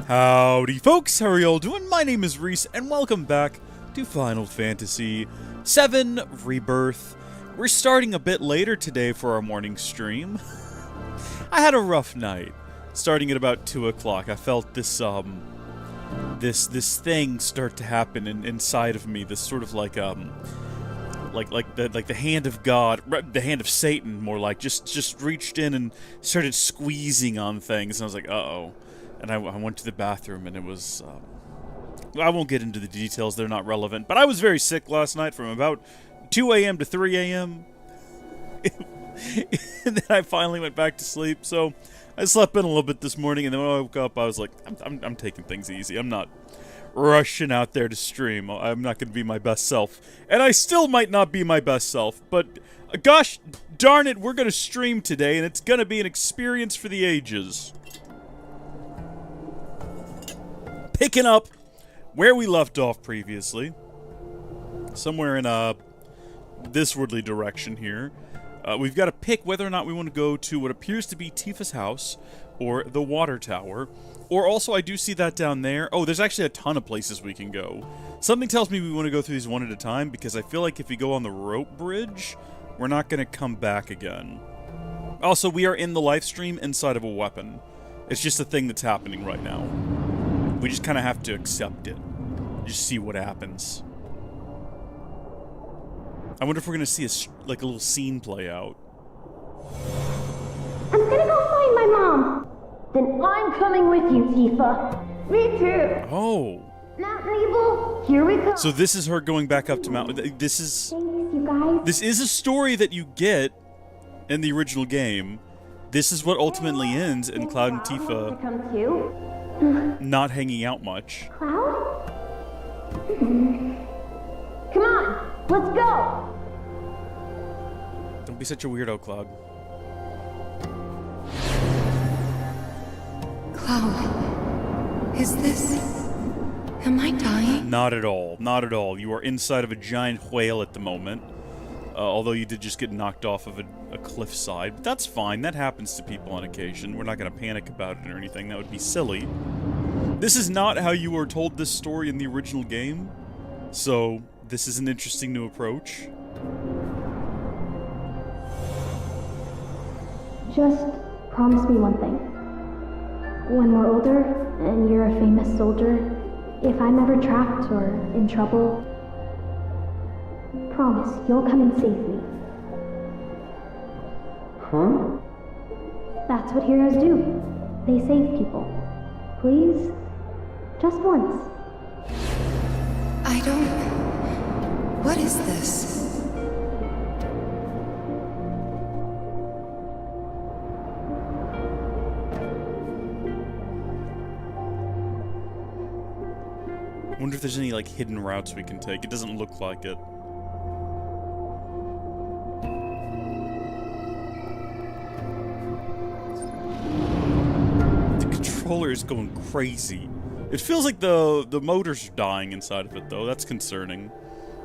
Howdy folks, how are y'all doing? My name is Reese, and welcome back to Final Fantasy VII Rebirth. We're starting a bit later today for our morning stream. I had a rough night. Starting at about 2 o'clock, I felt this thing start to happen inside of me. This sort of like the hand of God, the hand of Satan, more like, just reached in and started squeezing on things. And I was like, uh-oh. And I went to the bathroom, and it was, I won't get into the details, they're not relevant, but I was very sick last night from about 2 a.m. to 3 a.m. And then I finally went back to sleep, so I slept in a little bit this morning, and then when I woke up, I was like, I'm taking things easy. I'm not rushing out there to stream. I'm not going to be my best self. And I still might not be my best self, but gosh darn it, we're going to stream today, and it's going to be an experience for the ages. Picking up where we left off previously, somewhere in this wordly direction here, we've got to pick whether or not we want to go to what appears to be Tifa's house or the water tower, or also I do see that down there. Oh, there's actually a ton of places we can go. Something tells me we want to go through these one at a time, because I feel like if we go on the rope bridge, we're not going to come back again. Also, we are in the live stream inside of a weapon. It's just a thing that's happening right now. We just kind of have to accept it. Just see what happens. I wonder if we're going to see a little scene play out. I'm gonna go find my mom. Then I'm coming with you, Tifa. Me too. Oh. Mount Evil, here we come. So this is her going back up to Mount... This is... Thanks, you guys. This is a story that you get in the original game. This is what ultimately ends in Cloud and Tifa... Come too? not hanging out much. Cloud? Come on, let's go! Don't be such a weirdo, Cloud. Cloud, is this... Am I dying? Not at all. Not at all. You are inside of a giant whale at the moment. Although you did just get knocked off of a cliffside. But that's fine. That happens to people on occasion. We're not going to panic about it or anything. That would be silly. This is not how you were told this story in the original game. So, this is an interesting new approach. Just promise me one thing. When we're older, and you're a famous soldier, if I'm ever trapped or in trouble, promise you'll come and save me. Huh? That's what heroes do. They save people. Please? Just once. I don't... What is this? I wonder if there's any, like, hidden routes we can take. It doesn't look like it. The controller is going crazy. It feels like the motors are dying inside of it, though. That's concerning.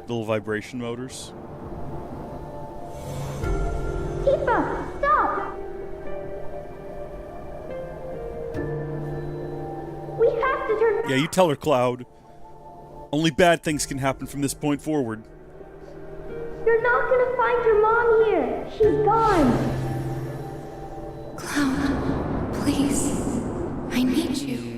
Little vibration motors. Tifa, stop! We have to turn... Yeah, you tell her, Cloud. Only bad things can happen from this point forward. You're not gonna find your mom here. She's gone. Cloud, please. I need you.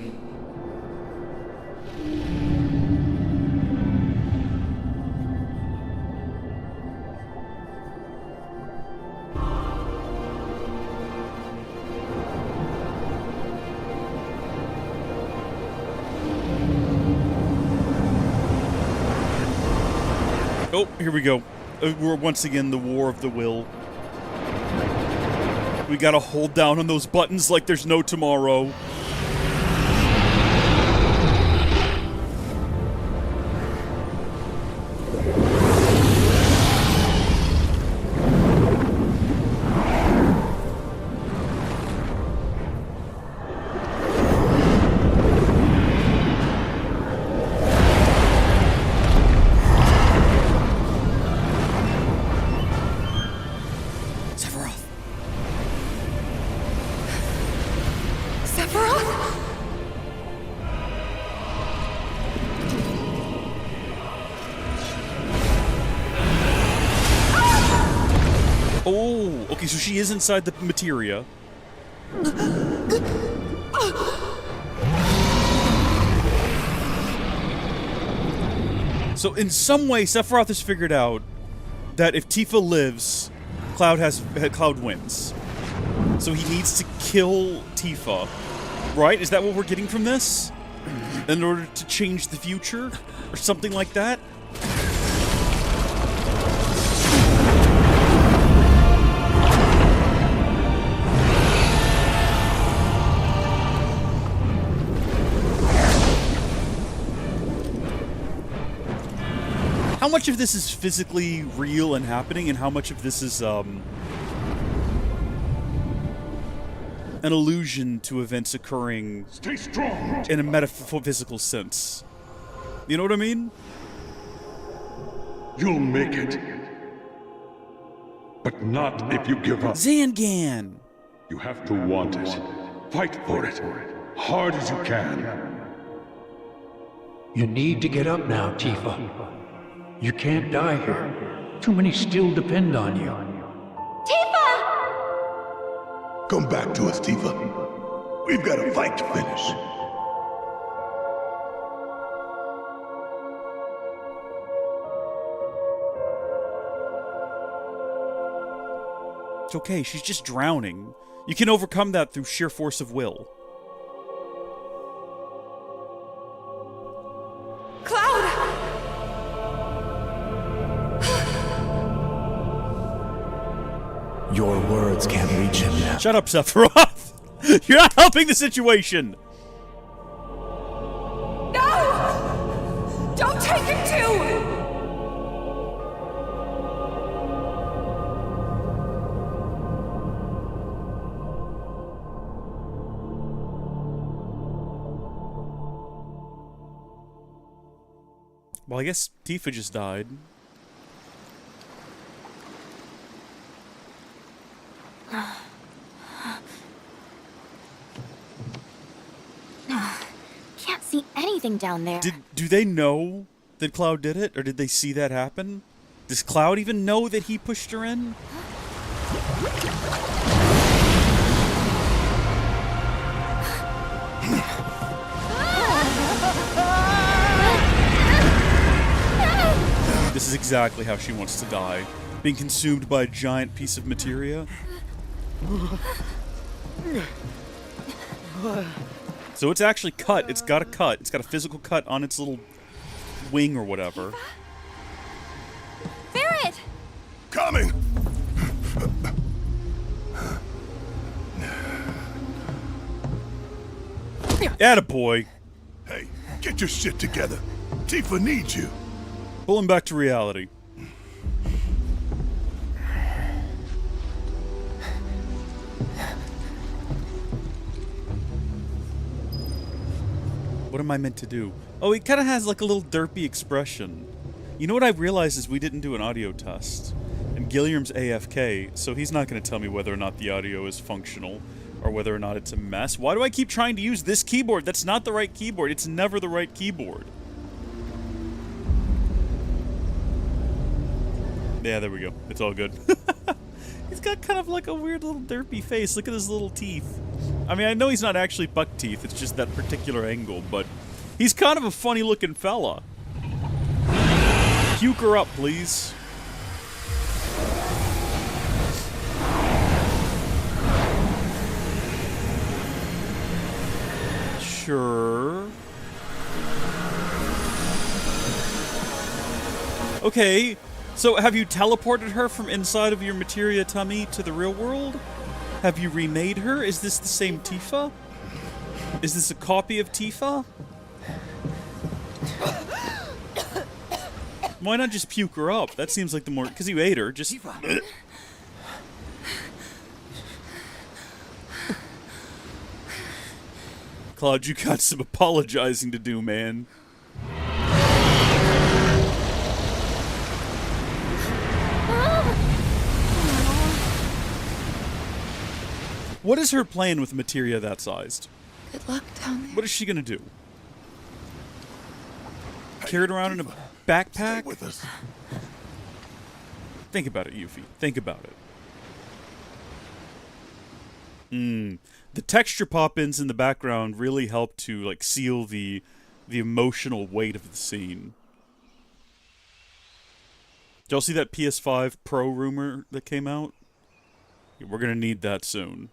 Oh, here we go. We're once again the war of the will. We gotta hold down on those buttons like there's no tomorrow. So she is inside the materia. So in some way, Sephiroth has figured out that if Tifa lives, Cloud wins. So he needs to kill Tifa, right? Is that what we're getting from this? In order to change the future, or something like that? How much of this is physically real and happening, and how much of this is, an allusion to events occurring in a metaphysical sense? You know what I mean? You'll make it. But not if you give up. Zangan! You have to want it. Fight for it. Hard as you can. You need to get up now, Tifa. You can't die here. Too many still depend on you. Tifa! Come back to us, Tifa. We've got a fight to finish. It's okay, she's just drowning. You can overcome that through sheer force of will. Cloud! Your words can't reach him now. Shut up, Sephiroth! You're not helping the situation! No! Don't take him too! Well, I guess Tifa just died. Can't see anything down there. Do they know that Cloud did it? Or did they see that happen? Does Cloud even know that he pushed her in? This is exactly how she wants to die. Being consumed by a giant piece of materia. So it's actually cut. It's got a cut. It's got a physical cut on its little wing or whatever. Barret! Coming! Attaboy. Hey, get your shit together. Tifa needs you. Pull him back to reality. What am I meant to do? Oh, he kind of has like a little derpy expression. You know what I realized is we didn't do an audio test. And Gilliam's AFK, so he's not going to tell me whether or not the audio is functional or whether or not it's a mess. Why do I keep trying to use this keyboard? That's not the right keyboard. It's never the right keyboard. Yeah, there we go. It's all good. He's got kind of like a weird little derpy face. Look at his little teeth. I mean, I know he's not actually buck teeth. It's just that particular angle, but he's kind of a funny-looking fella. Puke her up, please. Sure. Okay. So, have you teleported her from inside of your materia tummy to the real world? Have you remade her? Is this the same Tifa? Is this a copy of Tifa? Why not just puke her up? That seems like the more... Because you ate her, just... Cloud, you got some apologizing to do, man. What is her plan with materia that sized? Good luck down there. What is she gonna do? Carry it around in a backpack? Stay with us. Think about it, Yuffie. Think about it. The texture pop-ins in the background really help to like seal the emotional weight of the scene. Did y'all see that PS5 Pro rumor that came out? Yeah, we're gonna need that soon.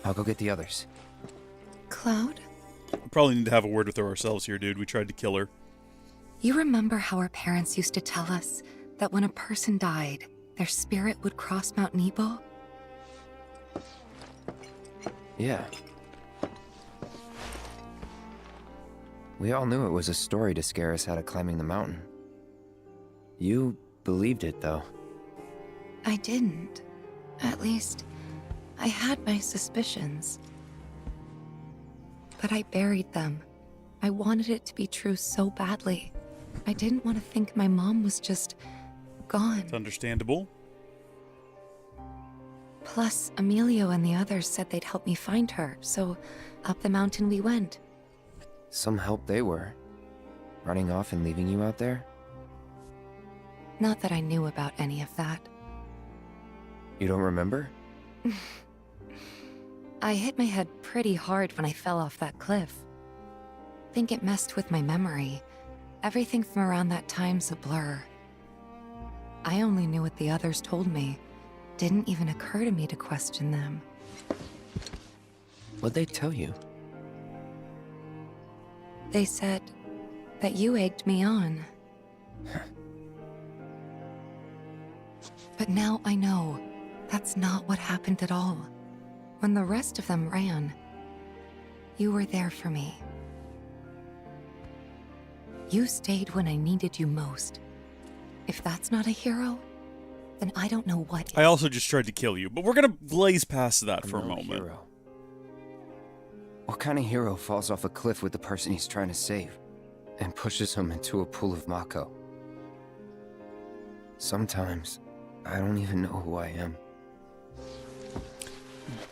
I'll go get the others. Cloud, We probably need to have a word with her ourselves here, dude. We tried to kill her. you remember how our parents used to tell us that when a person died, their spirit would cross Mount Nebo? Yeah. We all knew it was a story to scare us out of climbing the mountain. You believed it, though. I didn't. At least, I had my suspicions. But I buried them. I wanted it to be true so badly. I didn't want to think my mom was just gone. It's understandable. Plus, Emilio and the others said they'd help me find her, so up the mountain we went. Some help they were. Running off and leaving you out there? Not that I knew about any of that. You don't remember? I hit my head pretty hard when I fell off that cliff. Think it messed with my memory. Everything from around that time's a blur. I only knew what the others told me. Didn't even occur to me to question them. What'd they tell you? They said that you egged me on. But now I know that's not what happened at all. When the rest of them ran, you were there for me. You stayed when I needed you most. If that's not a hero, then I don't know what is. I also just tried to kill you, but we're gonna blaze past that for a No moment. hero. What kind of hero falls off a cliff with the person he's trying to save and pushes him into a pool of Mako? Sometimes, I don't even know who I am.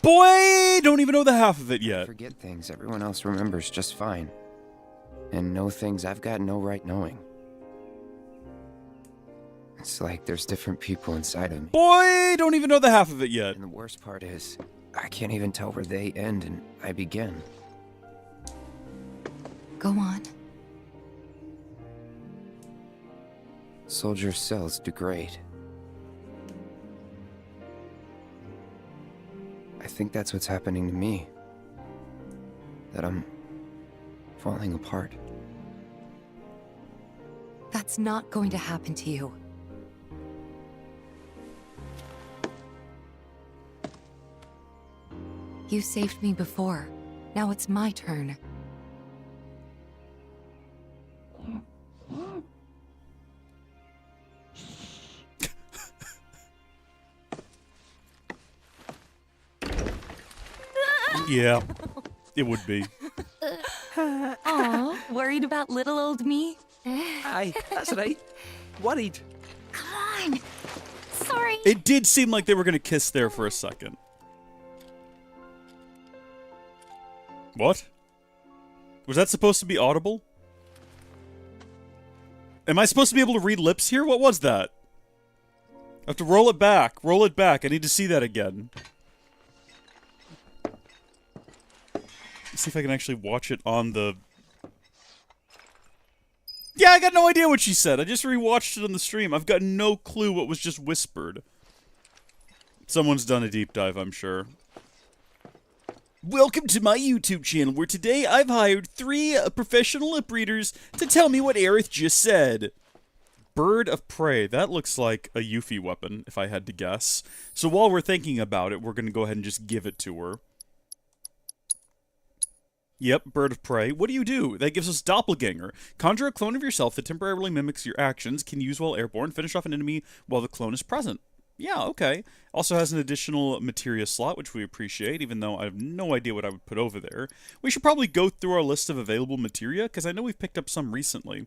Boy, don't even know the half of it I yet. forget things everyone else remembers just fine. And know things I've got no right knowing. It's like there's different people inside of me. Boy, don't even know the half of it yet. And the worst part is, I can't even tell where they end and I begin. Go on. Soldier cells degrade. I think that's what's happening to me. That I'm falling apart. That's not going to happen to you. You saved me before. Now it's my turn. Yeah, it would be. Aw, worried about little old me? Aye, that's right. Worried. Come on. Sorry. It did seem like they were gonna kiss there for a second. What? Was that supposed to be audible? Am I supposed to be able to read lips here? What was that? I have to roll it back. Roll it back. I need to see that again. Let's see if I can actually watch it on the... Yeah, I got no idea what she said. I just rewatched it on the stream. I've got no clue what was just whispered. Someone's done a deep dive, I'm sure. Welcome to my YouTube channel, where today I've hired 3 professional lip readers to tell me what Aerith just said. Bird of Prey. That looks like a Yuffie weapon, if I had to guess. So while we're thinking about it, we're going to go ahead and just give it to her. Yep, Bird of Prey. What do? That gives us Doppelganger. Conjure a clone of yourself that temporarily mimics your actions, can use while airborne, finish off an enemy while the clone is present. Yeah, okay. Also has an additional materia slot, which we appreciate, even though I have no idea what I would put over there. We should probably go through our list of available materia, because I know we've picked up some recently.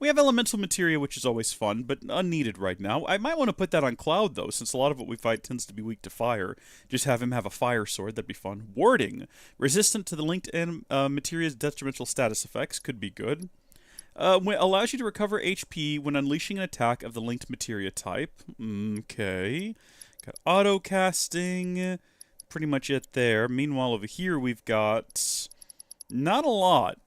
We have elemental materia, which is always fun, but unneeded right now. I might want to put that on Cloud, though, since a lot of what we fight tends to be weak to fire. Just have him have a fire sword, that'd be fun. Warding. Resistant to the linked materia's detrimental status effects, could be good. Allows you to recover HP when unleashing an attack of the linked materia type. Okay. Got auto casting. Pretty much it there. Meanwhile, over here we've got not a lot.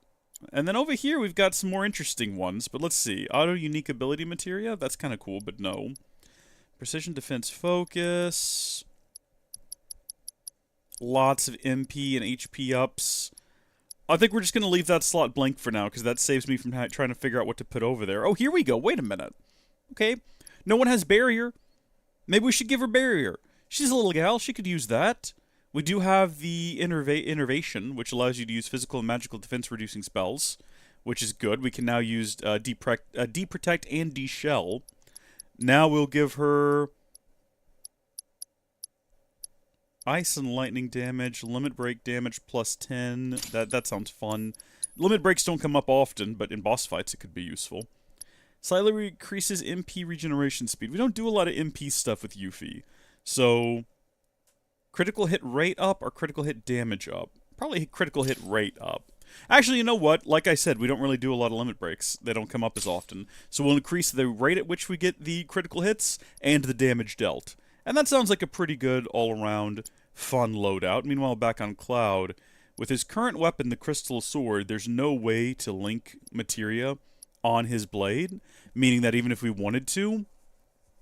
And then over here we've got some more interesting ones. But let's see. Auto unique ability materia. That's kind of cool, but no. Precision defense focus. Lots of MP and HP ups. I think we're just going to leave that slot blank for now, because that saves me from trying to figure out what to put over there. Oh, here we go. Wait a minute. Okay. No one has barrier. Maybe we should give her barrier. She's a little gal. She could use that. We do have the innervation, which allows you to use physical and magical defense reducing spells, which is good. We can now use deprotect and de-shell. Now we'll give her ice and lightning damage, limit break damage plus 10. That sounds fun. Limit breaks don't come up often, but in boss fights it could be useful. Slightly increases MP regeneration speed. We don't do a lot of MP stuff with Yuffie. So, critical hit rate up or critical hit damage up? Probably critical hit rate up. Actually, you know what? Like I said, we don't really do a lot of limit breaks. They don't come up as often. So we'll increase the rate at which we get the critical hits and the damage dealt. And that sounds like a pretty good all-around fun loadout. Meanwhile, back on Cloud, with his current weapon, the Crystal Sword, there's no way to link materia on his blade, meaning that even if we wanted to,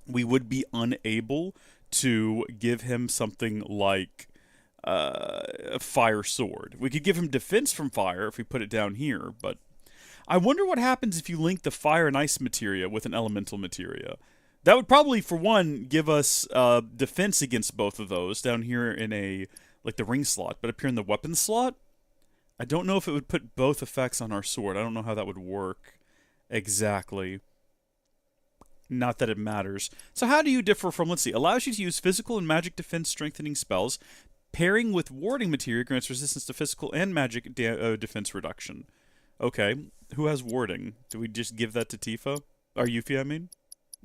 we would be unable to give him something like a fire sword. We could give him defense from fire if we put it down here, but I wonder what happens if you link the fire and ice materia with an elemental materia. That would probably, for one, give us defense against both of those down here in like the ring slot, but up here in the weapon slot, I don't know if it would put both effects on our sword. I don't know how that would work exactly. Not that it matters. So how do you differ from, let's see, allows you to use physical and magic defense strengthening spells. Pairing with warding materia grants resistance to physical and magic defense reduction. Okay, who has warding? Do we just give that to Tifa? Or Yuffie, I mean?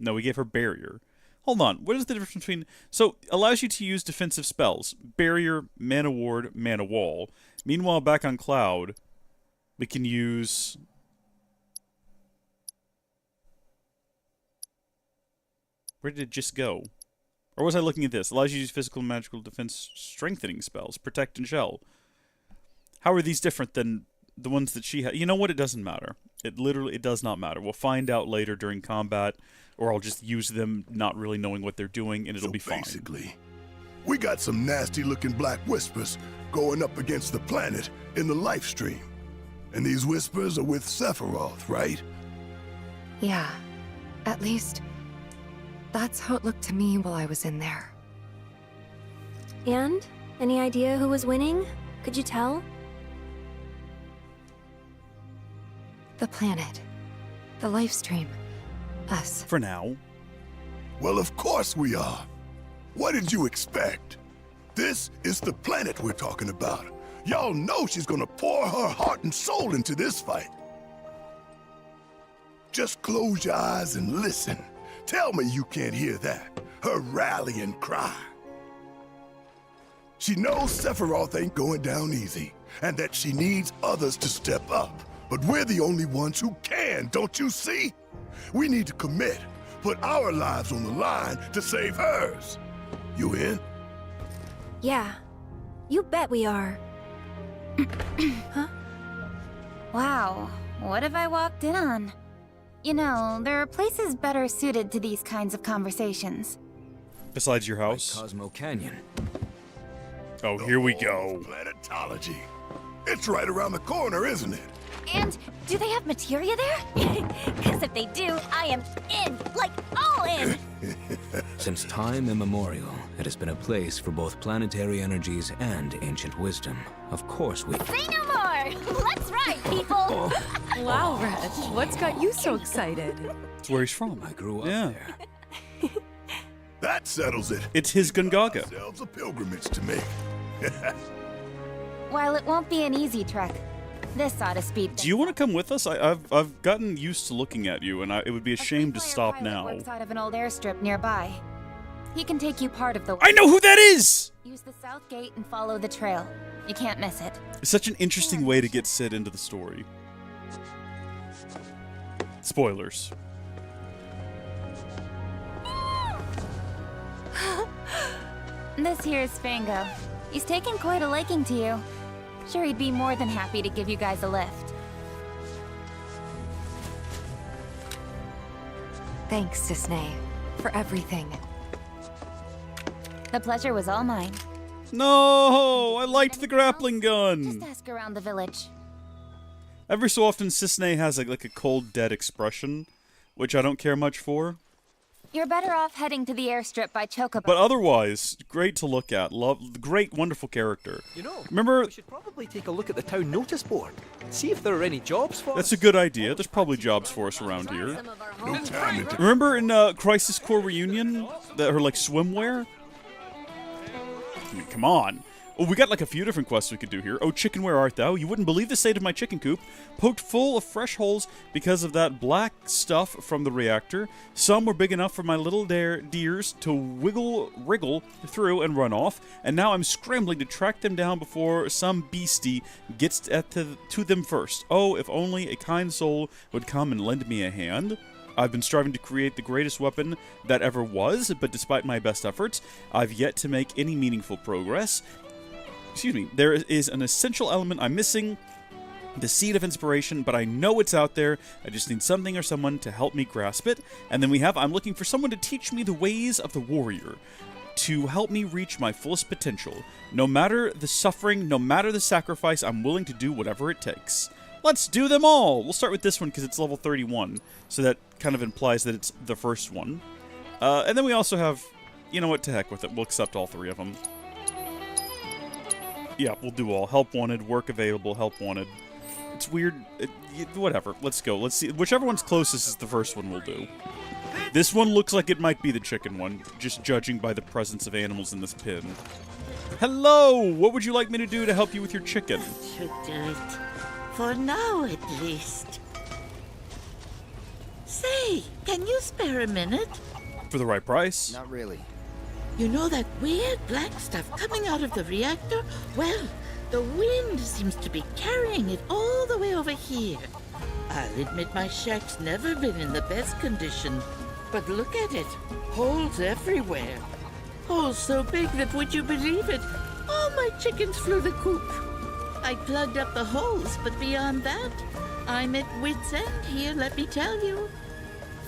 No, we gave her barrier. Hold on, what is the difference between... So, allows you to use defensive spells. Barrier, mana ward, mana wall. Meanwhile, back on Cloud, we can use... Where did it just go? Or was I looking at this? Allows you to use physical and magical defense strengthening spells. Protect and shell. How are these different than the ones that she had? You know what? It doesn't matter. It does not matter. We'll find out later during combat, or I'll just use them not really knowing what they're doing, and it'll be fine. Basically, we got some nasty-looking black whispers going up against the planet in the life stream. And these whispers are with Sephiroth, right? Yeah. At least, that's how it looked to me while I was in there. And? Any idea who was winning? Could you tell? The planet. The life stream. Us. For now. Well, of course we are. What did you expect? This is the planet we're talking about. Y'all know she's gonna pour her heart and soul into this fight. Just close your eyes and listen. Tell me you can't hear that. Her rallying cry. She knows Sephiroth ain't going down easy, and that she needs others to step up. But we're the only ones who can, don't you see? We need to commit, put our lives on the line to save hers. You in? Yeah. You bet we are. Huh? Wow, what have I walked in on? You know, there are places better suited to these kinds of conversations. Besides your house? Cosmo Canyon. Oh, here we go. Planetology. It's right around the corner, isn't it? And do they have materia there? Because if they do, I am in, like all in. Since time immemorial, it has been a place for both planetary energies and ancient wisdom. Of course we... Say no more! Let's ride, people! Wow, Reg, what's got you so excited? That's where he's from. I grew up there. That settles it. It's his Gungaga. Ourselves a pilgrimage to make. While it won't be an easy trek, this ought to speed. Do you want to come with us? I've gotten used to looking at you, and it would be a shame to stop now. Works out of an old airstrip nearby. He can take you part of the way. I know who that is! Use the south gate and follow the trail. You can't miss it. It's such an interesting way to get Sid into the story. Spoilers. This here's Spango. He's taken quite a liking to you. Sure, he'd be more than happy to give you guys a lift. Thanks, Cisne, for everything. The pleasure was all mine. No! I liked the grappling gun! Just ask around the village. Every so often, Cisne has like a cold, dead expression, which I don't care much for. You're better off heading to the airstrip by Chocobo. But otherwise, great to look at. Great, wonderful character. You know, remember, we should probably take a look at the town notice board. See if there are any jobs for us. That's a good idea. There's probably jobs for us around here. No time to... Remember in Crisis Core Reunion, her like swimwear? I mean, come on. Oh, we got like a few different quests we could do here. Oh, chicken, where art thou? You wouldn't believe the state of my chicken coop. Poked full of fresh holes because of that black stuff from the reactor. Some were big enough for my little deers to wriggle through and run off. And now I'm scrambling to track them down before some beastie gets to them first. Oh, if only a kind soul would come and lend me a hand. I've been striving to create the greatest weapon that ever was, but despite my best efforts, I've yet to make any meaningful progress. Excuse me, there is an essential element I'm missing, the seed of inspiration, but I know it's out there. I just need something or someone to help me grasp it. And then I'm looking for someone to teach me the ways of the warrior, to help me reach my fullest potential. No matter the suffering, no matter the sacrifice, I'm willing to do whatever it takes. Let's do them all! We'll start with this one because it's level 31, so that kind of implies that it's the first one. And then we also have, you know what, to heck with it. We'll accept all three of them. Yeah, we'll do all. Help wanted, work available, help wanted. It's weird. Whatever. Let's go. Let's see. Whichever one's closest is the first one we'll do. This one looks like it might be the chicken one, just judging by the presence of animals in this pin. Hello! What would you like me to do to help you with your chicken? Should do it. For now, at least. Say, can you spare a minute? For the right price? Not really. You know that weird black stuff coming out of the reactor? Well, the wind seems to be carrying it all the way over here. I'll admit my shack's never been in the best condition, but look at it. Holes everywhere. Holes so big that, would you believe it, all my chickens flew the coop. I plugged up the holes, but beyond that, I'm at wit's end here, let me tell you.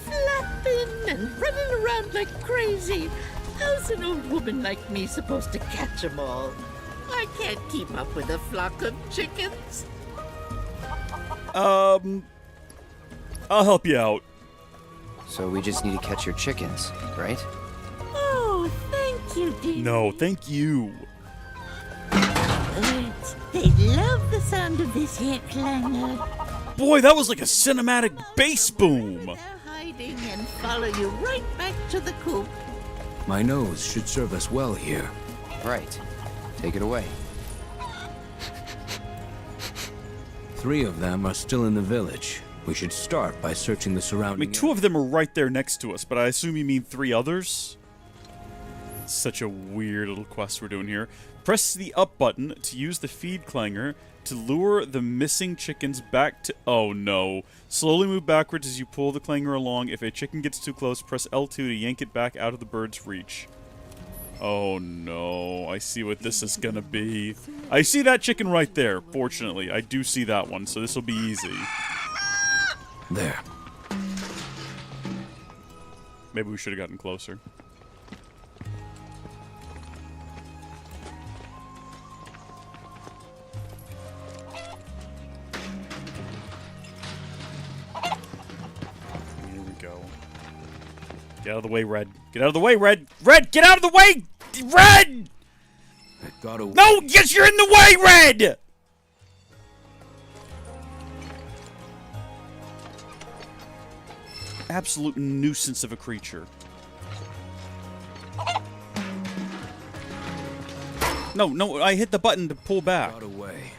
Flapping and running around like crazy. How's an old woman like me supposed to catch 'em all? I can't keep up with a flock of chickens. I'll help you out. So we just need to catch your chickens, right? Oh, thank you, dear. No, thank you. Birds, they love the sound of this here clangor. Boy, that was like a cinematic bass boom. They're hiding and follow you right back to the coop. My nose should serve us well here. Right. Take it away. 3 of them are still in the village. We should start by searching the I surrounding mean, 2 of them are right there next to us, but I assume you mean 3 others? Such a weird little quest we're doing here. Press the up button to use the feed clanger to lure the missing chickens back to... Oh no. Slowly move backwards as you pull the clanger along. If a chicken gets too close, press L2 to yank it back out of the bird's reach. Oh no. I see what this is gonna be. I see that chicken right there, fortunately. I do see that one, so this will be easy. There. Maybe we should have gotten closer. Here we go. Get out of the way, Red. Get out of the way, Red! Red, get out of the way! Red! No! Yes, you're in the way, Red! Absolute nuisance of a creature. No, no, I hit the button to pull back. Got away.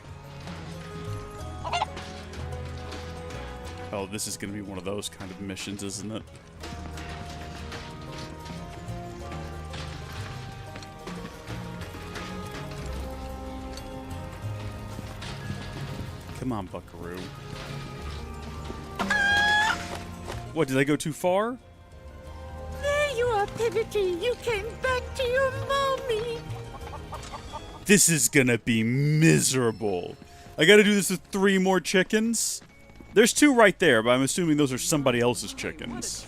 Oh, this is going to be one of those kind of missions, isn't it? Come on, Buckaroo. What, did I go too far? There you are, Pivotty. You came back to your mommy. This is gonna be miserable. I gotta do this with 3 more chickens? There's 2 right there, but I'm assuming those are somebody else's chickens.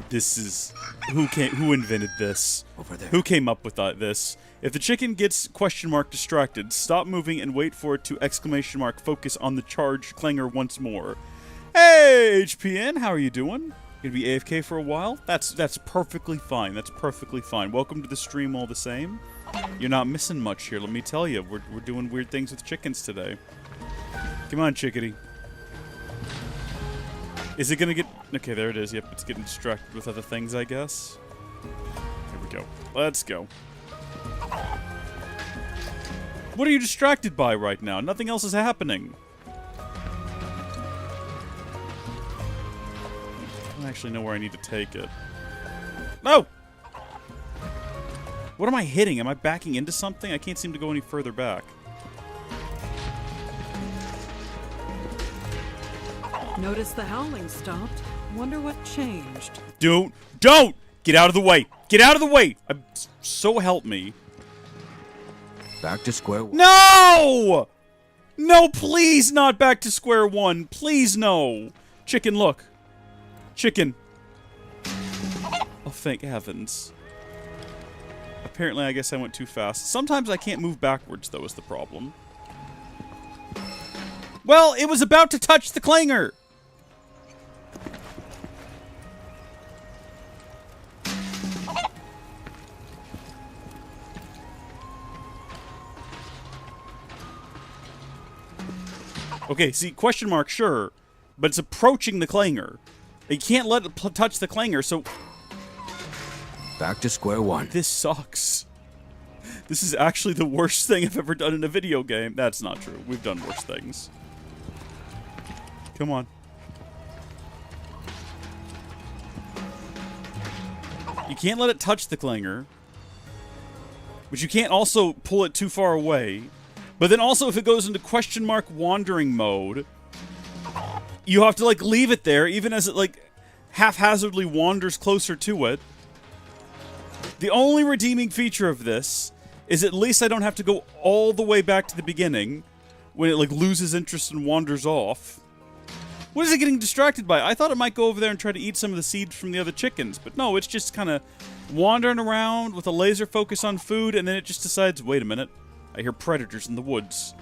This is... Who invented this? Over there. Who came up with this? If the chicken gets question mark distracted, stop moving and wait for it to exclamation mark focus on the charged clanger once more. Hey, HPN, how are you doing? Gonna be AFK for a while? That's perfectly fine. That's perfectly fine. Welcome to the stream all the same. You're not missing much here, let me tell you. We're doing weird things with chickens today. Come on, chickadee. Is it gonna get... Okay, there it is. Yep, it's getting distracted with other things, I guess. Here we go. Let's go. What are you distracted by right now? Nothing else is happening. I don't actually know where I need to take it. No! What am I hitting? Am I backing into something? I can't seem to go any further back. Notice the howling stopped. Wonder what changed. Don't! Get out of the way! Get out of the way! So help me. Back to square one. No! No, please not back to square one. Please no. Chicken, look. Chicken. Oh, thank heavens. Apparently, I guess I went too fast. Sometimes I can't move backwards, though, is the problem. Well, it was about to touch the clanger! Okay, see, question mark, sure. But it's approaching the clanger. You can't let it touch the clanger, so... Back to square one. This sucks. This is actually the worst thing I've ever done in a video game. That's not true. We've done worse things. Come on. You can't let it touch the clanger. But you can't also pull it too far away. But then also if it goes into question mark wandering mode, you have to like leave it there even as it like haphazardly wanders closer to it. The only redeeming feature of this is at least I don't have to go all the way back to the beginning when it like loses interest and wanders off. What is it getting distracted by? I thought it might go over there and try to eat some of the seeds from the other chickens, but no, it's just kind of wandering around with a laser focus on food, and then it just decides, wait a minute, I hear predators in the woods.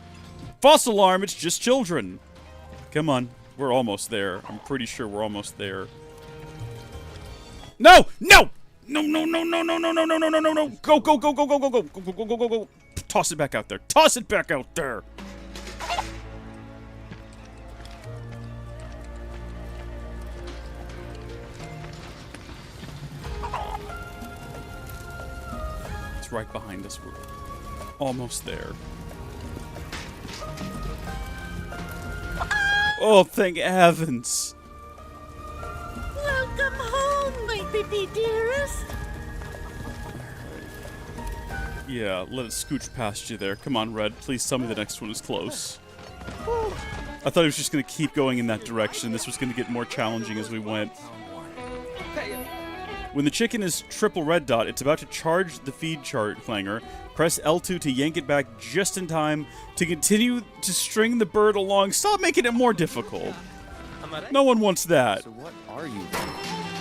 False alarm, it's just children. Come on, we're almost there. I'm pretty sure we're almost there. No! No! No, no, no, no, no, no, no, no, no, no, no, no. Go, go, go, go, go, go, go, go, go, go, go, go, go. Toss it back out there. Toss it back out there. It's right behind us. We're almost there. Oh, thank heavens. Welcome home, my baby dearest. Yeah, let it scooch past you there. Come on, Red. Please tell me the next one is close. I thought it was just going to keep going in that direction. This was going to get more challenging as we went. When the chicken is triple red dot, it's about to charge the feed chart clanger. Press L2 to yank it back just in time to continue to string the bird along. Stop making it more difficult. No one wants that. So what are you then?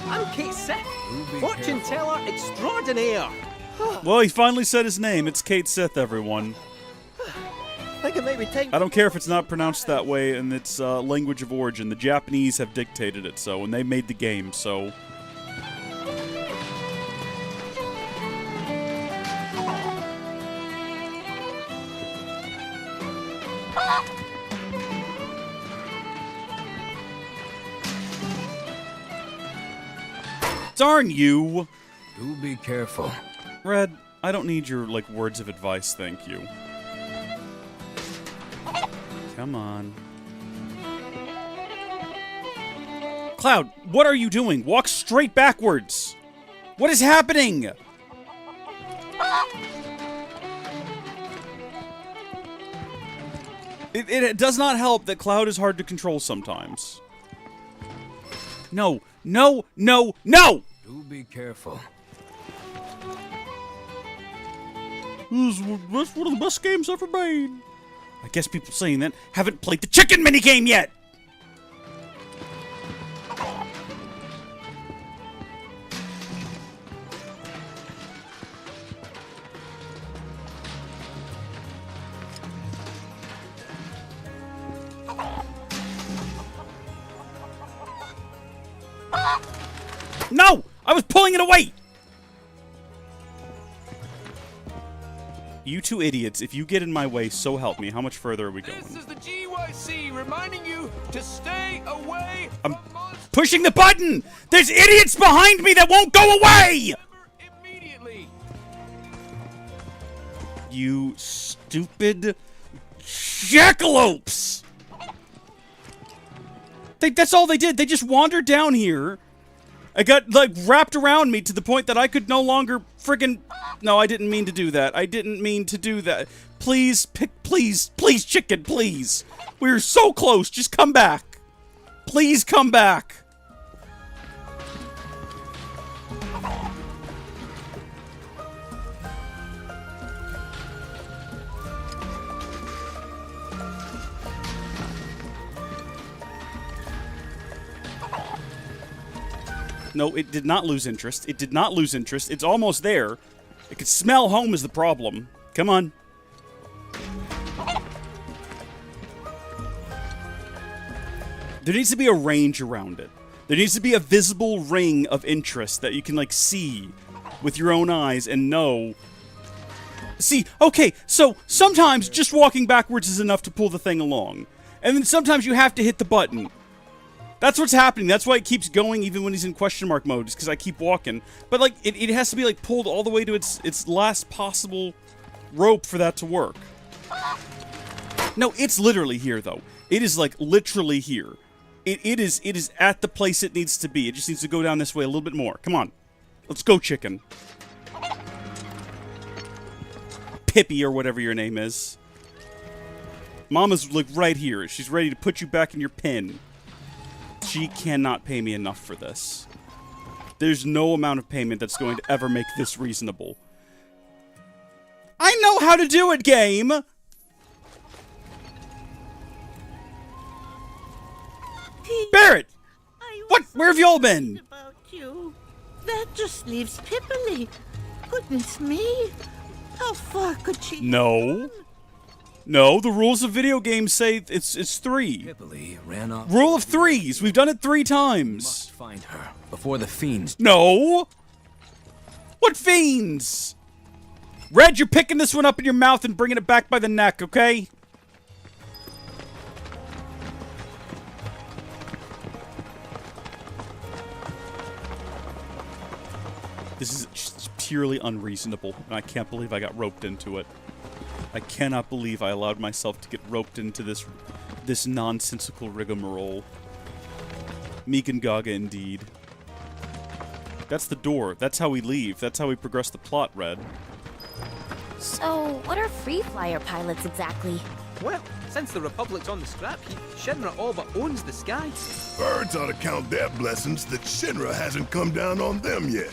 I'm Kate Sith, fortune teller extraordinaire. Well, he finally said his name. It's Kate Sith, everyone. I think it may be time. I don't care if it's not pronounced that way in its language of origin. The Japanese have dictated it so, and they made the game, so... Darn you! Do be careful. Red, I don't need your, like, words of advice, thank you. Come on. Cloud, what are you doing? Walk straight backwards! What is happening? It does not help that Cloud is hard to control sometimes. No, no, no, no! Do be careful. This is one of the best games ever made. I guess people saying that haven't played the chicken minigame yet! No! I was pulling it away! You two idiots, if you get in my way, so help me. How much further are we going? This is the GYC reminding you to stay away I'm pushing the button! There's idiots behind me that won't go away! immediately. You stupid jackalopes! That's all they did. They just wandered down here. I got, like, wrapped around me to the point that I could no longer friggin'... No, I didn't mean to do that. I didn't mean to do that. Please, please, chicken, please. We're so close. Just come back. Please come back. No, it did not lose interest. It did not lose interest. It's almost there. It could smell home is the problem. Come on. There needs to be a range around it. There needs to be a visible ring of interest that you can, like, see with your own eyes and know. See, okay, so sometimes just walking backwards is enough to pull the thing along. And then sometimes you have to hit the button. That's what's happening. That's why it keeps going even when he's in question mark mode, is because I keep walking. But, like, it has to be, like, pulled all the way to its last possible rope for that to work. No, it's literally here, though. It is, like, literally here. It is at the place it needs to be. It just needs to go down this way a little bit more. Come on. Let's go, chicken. Pippi, or whatever your name is. Mama's, like, right here. She's ready to put you back in your pen. She cannot pay me enough for this. There's no amount of payment that's going to ever make this reasonable. I know how to do it, game! Barrett! What? Where have y'all been? About you. That just leaves Pipperly. Goodness me. How far could she... No. No, the rules of video games say it's 3. Pipperly ran off. Rule of 3s. We've done it 3 times. Must find her before the fiends. No. What fiends? Red, you're picking this one up in your mouth and bringing it back by the neck, okay? This is just purely unreasonable, and I can't believe I got roped into it. I cannot believe I allowed myself to get roped into this nonsensical rigmarole. Meek and Gaga, indeed. That's the door. That's how we leave. That's how we progress the plot, Red. So, what are free flyer pilots exactly? Well, since the Republic's on the scrap heap, Shinra all but owns the sky. Birds ought to count their blessings that Shinra hasn't come down on them yet.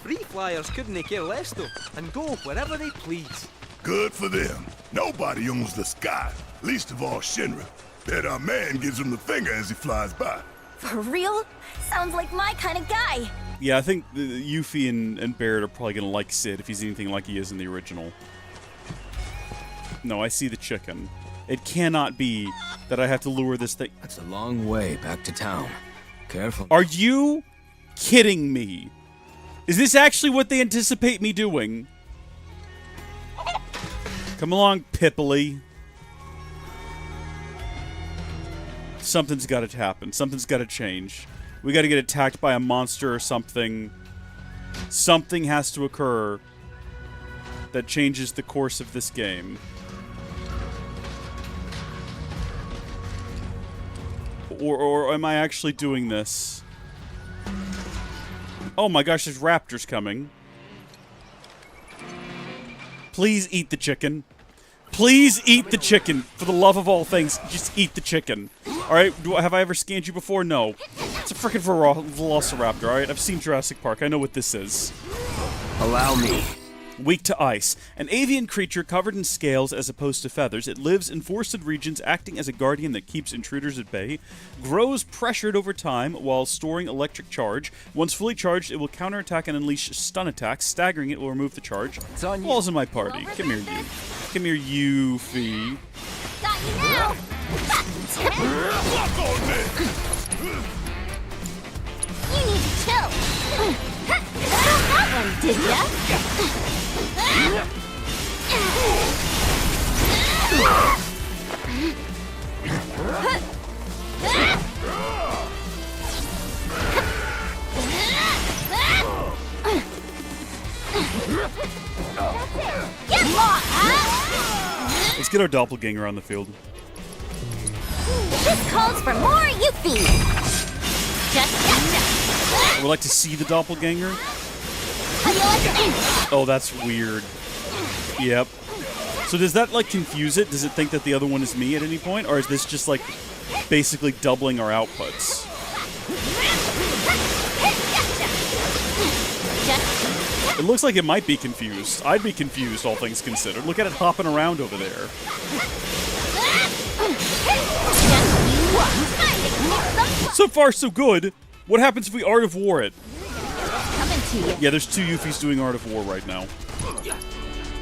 Free flyers couldn't they care less though, and go wherever they please. Good for them. Nobody owns the sky, least of all Shinra. Bet our man gives him the finger as he flies by. For real? Sounds like my kind of guy. Yeah, I think Yuffie and Barrett are probably going to like Sid if he's anything like he is in the original. No, I see the chicken. It cannot be that I have to lure this thing. That's a long way back to town. Careful. Are you kidding me? Is this actually what they anticipate me doing? Come along, Pipperly. Something's got to happen. Something's got to change. We got to get attacked by a monster or something. Something has to occur that changes the course of this game. Or am I actually doing this? Oh my gosh, there's raptors coming. Please eat the chicken. Please eat the chicken. For the love of all things, just eat the chicken. Alright, have I ever scanned you before? No. It's a freaking velociraptor, alright? I've seen Jurassic Park. I know what this is. Allow me. Weak to ice. An avian creature covered in scales as opposed to feathers. It lives in forested regions, acting as a guardian that keeps intruders at bay. Grows pressured over time while storing electric charge. Once fully charged, it will counterattack and unleash stun attacks. Staggering it will remove the charge. Walls in my party. Come here, you. Come here, you, Fee. Got you now! You need to chill. That one, did ya? Get lost, huh? Let's get our doppelganger on the field. This calls for more Yuffie. Just gotcha. I would like to see the doppelganger. How do you like it? Oh, that's weird. Yep. So does that, like, confuse it? Does it think that the other one is me at any point? Or is this just, like, basically doubling our outputs? It looks like it might be confused. I'd be confused, all things considered. Look at it hopping around over there. So far, so good. What happens if we Art of War it? Yeah, there's two Yuffies doing Art of War right now.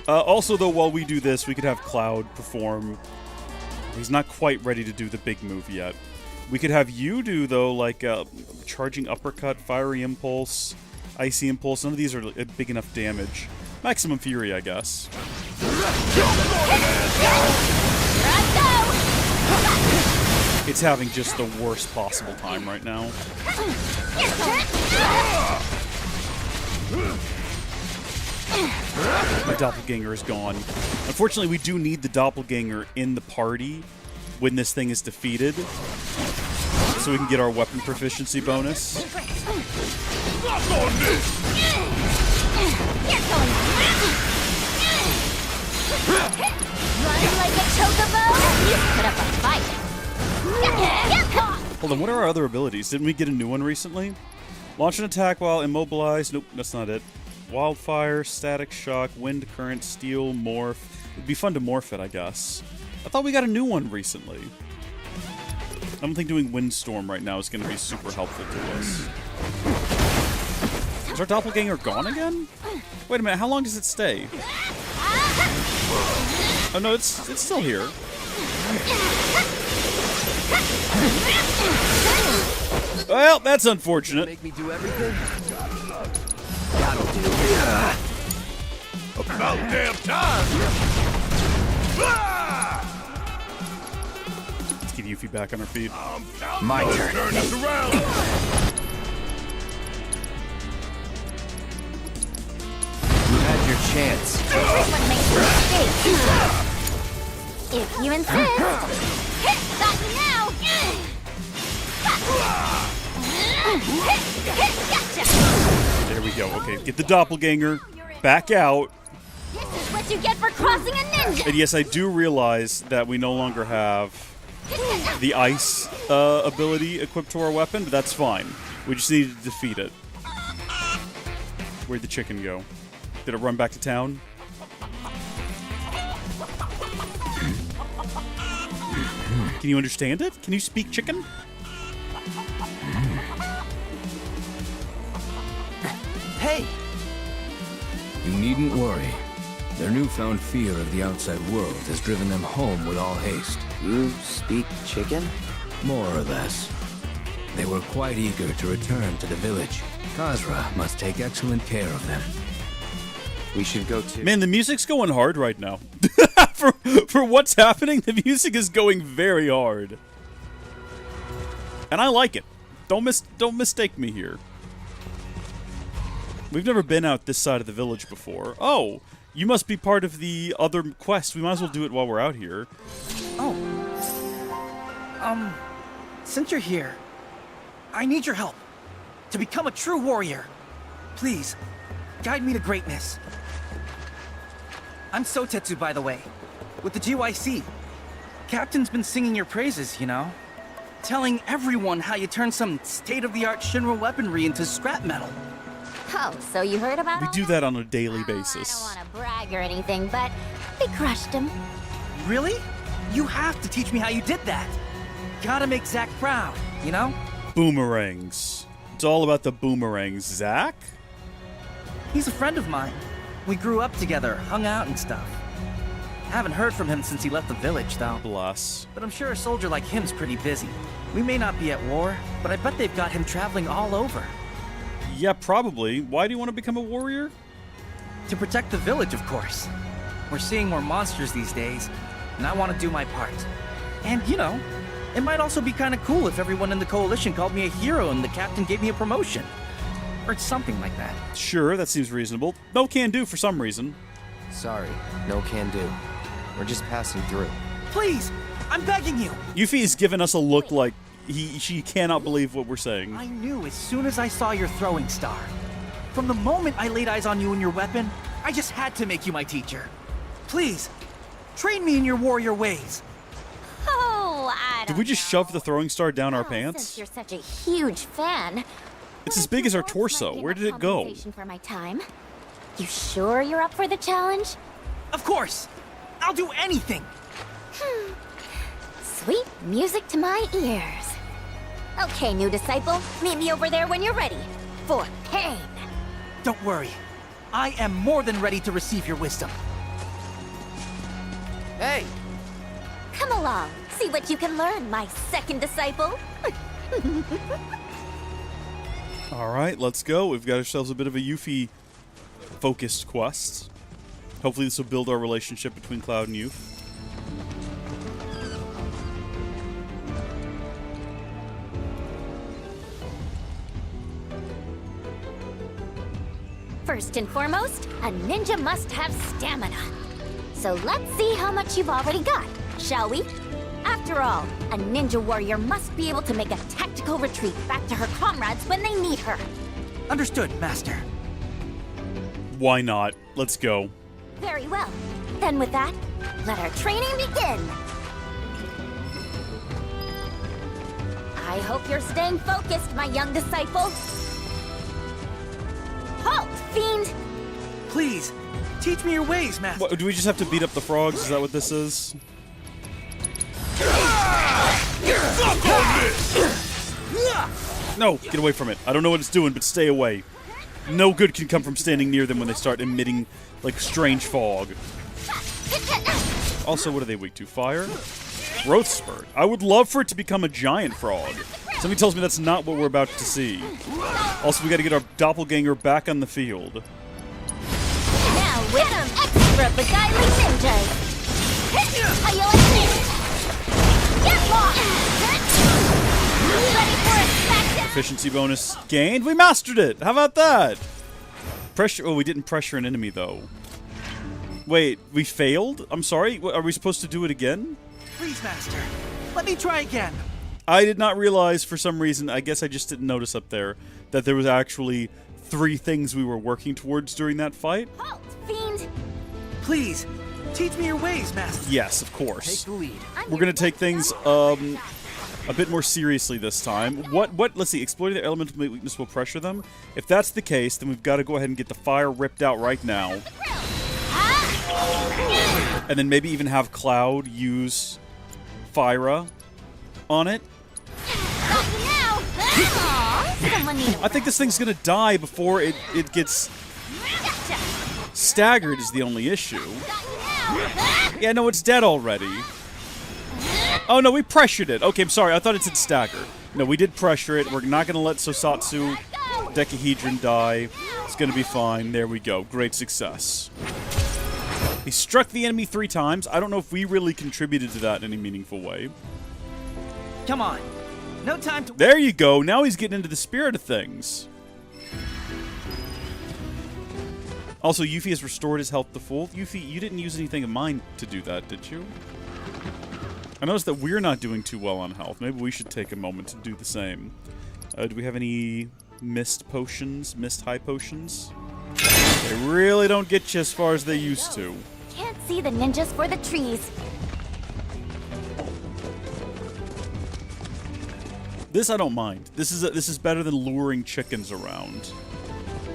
Also, though, while we do this, we could have Cloud perform. He's not quite ready to do the big move yet. We could have you do, though, like Charging Uppercut, Fiery Impulse, Icy Impulse. None of these are big enough damage. Maximum Fury, I guess. It's having just the worst possible time right now. My doppelganger is gone. Unfortunately, we do need the doppelganger in the party when this thing is defeated, so we can get our weapon proficiency bonus. Run like a chocobo? You put up a fight. Hold on, what are our other abilities? Didn't we get a new one recently? Launch an attack while immobilized. Nope, that's not it. Wildfire, Static Shock, Wind Current, Steel, Morph. It'd be fun to morph it, I guess. I thought we got a new one recently. I don't think doing Windstorm right now is going to be super helpful to us. Is our doppelganger gone again? Wait a minute, how long does it stay? Oh no, it's still here. Well, that's unfortunate. Make me do everything? That'll do. About damn time! Let's get Yuffie back on her feet. My turn. Turn this around! You had your chance. This one makes mistakes. If you insist. Got you now. There we go. Okay, get the doppelganger back out. This is what you get for crossing a ninja. And yes, I do realize that we no longer have the ice ability equipped to our weapon, but that's fine. We just need to defeat it. Where'd the chicken go? Did it run back to town? Can you understand it? Can you speak chicken? Hey! You needn't worry. Their newfound fear of the outside world has driven them home with all haste. You speak chicken? More or less. They were quite eager to return to the village. Khazra must take excellent care of them. We should go to... Man, the music's going hard right now. for what's happening, the music is going very hard. And I like it. Don't mistake me here. We've never been out this side of the village before. Oh, you must be part of the other quest. We might as well do it while we're out here. Oh. Since you're here, I need your help. To become a true warrior. Please, guide me to greatness. I'm Sotetsu, by the way, with the GYC. Captain's been singing your praises, you know? Telling everyone how you turned some state-of-the-art Shinra weaponry into scrap metal. Oh, so you heard about We all do that on a daily I basis. don't want to brag or anything, but we crushed him. Really? You have to teach me how you did that. Gotta make Zack proud, you know? Boomerangs. It's all about the boomerangs. Zack? He's a friend of mine. We grew up together, hung out and stuff. Haven't heard from him since he left the village, though. Bless. But I'm sure a soldier like him's pretty busy. We may not be at war, but I bet they've got him traveling all over. Yeah, probably. Why do you want to become a warrior? To protect the village, of course. We're seeing more monsters these days, and I want to do my part. And, you know, it might also be kind of cool if everyone in the coalition called me a hero and the captain gave me a promotion. Or something like that. Sure, that seems reasonable. No can do for some reason. Sorry, no can do. We're just passing through. Please, I'm begging you. Yuffie's given us a look like she cannot believe what we're saying. I knew as soon as I saw your throwing star. From the moment I laid eyes on you and your weapon, I just had to make you my teacher. Please, train me in your warrior ways. Oh, I don't Did we just shove the throwing star down our pants? Since you're such a huge fan. It's as big as our torso. Where did it go? Compensation for my time. You sure you're up for the challenge? Of course. I'll do anything. Sweet music to my ears. Okay, new disciple, meet me over there when you're ready. For pain. Don't worry. I am more than ready to receive your wisdom. Hey! Come along, see what you can learn, my second disciple. Alright, let's go. We've got ourselves a bit of a Yuffie-focused quest. Hopefully this will build our relationship between Cloud and Yuffie. First and foremost, a ninja must have stamina. So let's see how much you've already got, shall we? After all, a ninja warrior must be able to make a tactical retreat back to her comrades when they need her. Understood, Master. Why not? Let's go. Very well. Then with that, let our training begin. I hope you're staying focused, my young disciple. Halt, fiend! Please, teach me your ways, Master. What, do we just have to beat up the frogs? Is that what this is? No, get away from it. I don't know what it's doing, but stay away. No good can come from standing near them when they start emitting, like, strange fog. Also, what are they weak to? Fire? Growth spurt. I would love for it to become a giant frog. Somebody tells me that's not what we're about to see. Also, we gotta get our doppelganger back on the field. Now with some extra beguiling ninjas. How you like this? Get lost! Ready for a smackdown? Efficiency bonus gained. We mastered it. How about that? Pressure. Oh, we didn't pressure an enemy though. Wait, we failed? I'm sorry. Are we supposed to do it again? Please, Master. Let me try again. I did not realize for some reason, I guess I just didn't notice up there, that there was actually 3 things we were working towards during that fight. Halt, fiend! Please, teach me your ways, Master. Yes, of course. Take the lead. We're gonna take things a bit more seriously this time. What? Let's see. Exploiting their elemental weakness will pressure them. If that's the case, then we've got to go ahead and get the fire ripped out right now, and then maybe even have Cloud use Fyra on it. I think this thing's gonna die before it gets staggered is the only issue. Yeah, no, it's dead already. Oh no, we pressured it. Okay, I'm sorry, I thought it said stagger. No, we did pressure it. We're not gonna let Sosatsu Decahedron die. It's gonna be fine. There we go. Great success. He struck the enemy 3 times. I don't know if we really contributed to that in any meaningful way. Come on. No time to... There you go. Now he's getting into the spirit of things. Also, Yuffie has restored his health to full. Yuffie, you didn't use anything of mine to do that, did you? I noticed that we're not doing too well on health. Maybe we should take a moment to do the same. Do we have any mist potions? Mist high potions? They really don't get you as far as they used to. Can't see the ninjas for the trees. This I don't mind. This is better than luring chickens around.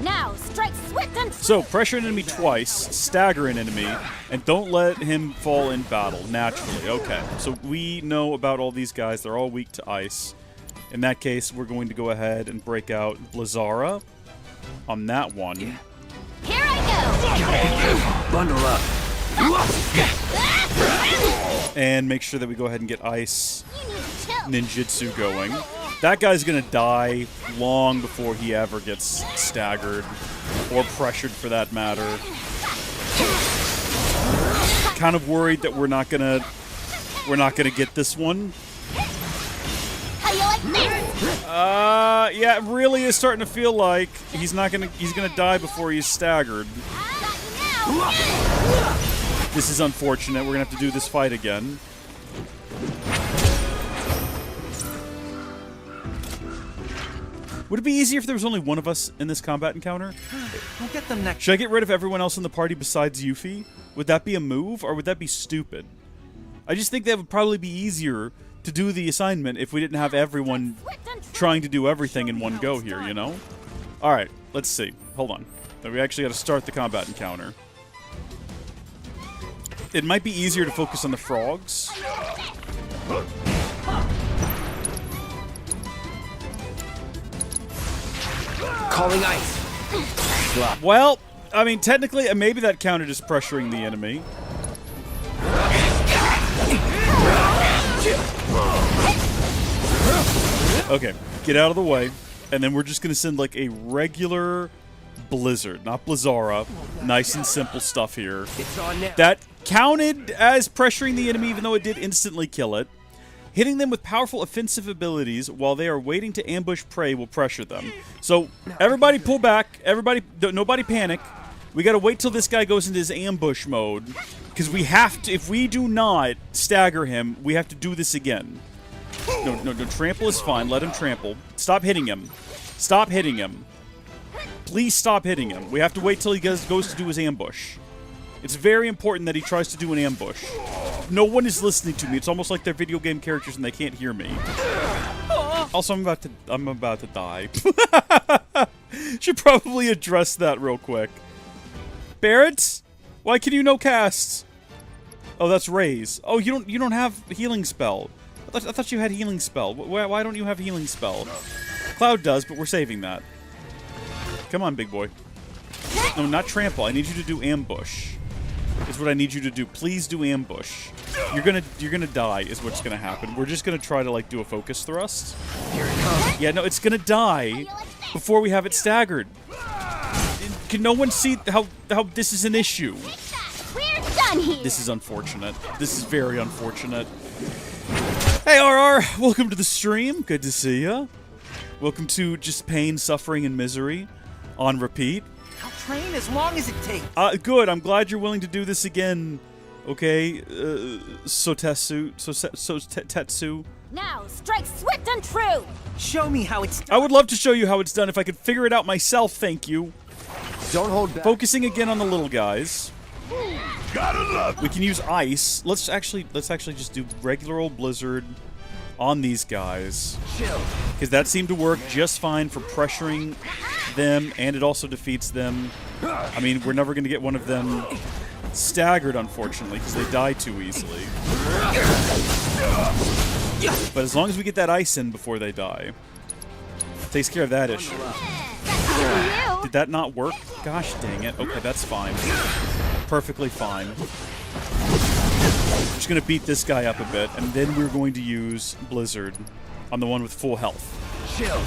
Now, strike swift and So, pressure an enemy twice, stagger an enemy, and don't let him fall in battle, naturally. Okay, so we know about all these guys. They're all weak to ice. In that case, we're going to go ahead and break out Blizzara on that one. Here I go! Bundle up. And make sure that we go ahead and get ice ninjutsu going. That guy's gonna die long before he ever gets staggered or pressured, for that matter. Kind of worried that we're not gonna get this one. How you like this? Yeah, it really is starting to feel like he's gonna die before he's staggered. This is unfortunate. We're gonna have to do this fight again. Would it be easier if there was only one of us in this combat encounter? We'll get them next. Should I get rid of everyone else in the party besides Yuffie? Would that be a move, or would that be stupid? I just think that would probably be easier to do the assignment if we didn't have everyone trying to do everything in one go here, you know? Alright, let's see. Hold on. We actually got to start the combat encounter. It might be easier to focus on the frogs. Calling ice. Well, I mean, technically, maybe that counted as pressuring the enemy. Okay, get out of the way. And then we're just going to send, like, a regular blizzard, not Blizzara. Nice and simple stuff here. It's on now. That counted as pressuring the enemy, even though it did instantly kill it. Hitting them with powerful offensive abilities while they are waiting to ambush prey will pressure them. So, everybody pull back. Everybody, nobody panic. We gotta wait till this guy goes into his ambush mode. Because we have to, if we do not stagger him, we have to do this again. No, trample is fine. Let him trample. Stop hitting him. Stop hitting him. Please stop hitting him. We have to wait till he goes to do his ambush. It's very important that he tries to do an ambush. No one is listening to me. It's almost like they're video game characters and they can't hear me. Also, I'm about to die. Should probably address that real quick. Barrett, why can you no cast? Oh, that's Raise. Oh, you don't have healing spell. I thought you had healing spell. Why don't you have healing spell? Cloud does, but we're saving that. Come on, big boy. No, not trample. I need you to do ambush. Is what I need you to do. Please do ambush. You're gonna die is what's gonna happen. We're just gonna try to like do a focus thrust. Here it comes. Yeah, no, it's gonna die before we have it staggered. Can no one see how this is an issue? We're done here. This is unfortunate. This is very unfortunate. Hey RR, welcome to the stream. Good to see ya. Welcome to just pain, suffering, and misery on repeat. I'll train as long as it takes. Good. I'm glad you're willing to do this again. Okay, Sotetsu. Now, strike swift and true. Show me how it's done. I would love to show you how it's done if I could figure it out myself, thank you. Don't hold back. Focusing again on the little guys. Gotta love We can use ice. Let's actually just do regular old blizzard on these guys. Chill. Because that seemed to work just fine for pressuring them, and it also defeats them. I mean, we're never going to get one of them staggered, unfortunately, because they die too easily. But as long as we get that ice in before they die, takes care of that issue. Did that not work? Gosh dang it. Okay, that's fine. Perfectly fine. Just going to beat this guy up a bit, and then we're going to use Blizzard on the one with full health. Chill.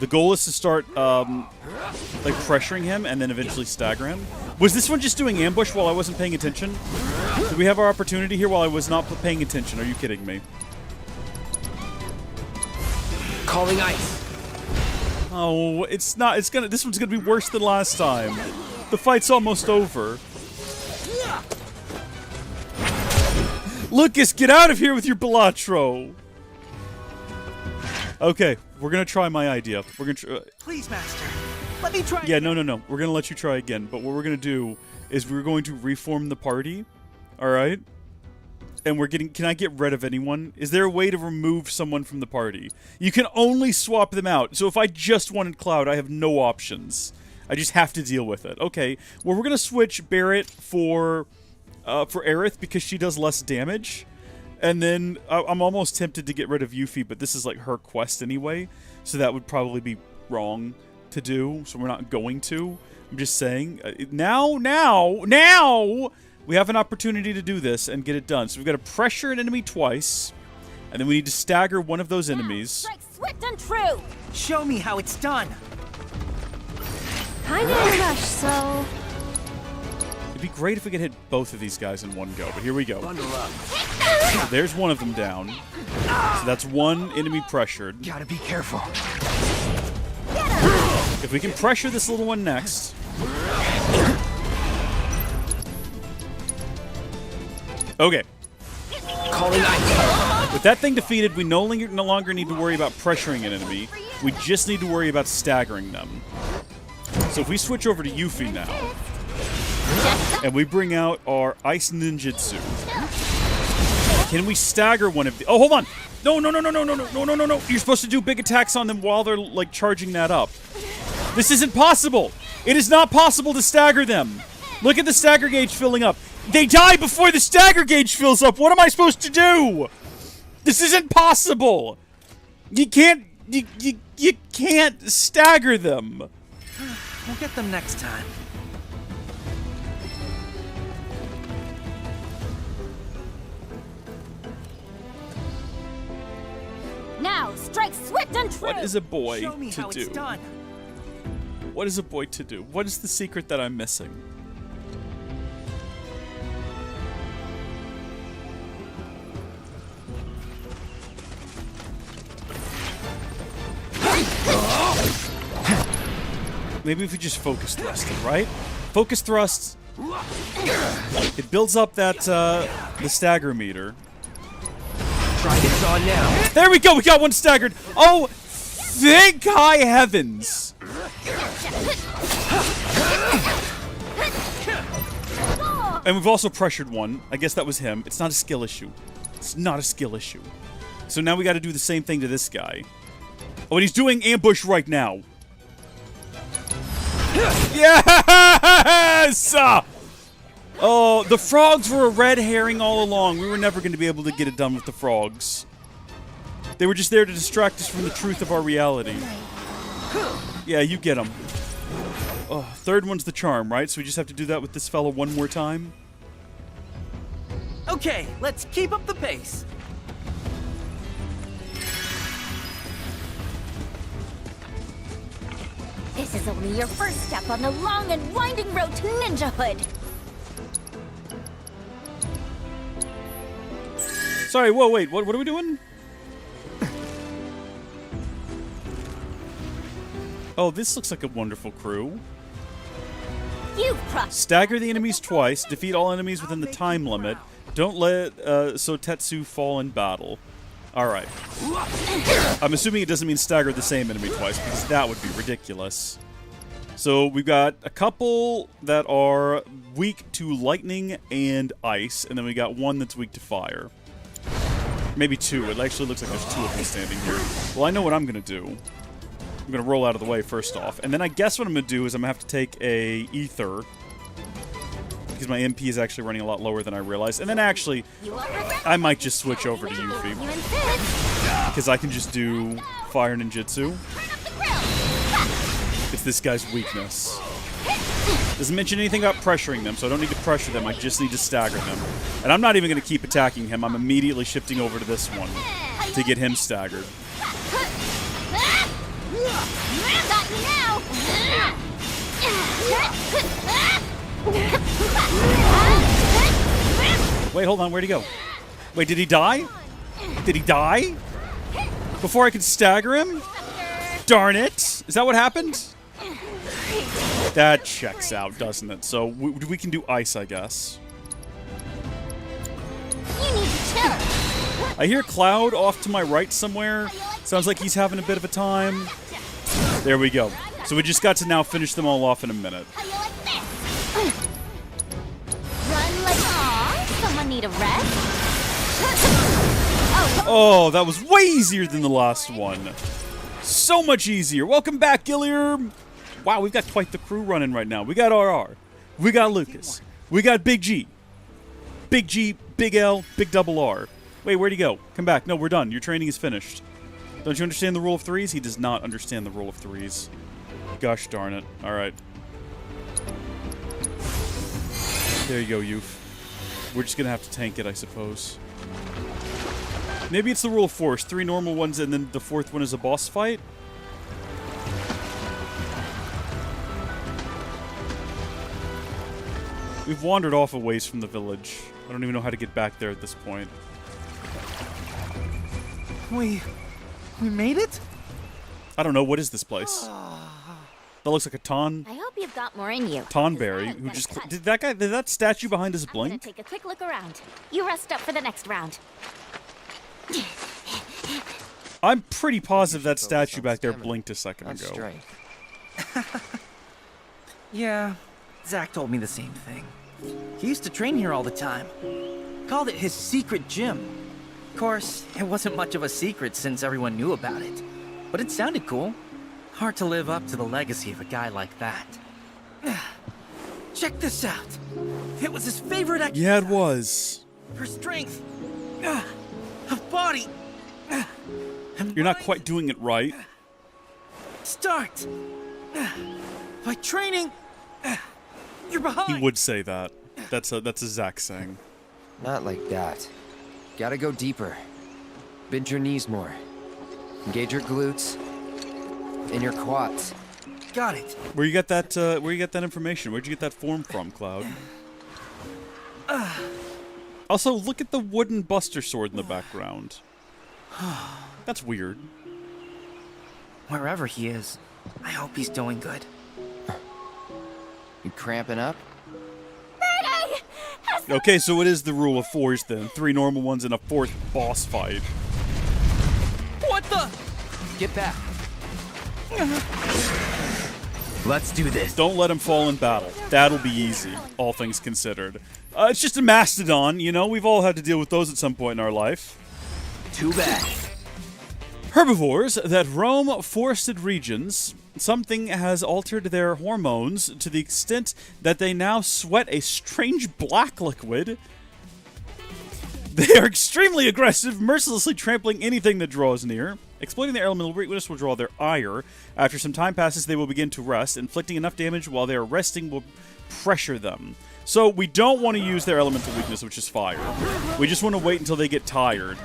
The goal is to start, like, pressuring him and then eventually stagger him. Was this one just doing ambush while I wasn't paying attention? Did we have our opportunity here while I was not paying attention? Are you kidding me? Calling ice. Oh, it's not. This one's gonna be worse than last time. The fight's almost over. Lucas, get out of here with your Balatro! Okay, we're gonna try my idea. We're gonna Please, Master. Let me try. Yeah, no. We're gonna let you try again. But what we're gonna do is we're going to reform the party. Alright? And we're getting... Can I get rid of anyone? Is there a way to remove someone from the party? You can only swap them out. So if I just wanted Cloud, I have no options. I just have to deal with it. Okay, well, we're gonna switch Barrett for Aerith because she does less damage. And then I'm almost tempted to get rid of Yuffie, but this is like her quest anyway. So that would probably be wrong to do. So we're not going to. I'm just saying. Now! We have an opportunity to do this and get it done. So we've got to pressure an enemy twice. And then we need to stagger one of those enemies. Strike swift and true! Show me how it's done. Kinda in a rush, so... It'd be great if we could hit both of these guys in one go, but here we go. So there's one of them down. So that's one enemy pressured. Gotta be careful. If we can pressure this little one next. Okay. With that thing defeated, we no longer need to worry about pressuring an enemy. We just need to worry about staggering them. So if we switch over to Yuffie now, and we bring out our Ice Ninjutsu, can we stagger one of the... Oh, hold on! No! You're supposed to do big attacks on them while they're, like, charging that up. This isn't possible! It is not possible to stagger them! Look at the stagger gauge filling up. They die before the stagger gauge fills up! What am I supposed to do? This isn't possible! You can't... You can't stagger them! We'll get them next time. Now, strike swift and true! What is a boy Show me to how do? it's done. What is a boy to do? What is the secret that I'm missing? Maybe if we just focus thrusted, right? Focus thrusts. It builds up that the stagger meter. Try this on now. There we go. We got one staggered. Oh, thank high heavens! And we've also pressured one. I guess that was him. It's not a skill issue. It's not a skill issue. So now we got to do the same thing to this guy. Oh, and he's doing ambush right now. Yes! Oh, the frogs were a red herring all along. We were never going to be able to get it done with the frogs. They were just there to distract us from the truth of our reality. Yeah, you get them. Oh, third one's the charm, right? So we just have to do that with this fella one more time? Okay, let's keep up the pace. This is only your first step on the long and winding road to ninjahood. Sorry, whoa, wait, what are we doing? Oh, this looks like a wonderful crew. Stagger the enemies twice, defeat all enemies within the time limit. Don't let Sotetsu fall in battle. Alright. I'm assuming it doesn't mean stagger the same enemy twice, because that would be ridiculous. So we've got a couple that are weak to lightning and ice, and then we got one that's weak to fire. Maybe two. It actually looks like there's two of them standing here. Well, I know what I'm going to do. I'm going to roll out of the way first off. And then I guess what I'm going to do is I'm going to have to take a ether, because my MP is actually running a lot lower than I realized. And then actually, I might just switch over to Yuffie, because I can just do fire ninjutsu. It's this guy's weakness. Doesn't mention anything about pressuring them, so I don't need to pressure them, I just need to stagger them. And I'm not even going to keep attacking him, I'm immediately shifting over to this one to get him staggered. Wait, hold on, where'd he go? Wait, did he die? Did he die? Before I could stagger him? Darn it! Is that what happened? That checks out, doesn't it? So we can do ice, I guess. You need to chill. I hear Cloud off to my right somewhere. Sounds like he's having a bit of a time. There we go. So we just got to now finish them all off in a minute. Run like someone need a rest. Oh, that was way easier than the last one. So much easier. Welcome back, Gillier. Wow, we've got quite the crew running right now. We got RR. We got Lucas. We got Big G. Big G, Big L, Big Double R. Wait, where'd he go? Come back. No, we're done. Your training is finished. Don't you understand the rule of threes? He does not understand the rule of threes. Gosh darn it. Alright. There you go, youth. We're just gonna have to tank it, I suppose. Maybe it's the rule of force. 3 normal ones and then the 4th one is a boss fight? We've wandered off a ways from the village. I don't even know how to get back there at this point. We made it? I don't know. What is this place? That looks like a I hope you've got more in you. Tonberry, who just... Did that statue behind us I'm gonna blink? take a quick look around. You rest up for the next round. I'm pretty positive that statue back there blinked a second ago. Yeah, Zach told me the same thing. He used to train here all the time. Called it his secret gym. Of course, it wasn't much of a secret since everyone knew about it. But it sounded cool. Hard to live up to the legacy of a guy like that. Check this out. It was his favorite exercise. Yeah, it was. For strength. Of body. You're not quite doing it right. Start. By training. You're behind. He would say that. That's a Zach saying. Not like that. Gotta go deeper. Bend your knees more. Engage your glutes. And your quads. Got it. Where you got that information? Where'd you get that form from, Cloud? Also, look at the wooden Buster Sword in the background. That's weird. Wherever he is, I hope he's doing good. You cramping up? Okay, so it is the rule of fours then. 3 normal ones and a 4th boss fight. What the? Get back. Let's do this. Don't let him fall in battle. That'll be easy, all things considered. It's just a mastodon, you know? We've all had to deal with those at some point in our life. Too bad. Herbivores that roam forested regions, something has altered their hormones to the extent that they now sweat a strange black liquid. They are extremely aggressive, mercilessly trampling anything that draws near. Exploiting their elemental weakness will draw their ire. After some time passes, they will begin to rest. Inflicting enough damage while they are resting will pressure them. So we don't want to use their elemental weakness, which is fire. We just want to wait until they get tired.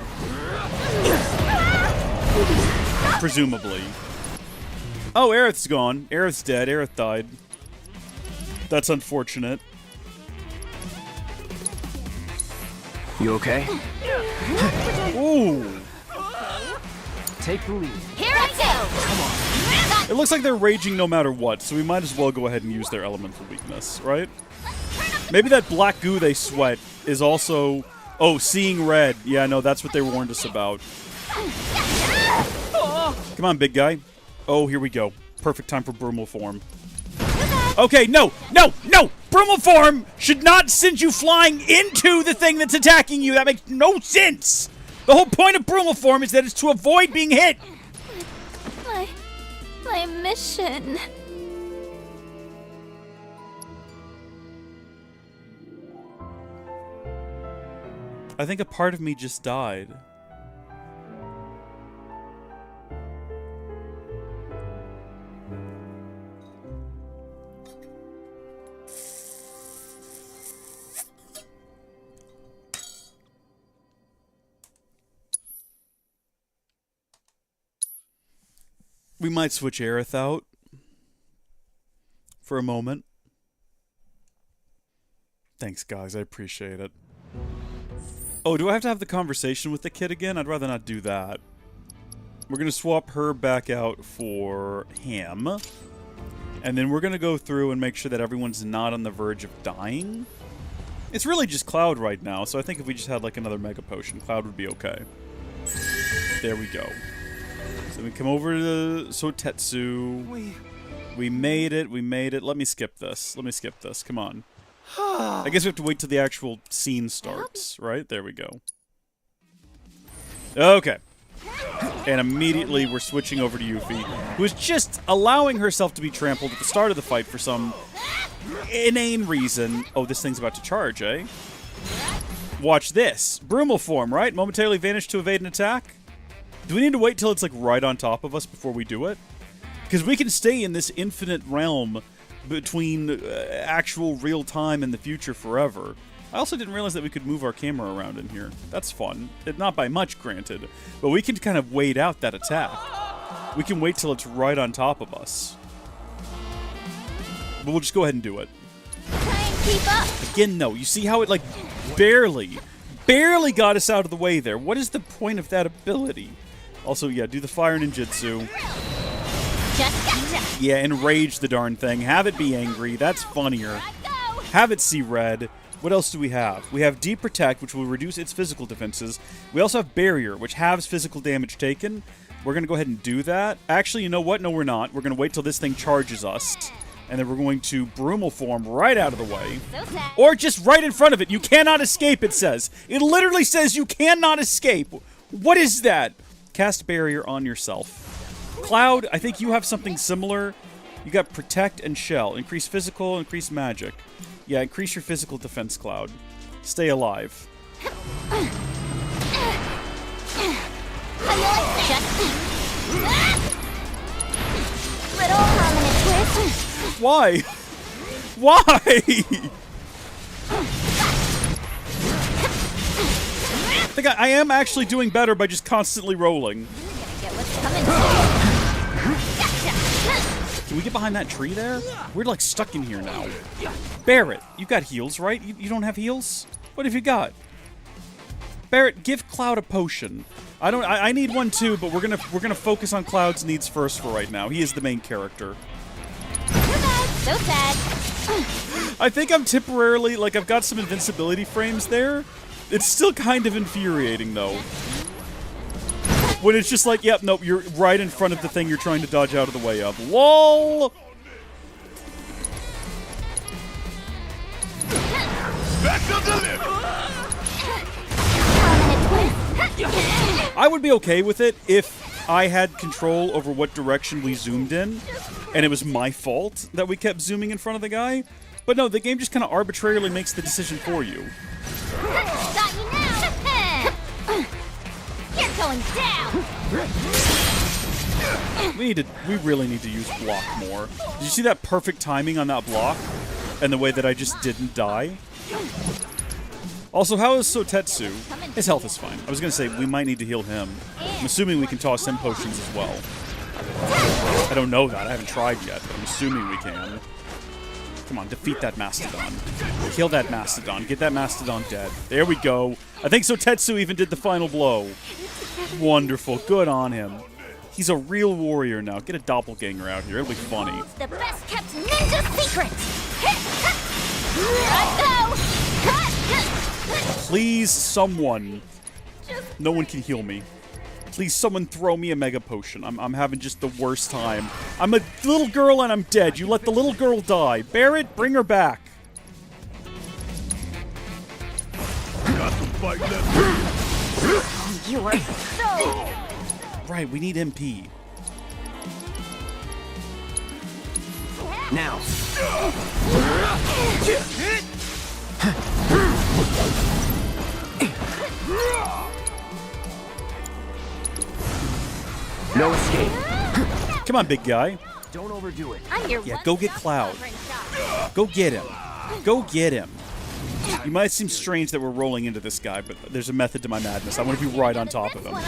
Presumably. Oh, Aerith's gone. Aerith's dead. Aerith died. That's unfortunate. You okay? Ooh. Take the lead. Here I go! It looks like they're raging no matter what, so we might as well go ahead and use their elemental weakness, right? Maybe that black goo they sweat is also... Oh, seeing red. Yeah, no, that's what they warned us about. Come on, big guy. Oh, here we go. Perfect time for Brumal form. Okay, no! Brumal form should not send you flying into the thing that's attacking you. That makes no sense! The whole point of Brumal form is that it's to avoid being hit! My mission... I think a part of me just died. We might switch Aerith out for a moment. Thanks, guys. I appreciate it. Oh, do I have to have the conversation with the kid again? I'd rather not do that. We're going to swap her back out for him. And then we're going to go through and make sure that everyone's not on the verge of dying. It's really just Cloud right now, so I think if we just had like another Mega Potion, Cloud would be okay. There we go. So we come over to Sotetsu. We made it, we made it. Let me skip this. Let me skip this. Come on. I guess we have to wait till the actual scene starts, right? There we go. Okay. And immediately we're switching over to Yuffie, who is just allowing herself to be trampled at the start of the fight for some inane reason. Oh, this thing's about to charge, eh? Watch this. Brumal form, right? Momentarily vanish to evade an attack? Do we need to wait till it's like right on top of us before we do it? Because we can stay in this infinite realm between actual real time and the future forever. I also didn't realize that we could move our camera around in here. That's fun. Not by much, granted. But we can kind of wait out that attack. We can wait till it's right on top of us. But we'll just go ahead and do it. Try and keep up. Again, no. You see how it, like, barely got us out of the way there. What is the point of that ability? Also, yeah, do the fire ninjutsu. Just gotcha. Yeah, enrage the darn thing. Have it be angry. That's funnier. Have it see red. What else do we have? We have Deep Protect, which will reduce its physical defenses. We also have Barrier, which halves physical damage taken. We're going to go ahead and do that. Actually, you know what? No, we're not. We're going to wait till this thing charges us. And then we're going to Brumal form right out of the way. Or just right in front of it. You cannot escape, it says. It literally says you cannot escape. What is that? Cast Barrier on yourself. Cloud, I think you have something similar. You got Protect and Shell. Increase physical, increase magic. Yeah, increase your physical defense, Cloud. Stay alive. Little permanent twist. Why? Why? I think I am actually doing better by just constantly rolling. Get what's coming. Can we get behind that tree there? We're like stuck in here now. Barrett, you got heals, right? You don't have heals? What have you got? Barrett, give Cloud a potion. I need one too, but we're gonna focus on Cloud's needs first for right now. He is the main character. So sad. I think I'm temporarily, like, I've got some invincibility frames there. It's still kind of infuriating though. When it's just like, yep, nope, you're right in front of the thing you're trying to dodge out of the way of. LOL! I would be okay with it if I had control over what direction we zoomed in, and it was my fault that we kept zooming in front of the guy. But no, the game just kind of arbitrarily makes the decision for you. Got you now. You're going down. We really need to use block more. Did you see that perfect timing on that block? And the way that I just didn't die? Also, how is Sotetsu? His health is fine. I was going to say, we might need to heal him. I'm assuming we can toss him potions as well. I don't know that. I haven't tried yet, but I'm assuming we can. Come on, defeat that Mastodon. Kill that Mastodon. Get that Mastodon dead. There we go. I think Sotetsu even did the final blow. Wonderful. Good on him. He's a real warrior now. Get a doppelganger out here. It'll be funny. The best kept ninja secret. Here I go. Please, someone. No one can heal me. Please, someone throw me a mega potion. I'm having just the worst time. I'm a little girl and I'm dead. You let the little girl die. Barrett, bring her back. Got some fight left. You are so... Right, we need MP. Now. No escape. Come on, big guy. Don't overdo it. I'm your Yeah, go get Cloud. Go get him. Go get him. You might seem strange that we're rolling into this guy, but there's a method to my madness. I want to be right on top of him. Go on.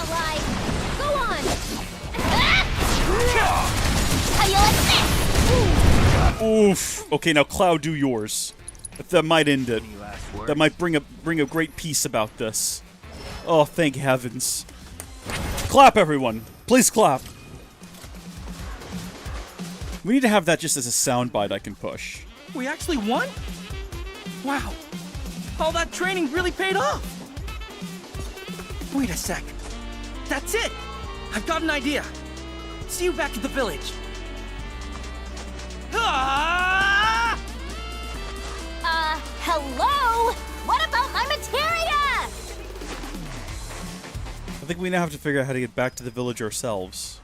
How you like this? Oof. Okay, now Cloud, do yours. That might end it. That might bring a great peace about this. Oh, thank heavens. Clap, everyone. Please clap. We need to have that just as a soundbite I can push. We actually won? Wow. All that training really paid off. Wait a sec. That's it. I've got an idea. See you back at the village. Ah! Hello? What about my materia? I think we now have to figure out how to get back to the village ourselves.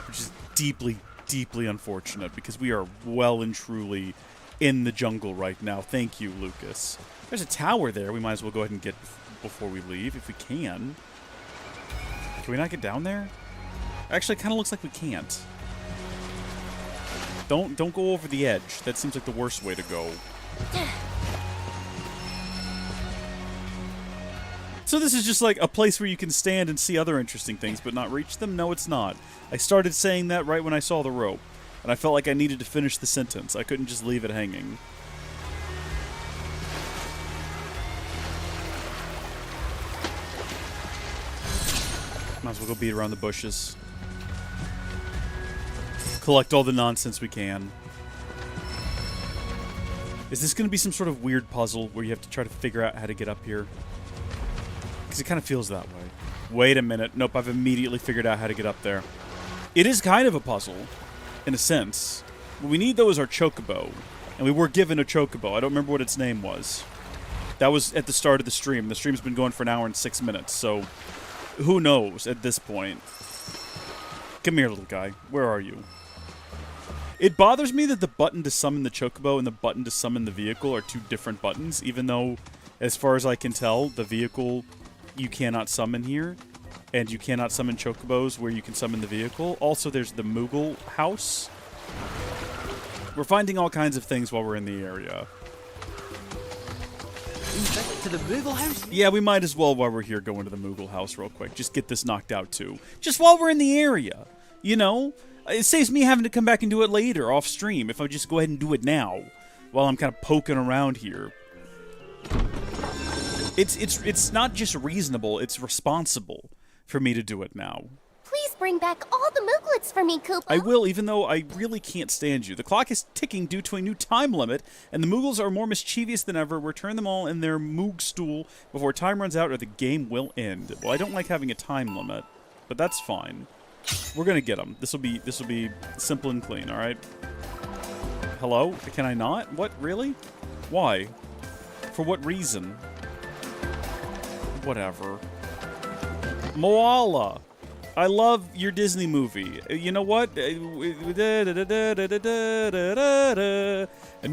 Which is deeply, deeply unfortunate because we are well and truly in the jungle right now. Thank you, Lucas. There's a tower there we might as well go ahead and get before we leave, if we can. Can we not get down there? Actually, it kind of looks like we can't. Don't go over the edge. That seems like the worst way to go. So this is just like a place where you can stand and see other interesting things but not reach them? No, it's not. I started saying that right when I saw the rope, and I felt like I needed to finish the sentence. I couldn't just leave it hanging. Might as well go beat around the bushes. Collect all the nonsense we can. Is this going to be some sort of weird puzzle where you have to try to figure out how to get up here? Because it kind of feels that way. Wait a minute. Nope, I've immediately figured out how to get up there. It is kind of a puzzle, in a sense. What we need, though, is our chocobo. And we were given a chocobo. I don't remember what its name was. That was at the start of the stream. The stream's been going for an hour and 6 minutes, so who knows at this point. Come here, little guy. Where are you? It bothers me that the button to summon the chocobo and the button to summon the vehicle are two different buttons, even though, as far as I can tell, the vehicle you cannot summon here, and you cannot summon chocobos where you can summon the vehicle. Also, there's the Moogle house. We're finding all kinds of things while we're in the area. To the Moogle house? Yeah, we might as well, while we're here, go into the Moogle house real quick. Just get this knocked out, too. Just while we're in the area, you know? It saves me having to come back and do it later, off stream, if I just go ahead and do it now, while I'm kind of poking around here. It's not just reasonable, it's responsible for me to do it now. Please bring back all the Mooglets for me, Koopa. I will, even though I really can't stand you. The clock is ticking due to a new time limit, and the Moogles are more mischievous than ever. Return them all in their Moog stool before time runs out or the game will end. Well, I don't like having a time limit, but that's fine. We're gonna get them. This will be simple and clean, alright? Hello? Can I not? What? Really? Why? For what reason? Whatever. Moala! I love your Disney movie. You know what? And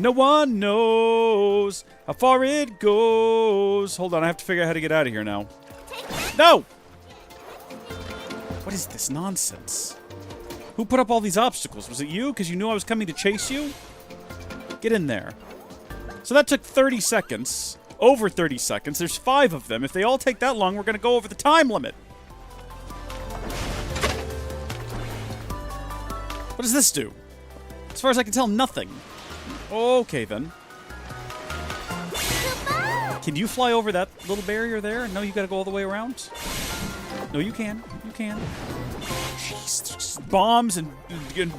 no one knows how far it goes. Hold on, I have to figure out how to get out of here now. No! What is this nonsense? Who put up all these obstacles? Was it you? Because you knew I was coming to chase you? Get in there. So that took 30 seconds. Over 30 seconds. There's 5 of them. If they all take that long, we're going to go over the time limit. What does this do? As far as I can tell, nothing. Okay, then. Can you fly over that little barrier there? No, you gotta go all the way around? No, you can. You can. Jeez, there's just bombs and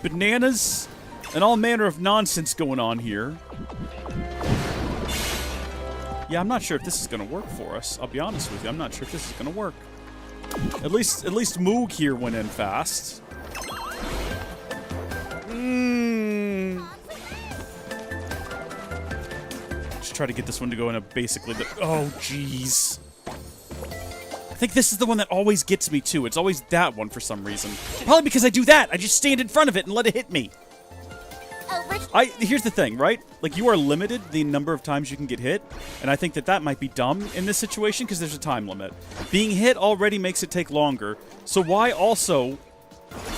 bananas and all manner of nonsense going on here. Yeah, I'm not sure if this is gonna work for us. I'll be honest with you, I'm not sure if this is gonna work. At least Moog here went in fast. Just try to get this one to go in a basically the... Oh, jeez. I think this is the one that always gets me, too. It's always that one for some reason. Probably because I do that. I just stand in front of it and let it hit me. Here's the thing, right? Like, you are limited the number of times you can get hit, and I think that might be dumb in this situation because there's a time limit. Being hit already makes it take longer, so why also...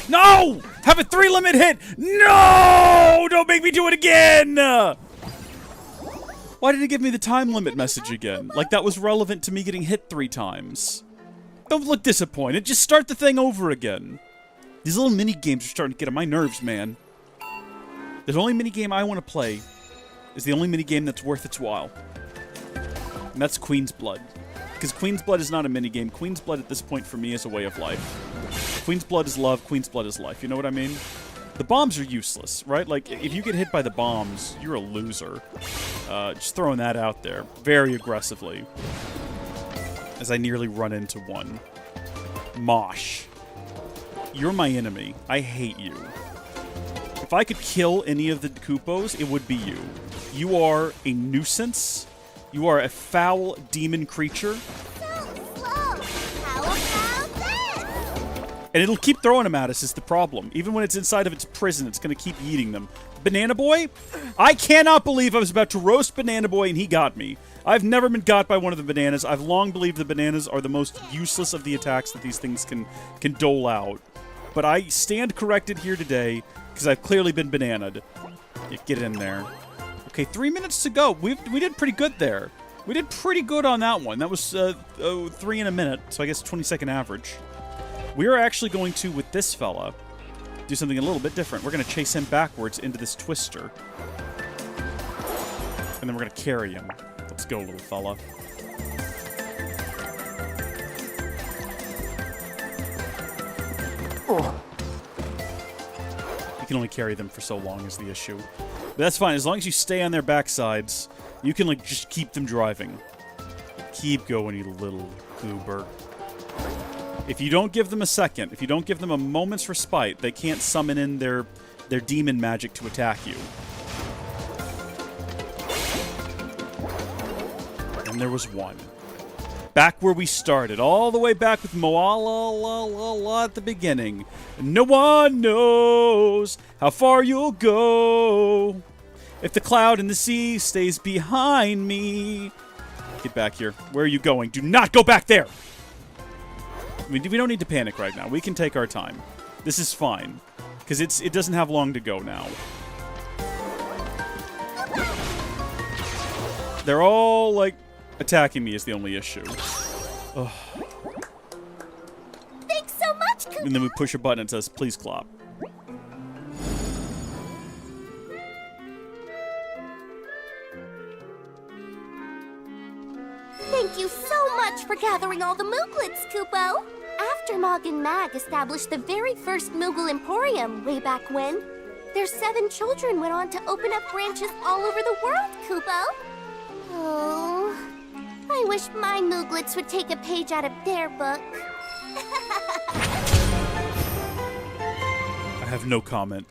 No! Have a 3-limit hit! No! Don't make me do it again! Why did it give me the time limit message again? Like that was relevant to me getting hit 3 times. Don't look disappointed. Just start the thing over again. These little mini-games are starting to get on my nerves, man. The only mini-game I want to play is the only mini-game that's worth its while. And that's Queen's Blood. Because Queen's Blood is not a mini-game. Queen's Blood at this point for me is a way of life. Queen's Blood is love, Queen's Blood is life. You know what I mean? The bombs are useless, right? Like, if you get hit by the bombs, you're a loser. Just throwing that out there. Very aggressively. As I nearly run into one. Mosh. You're my enemy. I hate you. If I could kill any of the Koopos, it would be you. You are a nuisance. You are a foul demon creature. And it'll keep throwing them at us is the problem. Even when it's inside of its prison, it's going to keep eating them. Banana Boy? I cannot believe I was about to roast Banana Boy and he got me. I've never been got by one of the bananas. I've long believed the bananas are the most useless of the attacks that these things can dole out. But I stand corrected here today because I've clearly been bananaed. Get in there. Okay, 3 minutes to go. We did pretty good there. We did pretty good on that one. That was 3 in a minute, so I guess 20-second average. We are actually going to, with this fella, do something a little bit different. We're going to chase him backwards into this twister. And then we're going to carry him. Let's go, little fella. Oh. You can only carry them for so long is the issue. But that's fine. As long as you stay on their backsides, you can, like, just keep them driving. Keep going, you little goober. If you don't give them a second, if you don't give them a moment's respite, they can't summon in their demon magic to attack you. And there was one. Back where we started, all the way back with Moala at the beginning. No one knows how far you'll go if the cloud in the sea stays behind me. Get back here. Where are you going? Do not go back there! We don't need to panic right now. We can take our time. This is fine. Because it doesn't have long to go now. They're all, like, attacking me is the only issue. Ugh. Thanks so much, Koopa. And then we push a button and it says, please clap. Thank you so much for gathering all the Mooglets, Koopo. After Mog and Mag established the very first Moogle Emporium way back when, their 7 children went on to open up branches all over the world, Koopo. Oh, I wish my Mooglets would take a page out of their book. I have no comment.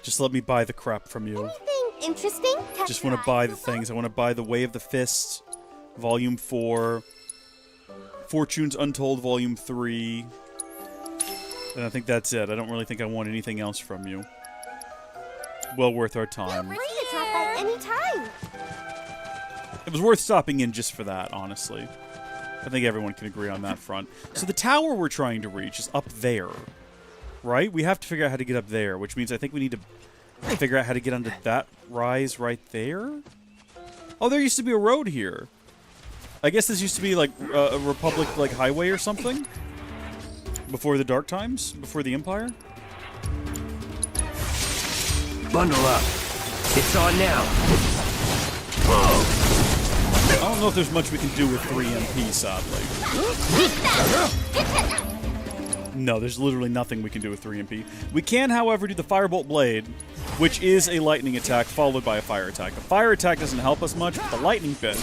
Just let me buy the crap from you. Anything interesting? Just want to buy the things. I want to buy the Way of the Fist, Volume 4, Fortunes Untold, Volume 3. And I think that's it. I don't really think I want anything else from you. Well worth our time. Feel free to drop by any time. It was worth stopping in just for that, honestly. I think everyone can agree on that front. So the tower we're trying to reach is up there. Right? We have to figure out how to get up there, which means I think we need to figure out how to get onto that rise right there? Oh, there used to be a road here. I guess this used to be like a Republic like highway or something? Before the Dark Times? Before the Empire? Bundle up. It's on now. I don't know if there's much we can do with 3 MP, sadly. No, there's literally nothing we can do with 3 MP. We can, however, do the Firebolt Blade, which is a lightning attack followed by a fire attack. The fire attack doesn't help us much, but the lightning bit,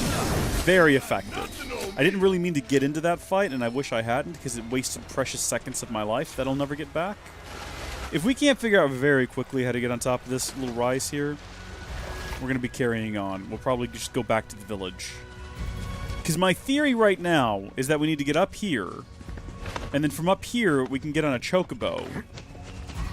very effective. I didn't really mean to get into that fight, and I wish I hadn't, because it wasted precious seconds of my life that I'll never get back. If we can't figure out very quickly how to get on top of this little rise here, we're going to be carrying on. We'll probably just go back to the village. Because my theory right now is that we need to get up here, and then from up here, we can get on a chocobo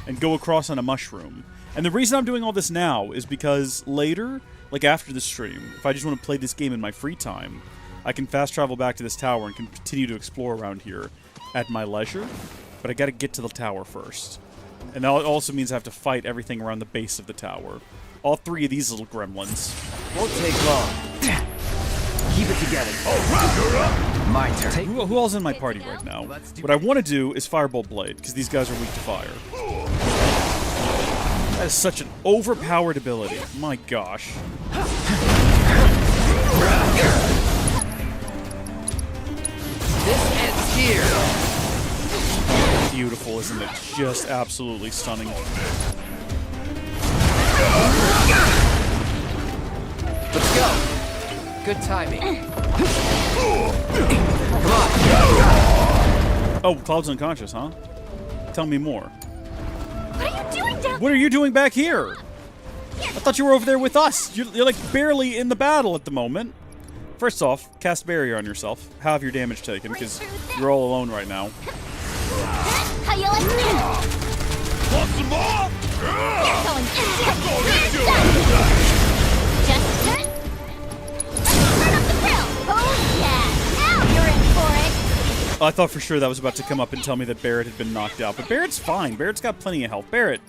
and go across on a mushroom. And the reason I'm doing all this now is because later, like after the stream, if I just want to play this game in my free time, I can fast travel back to this tower and can continue to explore around here at my leisure. But I got to get to the tower first. And that also means I have to fight everything around the base of the tower. All 3 of these little gremlins. Won't take long. Keep it together. You're up. My turn. Who all's in my party right now? What I want to do is Firebolt Blade, because these guys are weak to fire. That is such an overpowered ability. My gosh. This ends here. beautiful, isn't it? Just absolutely stunning. Let's go. Good timing. Come on. Oh, Cloud's unconscious, huh? Tell me more. What are you doing down? What are you doing back here? I thought you were over there with us. You're like barely in the battle at the moment. First off, cast barrier on yourself. Have your damage taken, because you're all alone right now. How you like that? Want some more? Just turn. Turn up the grill. Oh yeah! Now you're in for it. I thought for sure that was about to come up and tell me that Barrett had been knocked out, but Barrett's fine. Barrett's got plenty of health. Barrett,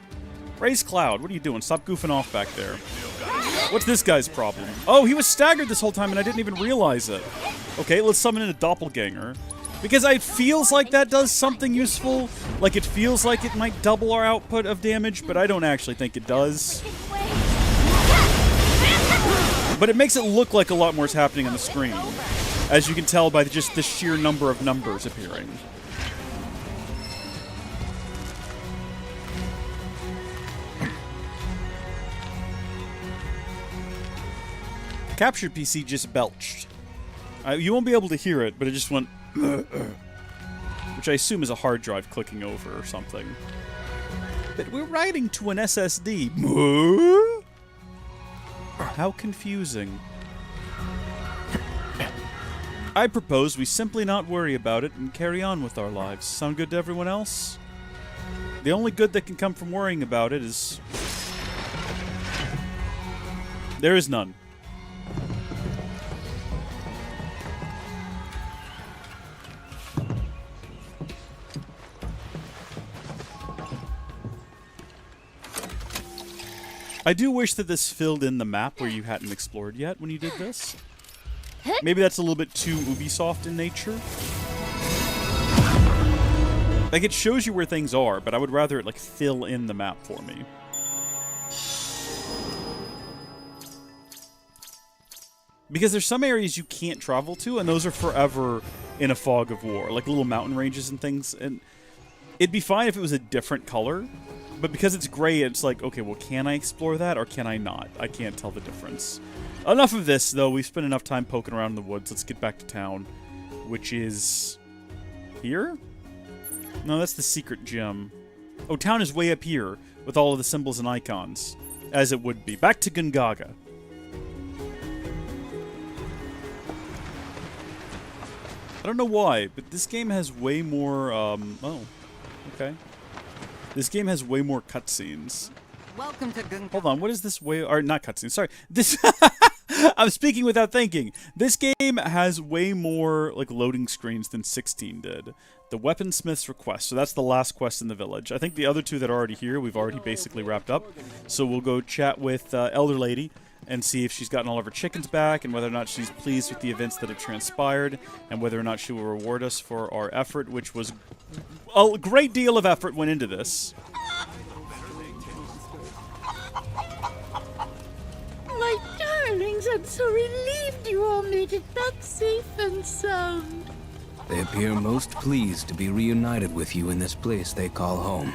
raise Cloud. What are you doing? Stop goofing off back there. What's this guy's problem? Oh, he was staggered this whole time and I didn't even realize it. Okay, let's summon in a doppelganger. Because it feels like that does something useful. Like it feels like it might double our output of damage, but I don't actually think it does. But it makes it look like a lot more is happening on the screen. As you can tell by just the sheer number of numbers appearing. Captured PC just belched. You won't be able to hear it, but it just went... which I assume is a hard drive clicking over or something. But we're writing to an SSD. How confusing. I propose we simply not worry about it and carry on with our lives. Sound good to everyone else? The only good that can come from worrying about it is... there is none. I do wish that this filled in the map where you hadn't explored yet when you did this. Maybe that's a little bit too Ubisoft in nature. Like, it shows you where things are, but I would rather it, like, fill in the map for me. Because there's some areas you can't travel to, and those are forever in a fog of war. Like, little mountain ranges and things, and it'd be fine if it was a different color. But because it's gray, it's like, okay, well, can I explore that or can I not? I can't tell the difference. Enough of this, though. We've spent enough time poking around in the woods. Let's get back to town, which is... here? No, that's the secret gem. Oh, town is way up here with all of the symbols and icons, as it would be. Back to Gungaga. I don't know why, but this game has way more, oh, okay. This game has way more cutscenes. Welcome to Gungaga. Hold on, what is this way... or, not cutscenes, sorry. This... I'm speaking without thinking. This game has way more, like, loading screens than 16 did. The Weaponsmith's Request, so that's the last quest in the village. I think the other two that are already here, we've already basically wrapped up. So we'll go chat with Elder Lady and see if she's gotten all of her chickens back and whether or not she's pleased with the events that have transpired and whether or not she will reward us for our effort, which was... a great deal of effort went into this. My darlings, I'm so relieved you all made it back safe and sound. They appear most pleased to be reunited with you in this place they call home.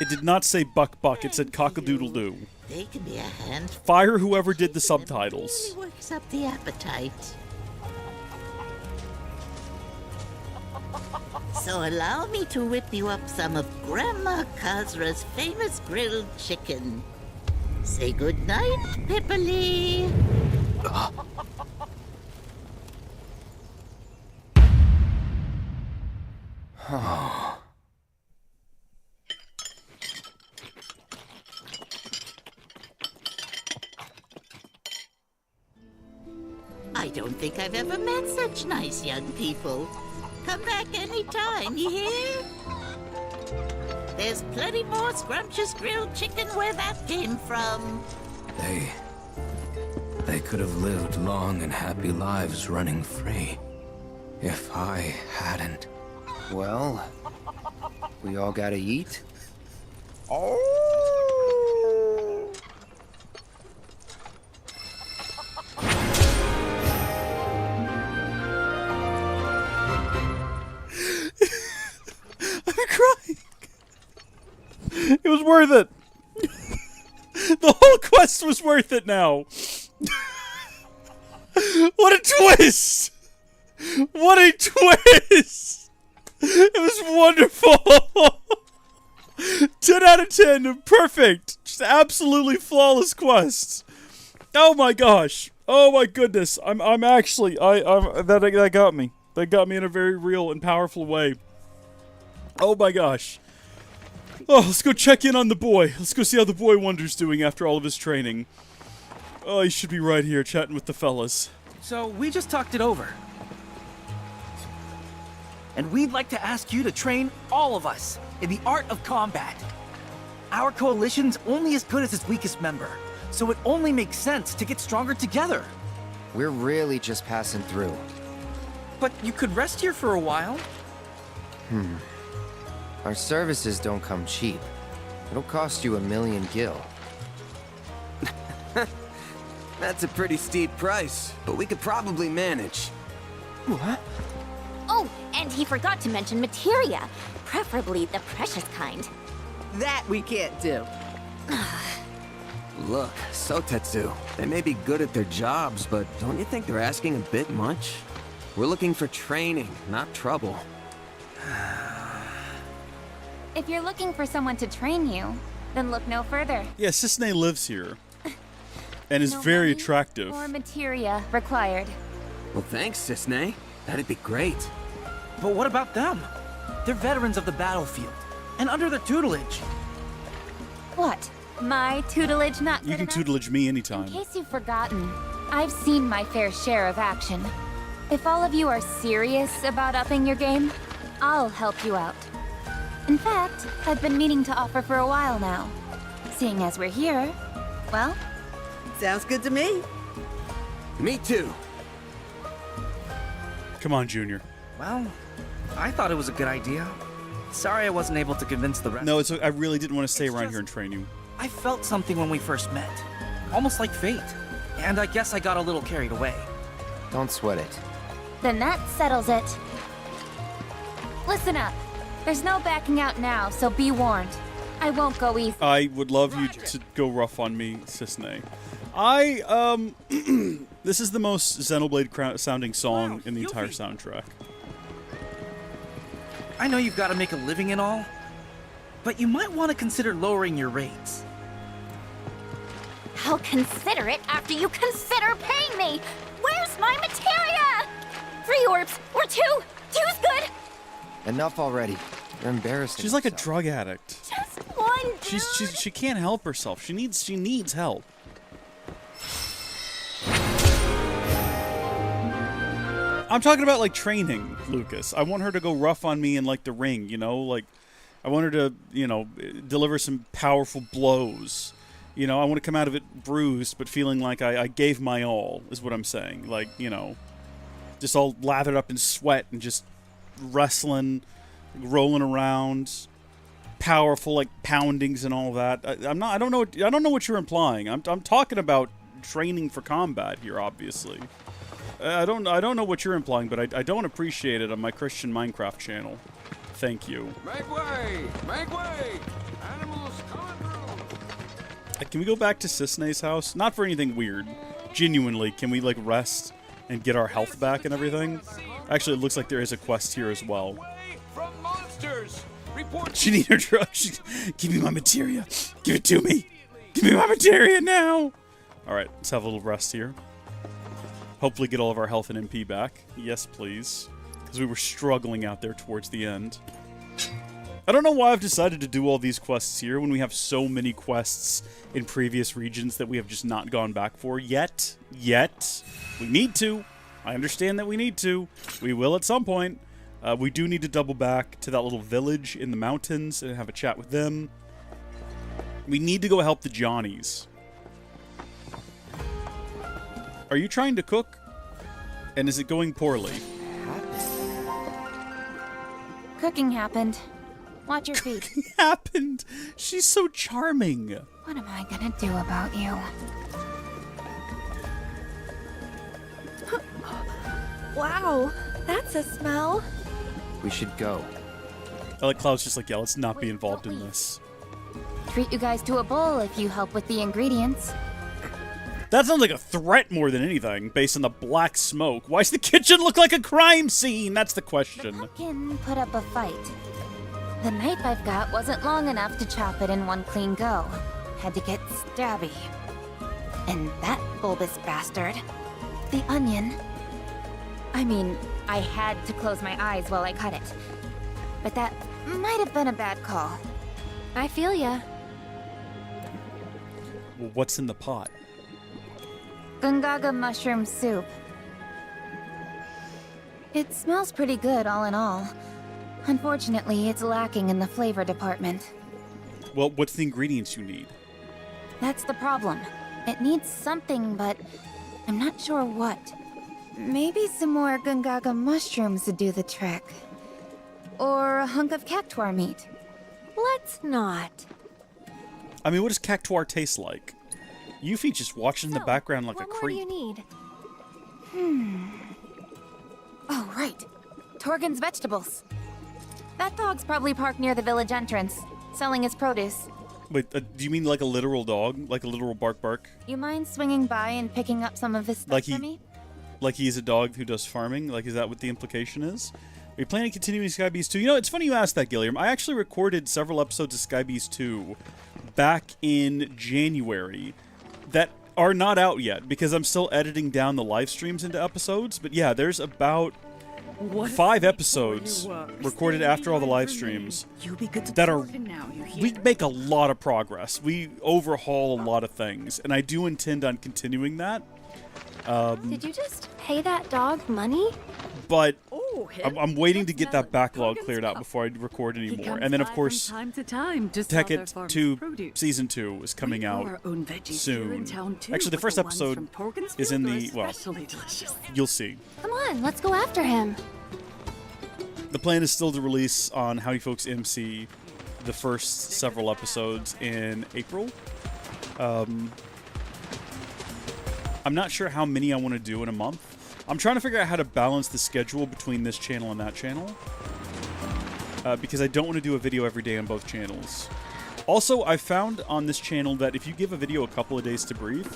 It did not say buck buck, it said cock-a-doodle-doo. They can be a hand. Fire whoever did the subtitles. Really works up the appetite. So allow me to whip you up some of Grandma Kazra's famous grilled chicken. Say goodnight, Pipperly. I don't think I've ever met such nice young people. Come back anytime, you hear? There's plenty more scrumptious grilled chicken where that came from. They could have lived long and happy lives running free. If I hadn't. Well, we all gotta eat. was worth it. The whole quest was worth it now. What a twist! What a twist! It was wonderful. 10 out of 10. Perfect. Just absolutely flawless quests. Oh my gosh. Oh my goodness. I'm actually that got me. That got me in a very real and powerful way. Oh my gosh. Oh, let's go check in on the boy. Let's go see how the boy wonder's doing after all of his training. Oh, he should be right here chatting with the fellas. So, we just talked it over. And we'd like to ask you to train all of us in the art of combat. Our coalition's only as good as its weakest member, so it only makes sense to get stronger together. We're really just passing through. But you could rest here for a while. Our services don't come cheap. It'll cost you 1 million gil. That's a pretty steep price, but we could probably manage. What? Oh, and he forgot to mention materia, preferably the precious kind. That we can't do. Look, Sotetsu, they may be good at their jobs, but don't you think they're asking a bit much? We're looking for training, not trouble. If you're looking for someone to train you, then look no further. Yeah, Cisne lives here. And is No very money attractive. or materia required. Well, thanks, Cisne. That'd be great. But what about them? They're veterans of the battlefield, and under their tutelage. What? My tutelage not good You can enough? tutelage me anytime. In case you've forgotten, I've seen my fair share of action. If all of you are serious about upping your game, I'll help you out. In fact, I've been meaning to offer for a while now. Seeing as we're here, well... Sounds good to me. Me too. Come on, Junior. Well, I thought it was a good idea. Sorry I wasn't able to convince the rest. No, I really didn't want to stay around here and train you. I felt something when we first met. Almost like fate. And I guess I got a little carried away. Don't sweat it. Then that settles it. Listen up. There's no backing out now, so be warned. I won't go easy. I would love you to go rough on me, Cisne. This is the most Xenoblade sounding song in the entire soundtrack. I know you've got to make a living and all, but you might want to consider lowering your rates. I'll consider it after you consider paying me. Where's my materia? 3 orbs or 2? 2's good. Enough already. You're embarrassing. She's like a drug addict. Just one. She can't help herself. She needs help. I'm talking about like training, Lucas. I want her to go rough on me in like the ring, you know, like I want her to, you know, deliver some powerful blows. You know, I want to come out of it bruised, but feeling like I gave my all, is what I'm saying. Like, you know, just all lathered up in sweat and just wrestling, rolling around, powerful like poundings and all that. I don't know what you're implying. I'm talking about training for combat here, obviously. I don't know what you're implying, but I don't appreciate it on my Christian Minecraft channel. Thank you. Make way! Make way! Animals coming through! Can we go back to Cisne's house? Not for anything weird. Genuinely, can we like rest and get our health back and everything? Actually, it looks like there is a quest here as well. From monsters! Report. She needs her drugs. Give me my materia. Give it to me. Give me my materia now. All right, let's have a little rest here. Hopefully get all of our health and MP back. Yes, please. Because we were struggling out there towards the end. I don't know why I've decided to do all these quests here when we have so many quests in previous regions that we have just not gone back for yet. We need to. I understand that we need to. We will at some point. We do need to double back to that little village in the mountains and have a chat with them. We need to go help the Johnnies. Are you trying to cook? And is it going poorly? Cooking happened. Watch your feet. Happened? She's so charming. What am I gonna do about you? Wow, that's a smell. We should go. I like Cloud's just like, yeah, let's not be involved in this. Treat you guys to a bowl if you help with the ingredients. That sounds like a threat more than anything, based on the black smoke. Why does the kitchen look like a crime scene? That's the question. Pumpkin put up a fight. The knife I've got wasn't long enough to chop it in one clean go. Had to get stabby. And that bulbous bastard, the onion. I mean, I had to close my eyes while I cut it. But that might have been a bad call. I feel ya. Well, what's in the pot? Gungaga mushroom soup. It smells pretty good all in all. Unfortunately, it's lacking in the flavor department. Well, what's the ingredients you need? That's the problem. It needs something, but I'm not sure what. Maybe some more Gungaga mushrooms would do the trick. Or a hunk of cactuar meat. Let's not. I mean, what does cactuar taste like? Yuffie just watching in the background like a What creep. more do you need? Oh, right. Torgen's vegetables. That dog's probably parked near the village entrance, selling his produce. Wait, do you mean like a literal dog? Like a literal bark bark? You mind swinging by and picking up some of his stuff for me? Like he's a dog who does farming? Like, is that what the implication is? Are you planning on continuing Sky Beast 2? You know, it's funny you asked that, Gilliam. I actually recorded several episodes of Sky Beast 2 back in January that are not out yet because I'm still editing down the live streams into episodes. But yeah, there's about 5 episodes recorded after all the live streams that are... We make a lot of progress. We overhaul a lot of things, and I do intend on continuing that. Did you just pay that dog money? But I'm waiting to get that backlog cleared out before I record anymore. And then, of course, Tekkit 2 Season 2 is coming out soon. Actually, the first episode is in the... Well, you'll see. Come on, let's go after him. The plan is still to release on Howdy Folks MC the first several episodes in April. I'm not sure how many I want to do in a month. I'm trying to figure out how to balance the schedule between this channel and that channel. Because I don't want to do a video every day on both channels. Also, I found on this channel that if you give a video a couple of days to breathe,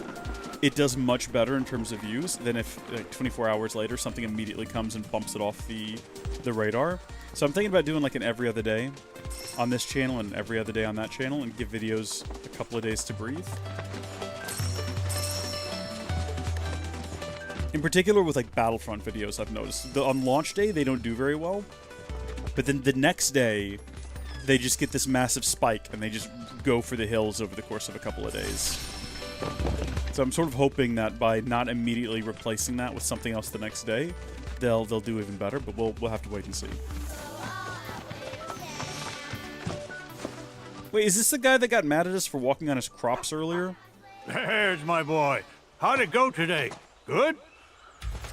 it does much better in terms of views than if 24 hours later something immediately comes and bumps it off the radar. So I'm thinking about doing like an every other day on this channel and every other day on that channel and give videos a couple of days to breathe. In particular with like Battlefront videos, I've noticed. On launch day, they don't do very well. But then the next day, they just get this massive spike and they just go for the hills over the course of a couple of days. So I'm sort of hoping that by not immediately replacing that with something else the next day, they'll do even better, but we'll have to wait and see. Wait, is this the guy that got mad at us for walking on his crops earlier? There's my boy. How'd it go today? Good?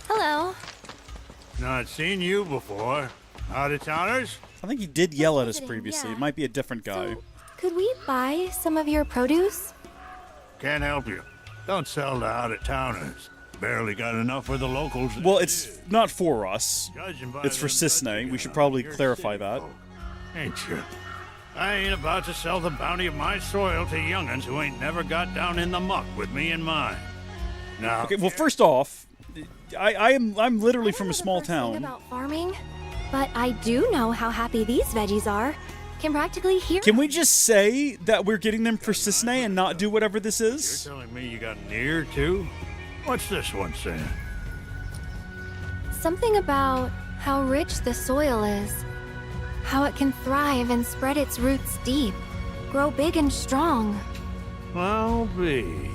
Hello. Not seen you before. Out-of-towners? I think he did yell at us previously. It might be a different guy. Could we buy some of your produce? Can't help you. Don't sell to out-of-towners. Barely got enough for the locals. Well, it's not for us. It's for Cisne. We should probably clarify that. Ain't you? I ain't about to sell the bounty of my soil to young'uns who ain't never got down in the muck with me in mind. Now, okay, well, first off, I'm literally from a small town. About farming, but I do know how happy these veggies are. Can practically hear. Can we just say that we're getting them for Cisne and not do whatever this is? You're telling me you got an ear too? What's this one saying? Something about how rich the soil is. How it can thrive and spread its roots deep. Grow big and strong. I'll be.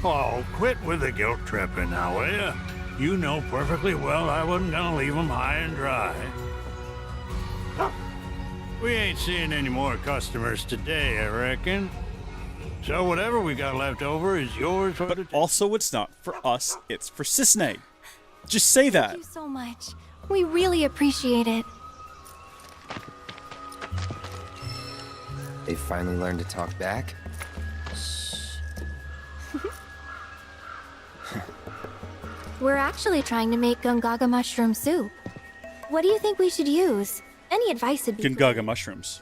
Oh, quit with the guilt tripping now, will ya? You know perfectly well I wasn't gonna leave 'em high and dry. We ain't seeing any more customers today, I reckon. So whatever we got left over is yours for the... Also, it's not for us, it's for Cisne. Just say that. Thank you so much. We really appreciate it. They finally learned to talk back? We're actually trying to make Gungaga mushroom soup. What do you think we should use? Any advice would be Gungaga mushrooms.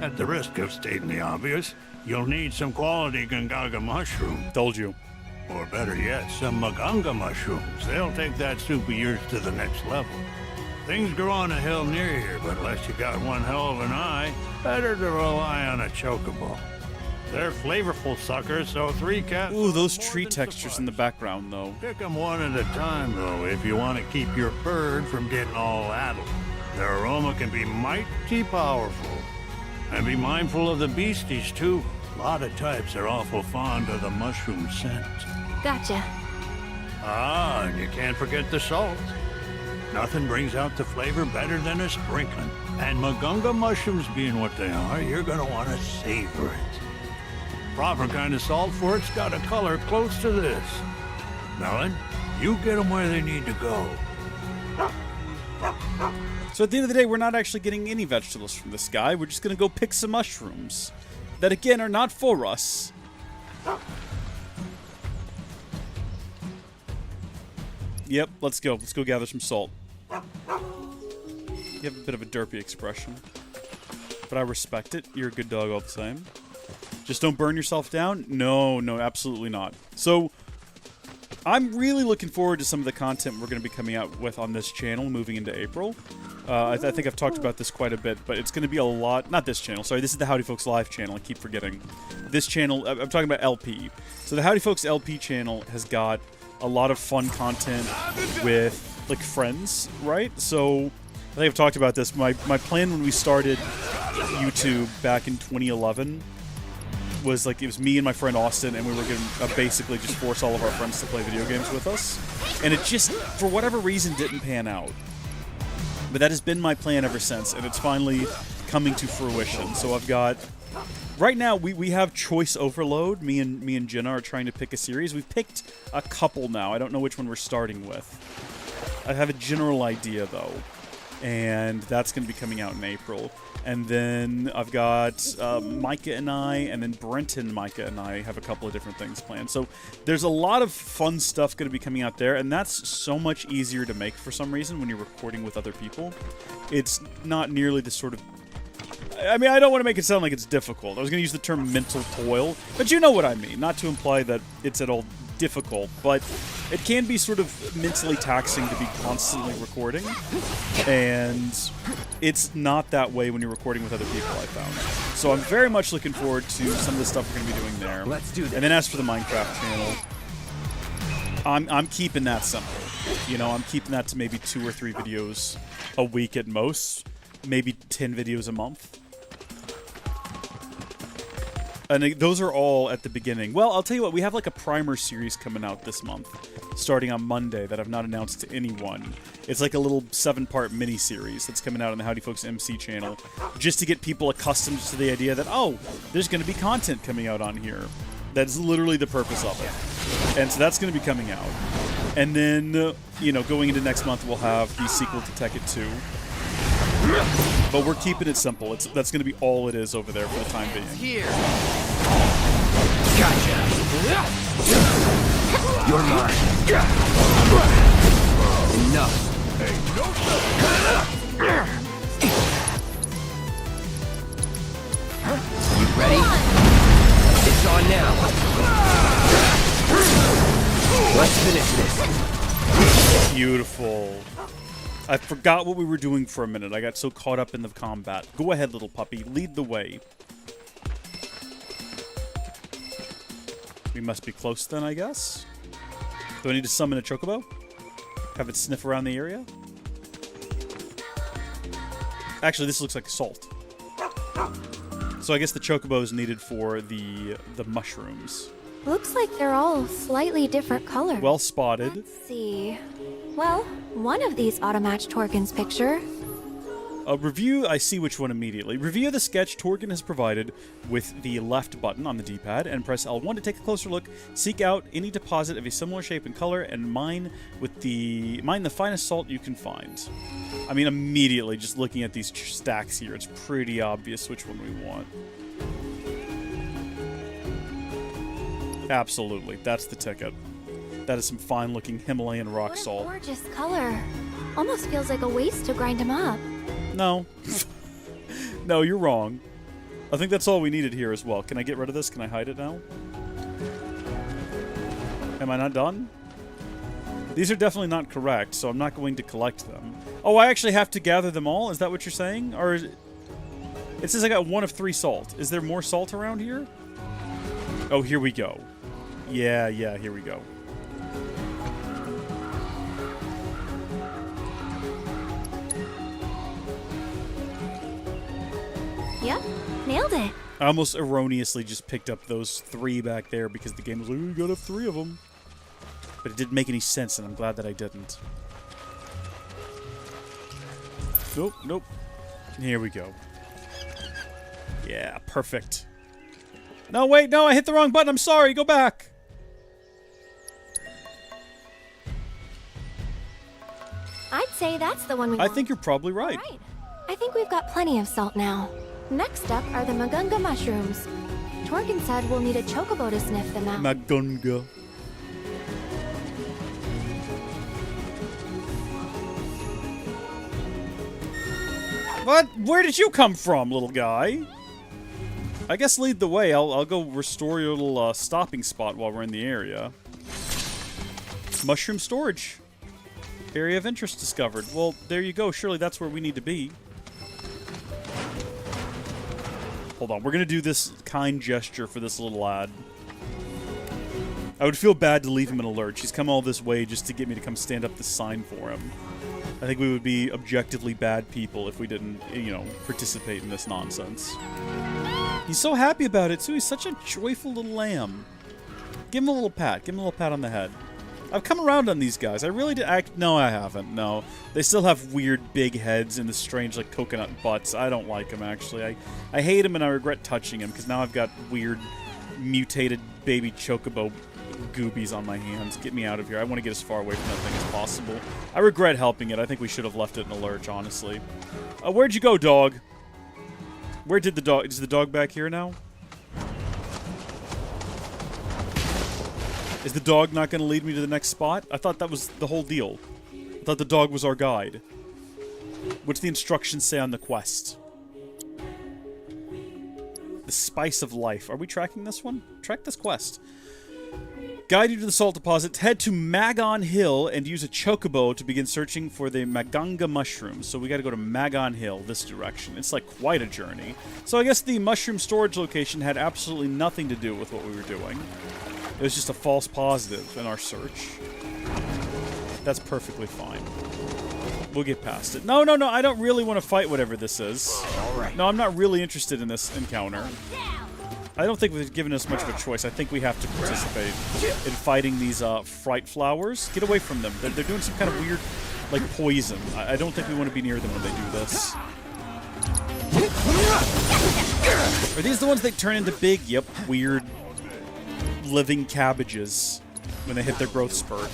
At the risk of stating the obvious, you'll need some quality Gungaga mushroom. Told you. Or better yet, some Maganga mushrooms. They'll take that soup of yours to the next level. Things grow on a hill near here, but unless you got one hell of an eye, better to rely on a chocobo. They're flavorful suckers, so 3 cats... Ooh, those tree textures in the background, though. Pick them one at a time, though, if you want to keep your bird from getting all addled. Their aroma can be mighty powerful. And be mindful of the beasties, too. A lot of types are awful fond of the mushroom scent. Gotcha. Ah, and you can't forget the salt. Nothing brings out the flavor better than a sprinkling. And Magunga mushrooms being what they are, you're gonna want to savor it. Proper kind of salt for it's got a color close to this. Melon, you get them where they need to go. So at the end of the day, we're not actually getting any vegetables from this guy. We're just gonna go pick some mushrooms. That, again, are not for us. Yep, let's go. Let's go gather some salt. You have a bit of a derpy expression. But I respect it. You're a good dog all the same. Just don't burn yourself down? No, absolutely not. So, I'm really looking forward to some of the content we're going to be coming out with on this channel moving into April. I think I've talked about this quite a bit, but it's going to be a lot... Not this channel, sorry. This is the Howdy Folks Live channel. I keep forgetting. This channel... I'm talking about LP. So the Howdy Folks LP channel has got a lot of fun content with, like, friends, right? So, I think I've talked about this. My plan when we started YouTube back in 2011 was, like, it was me and my friend Austin, and we were going to basically just force all of our friends to play video games with us. And it just, for whatever reason, didn't pan out. But that has been my plan ever since, and it's finally coming to fruition. So I've got... Right now, we have choice overload. Me and Jenna are trying to pick a series. We've picked a couple now. I don't know which one we're starting with. I have a general idea, though. And that's going to be coming out in April. And then I've got Micah and I, and then Brenton, Micah, and I have a couple of different things planned. So there's a lot of fun stuff going to be coming out there, and that's so much easier to make for some reason when you're recording with other people. It's not nearly the sort of... I mean, I don't want to make it sound like it's difficult. I was going to use the term mental toil, but you know what I mean. Not to imply that it's at all difficult, but it can be sort of mentally taxing to be constantly recording, and it's not that way when you're recording with other people, I found. So I'm very much looking forward to some of the stuff we're going to be doing there. Let's do this. And then as for the Minecraft channel, I'm keeping that simple. You know, I'm keeping that to maybe 2 or 3 videos a week at most, maybe 10 videos a month. And those are all at the beginning. Well, I'll tell you what, we have like a primer series coming out this month, starting on Monday, that I've not announced to anyone. It's like a little 7-part mini-series that's coming out on the Howdy Folks MC channel, just to get people accustomed to the idea that, oh, there's going to be content coming out on here. That's literally the purpose of it. And so that's going to be coming out. And then, you know, going into next month, we'll have the sequel to Tekken 2. But we're keeping it simple. That's going to be all it is over there for the time being. Here. Gotcha. You're mine. Enough. You ready? It's on now. Let's finish this. Beautiful. I forgot what we were doing for a minute. I got so caught up in the combat. Go ahead, little puppy. Lead the way. We must be close then, I guess. Do I need to summon a chocobo? Have it sniff around the area? Actually, this looks like salt. So I guess the chocobo is needed for the mushrooms. Looks like they're all slightly different colors. Well spotted. Let's see. Well, one of these auto-matched Torgen's picture. Review, I see which one immediately. Review the sketch Torgen has provided with the left button on the D-pad, and press L1 to take a closer look. Seek out any deposit of a similar shape and color, and mine the finest salt you can find. I mean, immediately, just looking at these stacks here, it's pretty obvious which one we want. Absolutely, that's the ticket. That is some fine-looking Himalayan rock salt. Gorgeous color. Almost feels like a waste to grind them up. No. No, you're wrong. I think that's all we needed here as well. Can I get rid of this? Can I hide it now? Am I not done? These are definitely not correct, so I'm not going to collect them. Oh, I actually have to gather them all? Is that what you're saying? Or is it says I got 1 of 3 salt. Is there more salt around here? Oh, here we go. Yeah, here we go. Yep, nailed it. I almost erroneously just picked up those 3 back there because the game was like, oh, you gotta have 3 of them. But it didn't make any sense, and I'm glad that I didn't. Nope. Here we go. Yeah, perfect. No, wait, no, I hit the wrong button. I'm sorry. Go back. I'd say that's the one we I want. think you're probably right. Right. I think we've got plenty of salt now. Next up are the Magunga mushrooms. Torgan said we'll need a chocobo to sniff them out. Magunga. What? Where did you come from, little guy? I guess lead the way. I'll go restore your little stopping spot while we're in the area. Mushroom storage. Area of interest discovered. Well, there you go. Surely that's where we need to be. Hold on. We're going to do this kind gesture for this little lad. I would feel bad to leave him in a lurch. He's come all this way just to get me to come stand up the sign for him. I think we would be objectively bad people if we didn't, you know, participate in this nonsense. He's so happy about it, too. He's such a joyful little lamb. Give him a little pat. Give him a little pat on the head. I've come around on these guys. I really did No, I haven't. No. They still have weird big heads and the strange, like, coconut butts. I don't like them, actually. I hate them and I regret touching them because now I've got weird, mutated baby chocobo goobies on my hands. Get me out of here. I want to get as far away from that thing as possible. I regret helping it. I think we should have left it in a lurch, honestly. Where'd you go, dog? Where did the dog... Is the dog back here now? Is the dog not going to lead me to the next spot? I thought that was the whole deal. I thought the dog was our guide. What's the instructions say on the quest? The Spice of Life. Are we tracking this one? Track this quest. Guide you to the salt deposit. Head to Magon Hill and use a chocobo to begin searching for the Maganga mushrooms. So we got to go to Magon Hill this direction. It's like quite a journey. So I guess the mushroom storage location had absolutely nothing to do with what we were doing. It was just a false positive in our search. That's perfectly fine. We'll get past it. No, I don't really want to fight whatever this is. All right. No, I'm not really interested in this encounter. I don't think they've given us much of a choice. I think we have to participate in fighting these fright flowers. Get away from them. They're doing some kind of weird, like, poison. I don't think we want to be near them when they do this. Are these the ones that turn into big, weird, living cabbages when they hit their growth spurt?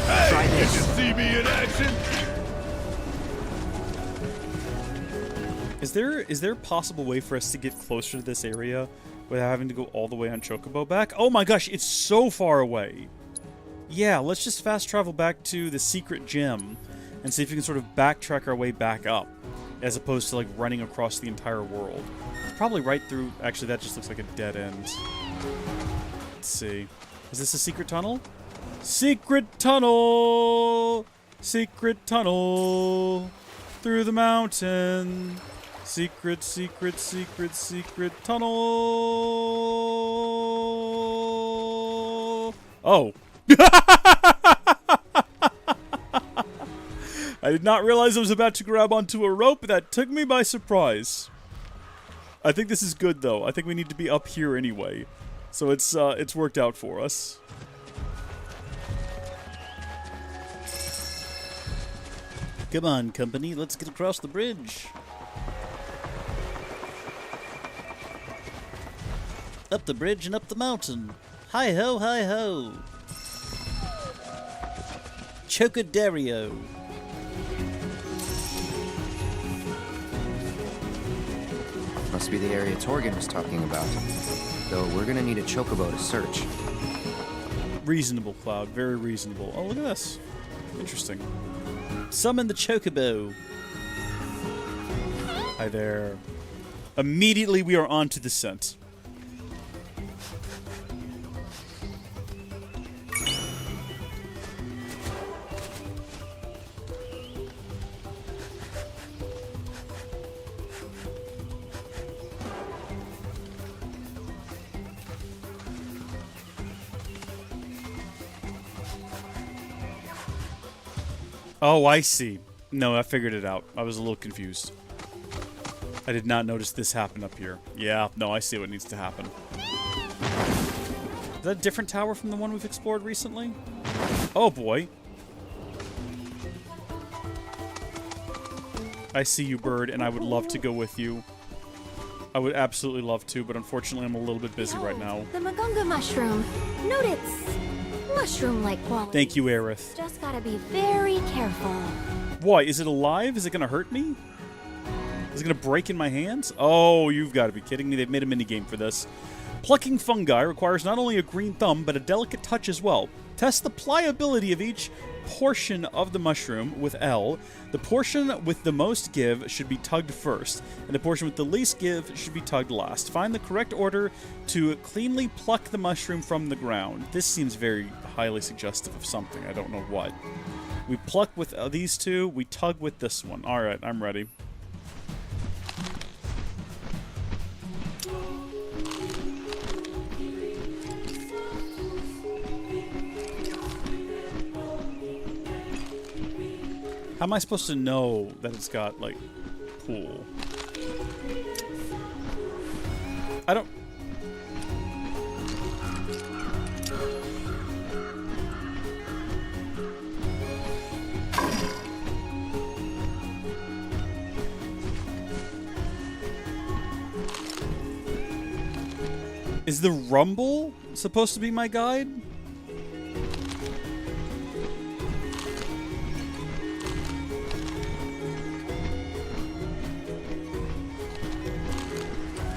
Hey, did you see me in action? Is there a possible way for us to get closer to this area without having to go all the way on Chocobo back? Oh my gosh, it's so far away. Yeah, let's just fast travel back to the secret gem and see if we can sort of backtrack our way back up, as opposed to like running across the entire world. Probably right through... Actually, that just looks like a dead end. Let's see. Is this a secret tunnel? Secret tunnel! Secret tunnel! Through the mountain! Secret, secret, secret, secret tunnel! Oh. I did not realize I was about to grab onto a rope. That took me by surprise. I think this is good, though. I think we need to be up here anyway. So it's worked out for us. Come on, company. Let's get across the bridge. Up the bridge and up the mountain. Hi-ho, hi-ho. Chocodario. Must be the area Torgan was talking about. Though we're gonna need a chocobo to search. Reasonable, Cloud. Very reasonable. Oh, look at this. Interesting. Summon the Chocobo. Hi there. Immediately, we are on to the scent. Oh, I see. No, I figured it out. I was a little confused. I did not notice this happen up here. Yeah, no, I see what needs to happen. Is that a different tower from the one we've explored recently? Oh, boy. I see you, bird, and I would love to go with you. I would absolutely love to, but unfortunately I'm a little bit busy right now. The Magunga mushroom. Note its mushroom-like quality. Thank you, Aerith. Just gotta be very careful. Why? Is it alive? Is it gonna hurt me? Is it gonna break in my hands? Oh, you've got to be kidding me. They've made a minigame for this. Plucking fungi requires not only a green thumb, but a delicate touch as well. Test the pliability of each portion of the mushroom with L. The portion with the most give should be tugged first, and the portion with the least give should be tugged last. Find the correct order to cleanly pluck the mushroom from the ground. This seems very highly suggestive of something. I don't know what. We pluck with these two, we tug with this one. Alright, I'm ready. How am I supposed to know that it's got, like, pool? I don't... Is the rumble supposed to be my guide?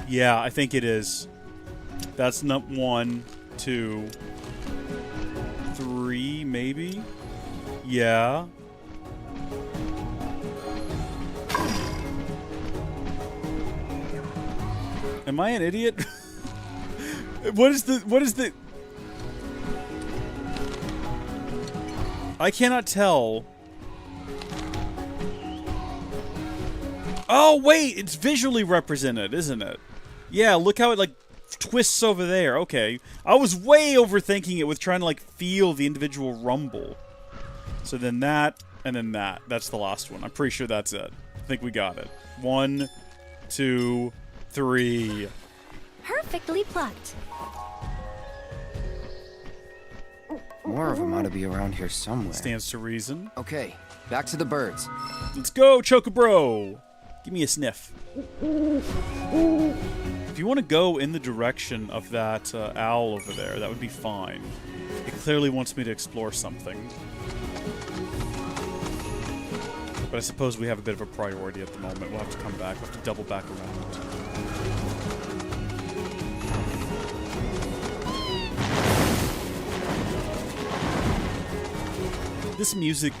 Yeah, I think it is. That's not 1, 2, 3, maybe? Yeah. Am I an idiot? What is the... I cannot tell. Oh, wait! It's visually represented, isn't it? Yeah, look how it, like, twists over there. Okay. I was way overthinking it with trying to, like, feel the individual rumble. So then that, and then that. That's the last one. I'm pretty sure that's it. I think we got it. 1, 2, 3. Perfectly plucked. More of them ought to be around here somewhere. Stands to reason. Okay, back to the birds. Let's go, Chocobro! Give me a sniff. If you want to go in the direction of that owl over there, that would be fine. It clearly wants me to explore something. But I suppose we have a bit of a priority at the moment. We'll have to come back. We'll have to double back around. This music,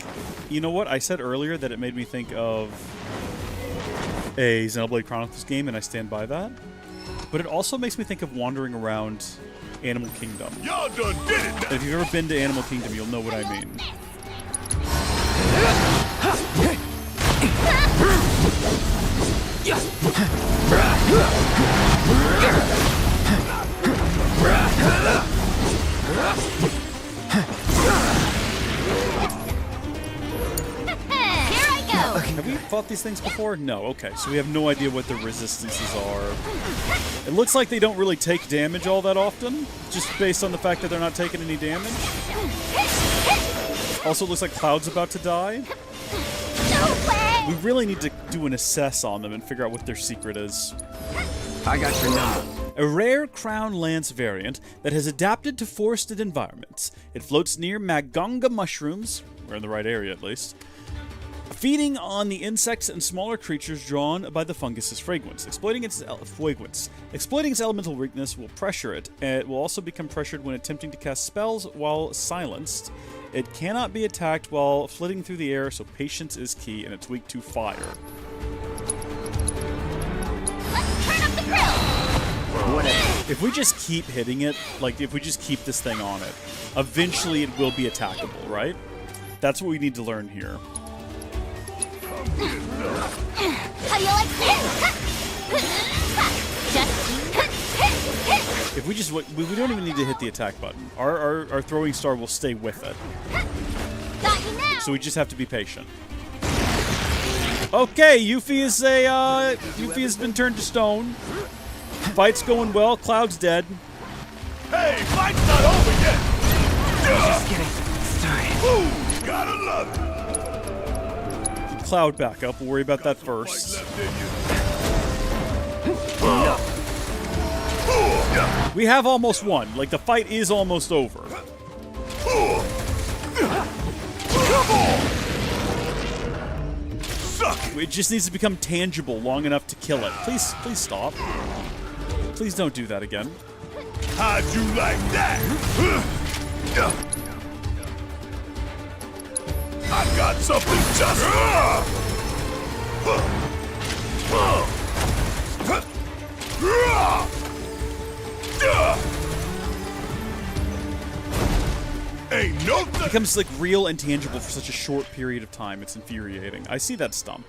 you know what? I said earlier that it made me think of a Xenoblade Chronicles game, and I stand by that. But it also makes me think of wandering around Animal Kingdom. Y'all done did it! And if you've ever been to Animal Kingdom, you'll know what I mean. Have we fought these things before? No. Okay, so we have no idea what the resistances are. It looks like they don't really take damage all that often, just based on the fact that they're not taking any damage. Also, it looks like Cloud's about to die. We really need to do an assess on them and figure out what their secret is. I got your number. A rare crown lance variant that has adapted to forested environments. It floats near Magunga mushrooms. We're in the right area, at least. feeding on the insects and smaller creatures drawn by the fungus's fragrance. Exploiting its elemental weakness will pressure it, and it will also become pressured when attempting to cast spells while silenced. It cannot be attacked while flitting through the air, so patience is key, and it's weak to fire. Let's turn up the grill! If we just keep hitting it, like if we just keep this thing on it, eventually it will be attackable, right? That's what we need to learn here. How do you like If we just, we don't even need to hit the attack button. Our throwing star will stay with it. Got you now. So we just have to be patient. Okay, Yuffie has been turned to stone. Fight's going well. Cloud's dead. Hey, fight's not over yet. Just getting started. Ooh, gotta love it. Cloud back up. We'll worry about that first. We have almost won. Like, the fight is almost over. It just needs to become tangible long enough to kill it. Please stop. Please don't do that again. How'd you like that? I've got something just... Ain't no It becomes like real and tangible for such a short period of time. It's infuriating. I see that stump.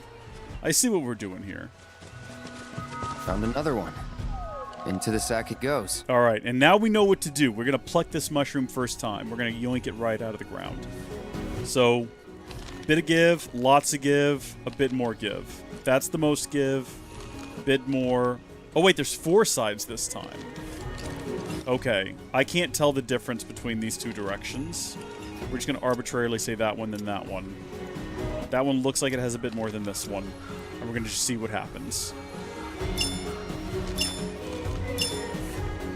I see what we're doing here. Found another one. Into the sack it goes. All right, and now we know what to do. We're gonna pluck this mushroom first time. We're gonna yoink it right out of the ground. So, bit of give, lots of give, a bit more give. That's the most give. Bit more. Oh wait, there's 4 sides this time. Okay, I can't tell the difference between these two directions. We're just going to arbitrarily say that one, then that one. That one looks like it has a bit more than this one. And we're going to just see what happens.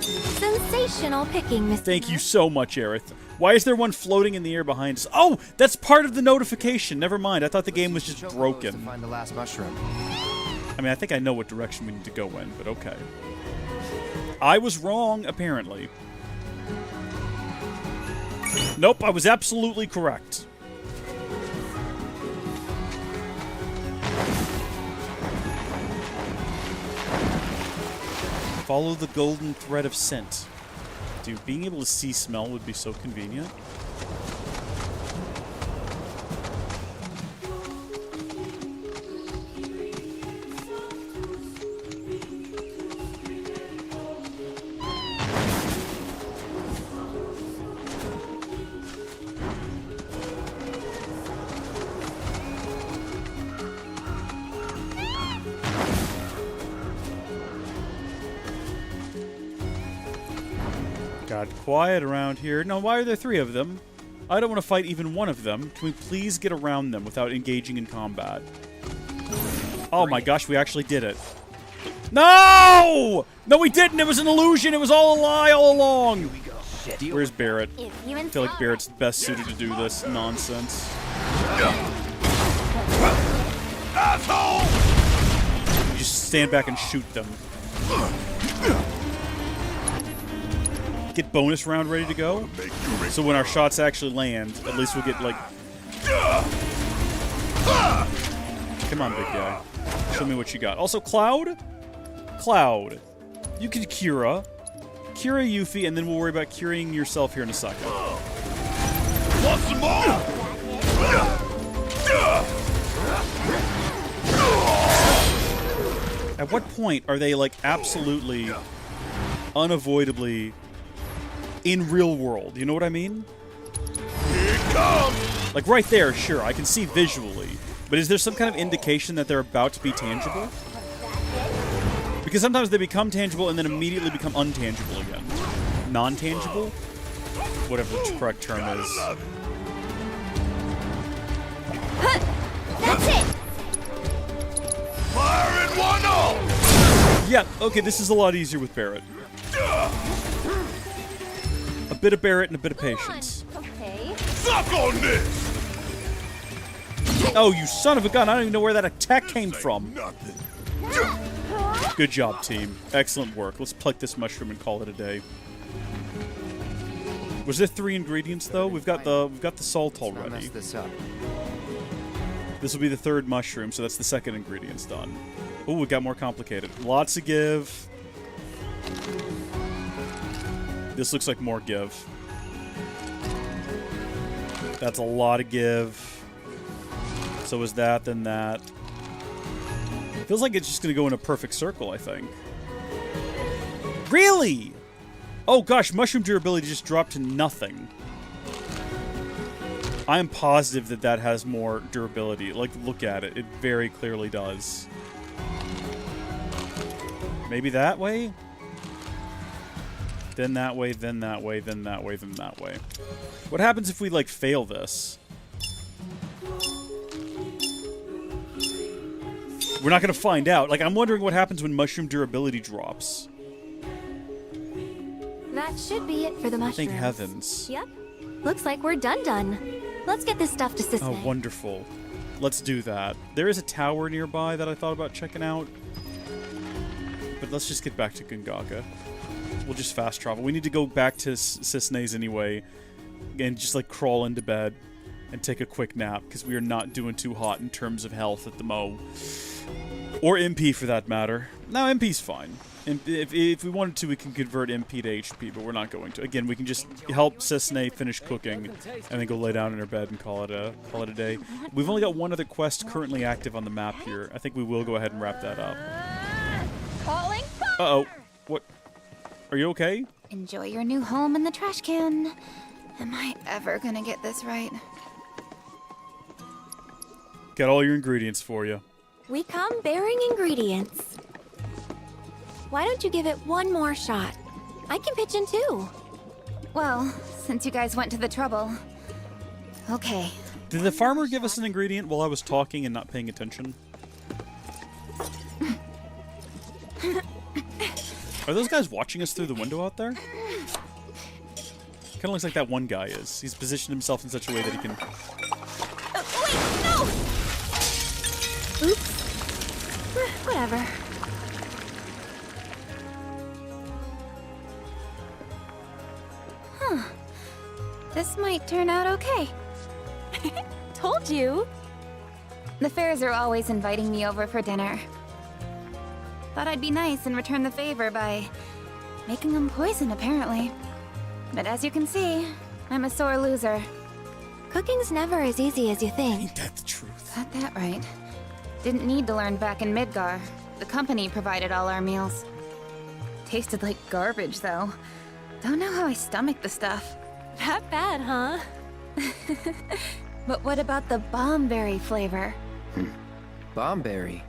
Sensational picking, Mr. Thank you so much, Aerith. Why is there one floating in the air behind us? Oh, that's part of the notification. Never mind. I thought the game was just broken. To find the last mushroom. I mean, I think I know what direction we need to go in, but okay. I was wrong, apparently. Nope, I was absolutely correct. Follow the golden thread of scent. Dude, being able to see smell would be so convenient. God, quiet around here. No, why are there 3 of them? I don't want to fight even one of them. Can we please get around them without engaging in combat? Oh my gosh, we actually did it. No! No, we didn't! It was an illusion! It was all a lie all along! Where's Barrett? I feel like Barrett's best suited to do this nonsense. You just stand back and shoot them. Get bonus round ready to go. So when our shots actually land, at least we'll get like... Come on, big guy. Show me what you got. Also, Cloud? Cloud. You can Cura. Cura Yuffie, and then we'll worry about curing yourself here in a second. Want some more? At what point are they, like, absolutely, unavoidably in real world? You know what I mean? Here it comes! Like, right there, sure, I can see visually. But is there some kind of indication that they're about to be tangible? Because sometimes they become tangible and then immediately become untangible again. Non-tangible? Whatever the correct term is. That's it! Fire in one all! Yeah, okay, this is a lot easier with Barrett. A bit of Barrett and a bit of patience. Okay. Suck on this! Oh, you son of a gun. I don't even know where that attack came from. Good job, team. Excellent work. Let's pluck this mushroom and call it a day. Was there 3 ingredients though? We've got the salt already. Mess this up. This will be the 3rd mushroom, so that's the 2nd ingredient's done. Ooh, it got more complicated. Lots of give. This looks like more give. That's a lot of give. So is that, then that. Feels like it's just going to go in a perfect circle, I think. Really? Oh gosh, mushroom durability just dropped to nothing. I am positive that that has more durability. Like, look at it. It very clearly does. Maybe that way? Then that way, then that way, then that way, then that way. What happens if we, like, fail this? We're not going to find out. Like, I'm wondering what happens when mushroom durability drops. That should be it for the mushrooms. Thank heavens. Yep. Looks like we're done. Let's get this stuff to Sisney. Oh, wonderful. Let's do that. There is a tower nearby that I thought about checking out. But let's just get back to Gungaga. We'll just fast travel. We need to go back to Sisney's anyway. And just, like, crawl into bed. And take a quick nap. Because we are not doing too hot in terms of health at the mo. Or MP, for that matter. No, MP's fine. If we wanted to, we can convert MP to HP, but we're not going to. Again, we can just help Sisney finish cooking, and then go lay down in her bed and call it a day. We've only got one other quest currently active on the map here. I think we will go ahead and wrap that up. Calling fire! Uh-oh. What? Are you okay? Enjoy your new home in the trash can. Am I ever gonna get this right? Got all your ingredients for you. We come bearing ingredients. Why don't you give it one more shot? I can pitch in too. Well, since you guys went to the trouble. Okay. Did the farmer give us an ingredient while I was talking and not paying attention? Are those guys watching us through the window out there? Kind of looks like that one guy is. He's positioned himself in such a way that he can... Wait, no! Oops. Whatever. Huh. This might turn out okay. Told you. The Fairs are always inviting me over for dinner. Thought I'd be nice and return the favor by making them poison, apparently. But as you can see, I'm a sore loser. Cooking's never as easy as you think. Ain't that the truth? Got that right. Didn't need to learn back in Midgar. The company provided all our meals. Tasted like garbage, though. Don't know how I stomached the stuff. That bad, huh? But what about the bombberry flavor? Bombberry?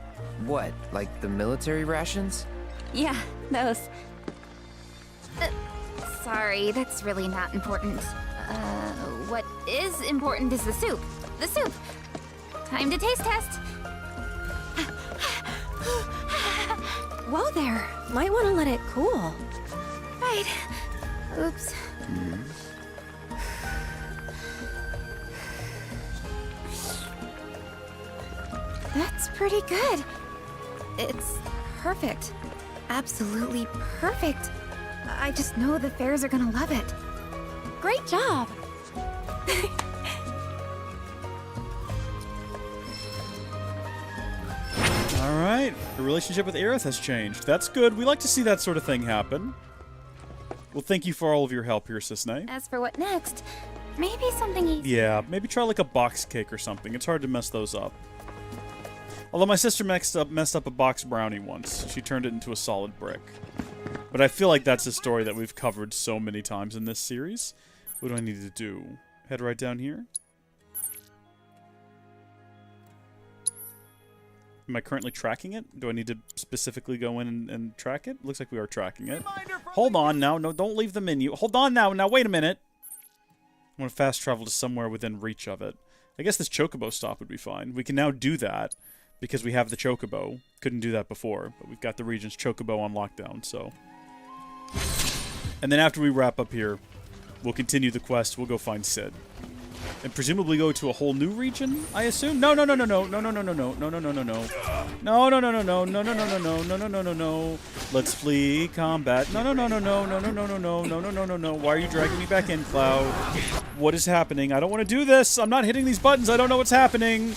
What, like the military rations? Yeah, those. Sorry, that's really not important. What is important is the soup. The soup! Time to taste test! Whoa there. Might want to let it cool. Right. Oops. That's pretty good. It's perfect. Absolutely perfect. I just know the Fairs are gonna love it. Great job. Alright, the relationship with Aerith has changed. That's good. We like to see that sort of thing happen. Well, thank you for all of your help here, Sisney. As for what next, maybe something easy. Yeah, maybe try like a box cake or something. It's hard to mess those up. Although my sister messed up a box brownie once. She turned it into a solid brick. But I feel like that's a story that we've covered so many times in this series. What do I need to do? Head right down here? Am I currently tracking it? Do I need to specifically go in and track it? Looks like we are tracking it. Hold on now. No, don't leave the menu. Hold on now. Now, wait a minute. I want to fast travel to somewhere within reach of it. I guess this chocobo stop would be fine. We can now do that because we have the chocobo. Couldn't do that before, but we've got the region's chocobo on lockdown, so... And then after we wrap up here, we'll continue the quest. We'll go find Sid. and presumably go to a whole new region, I assume? No, no, no, no, no, no, no, no, no, no, no, no, no, no, no. No, no, no, no, no, no, no, no, no, no, no, no, no, no, no. Let's flee combat. No, no, no, no, no, no, no, no, no, no, no, no, no, no, no. Why are you dragging me back in, Cloud? What is happening? I don't want to do this. I'm not hitting these buttons. I don't know what's happening.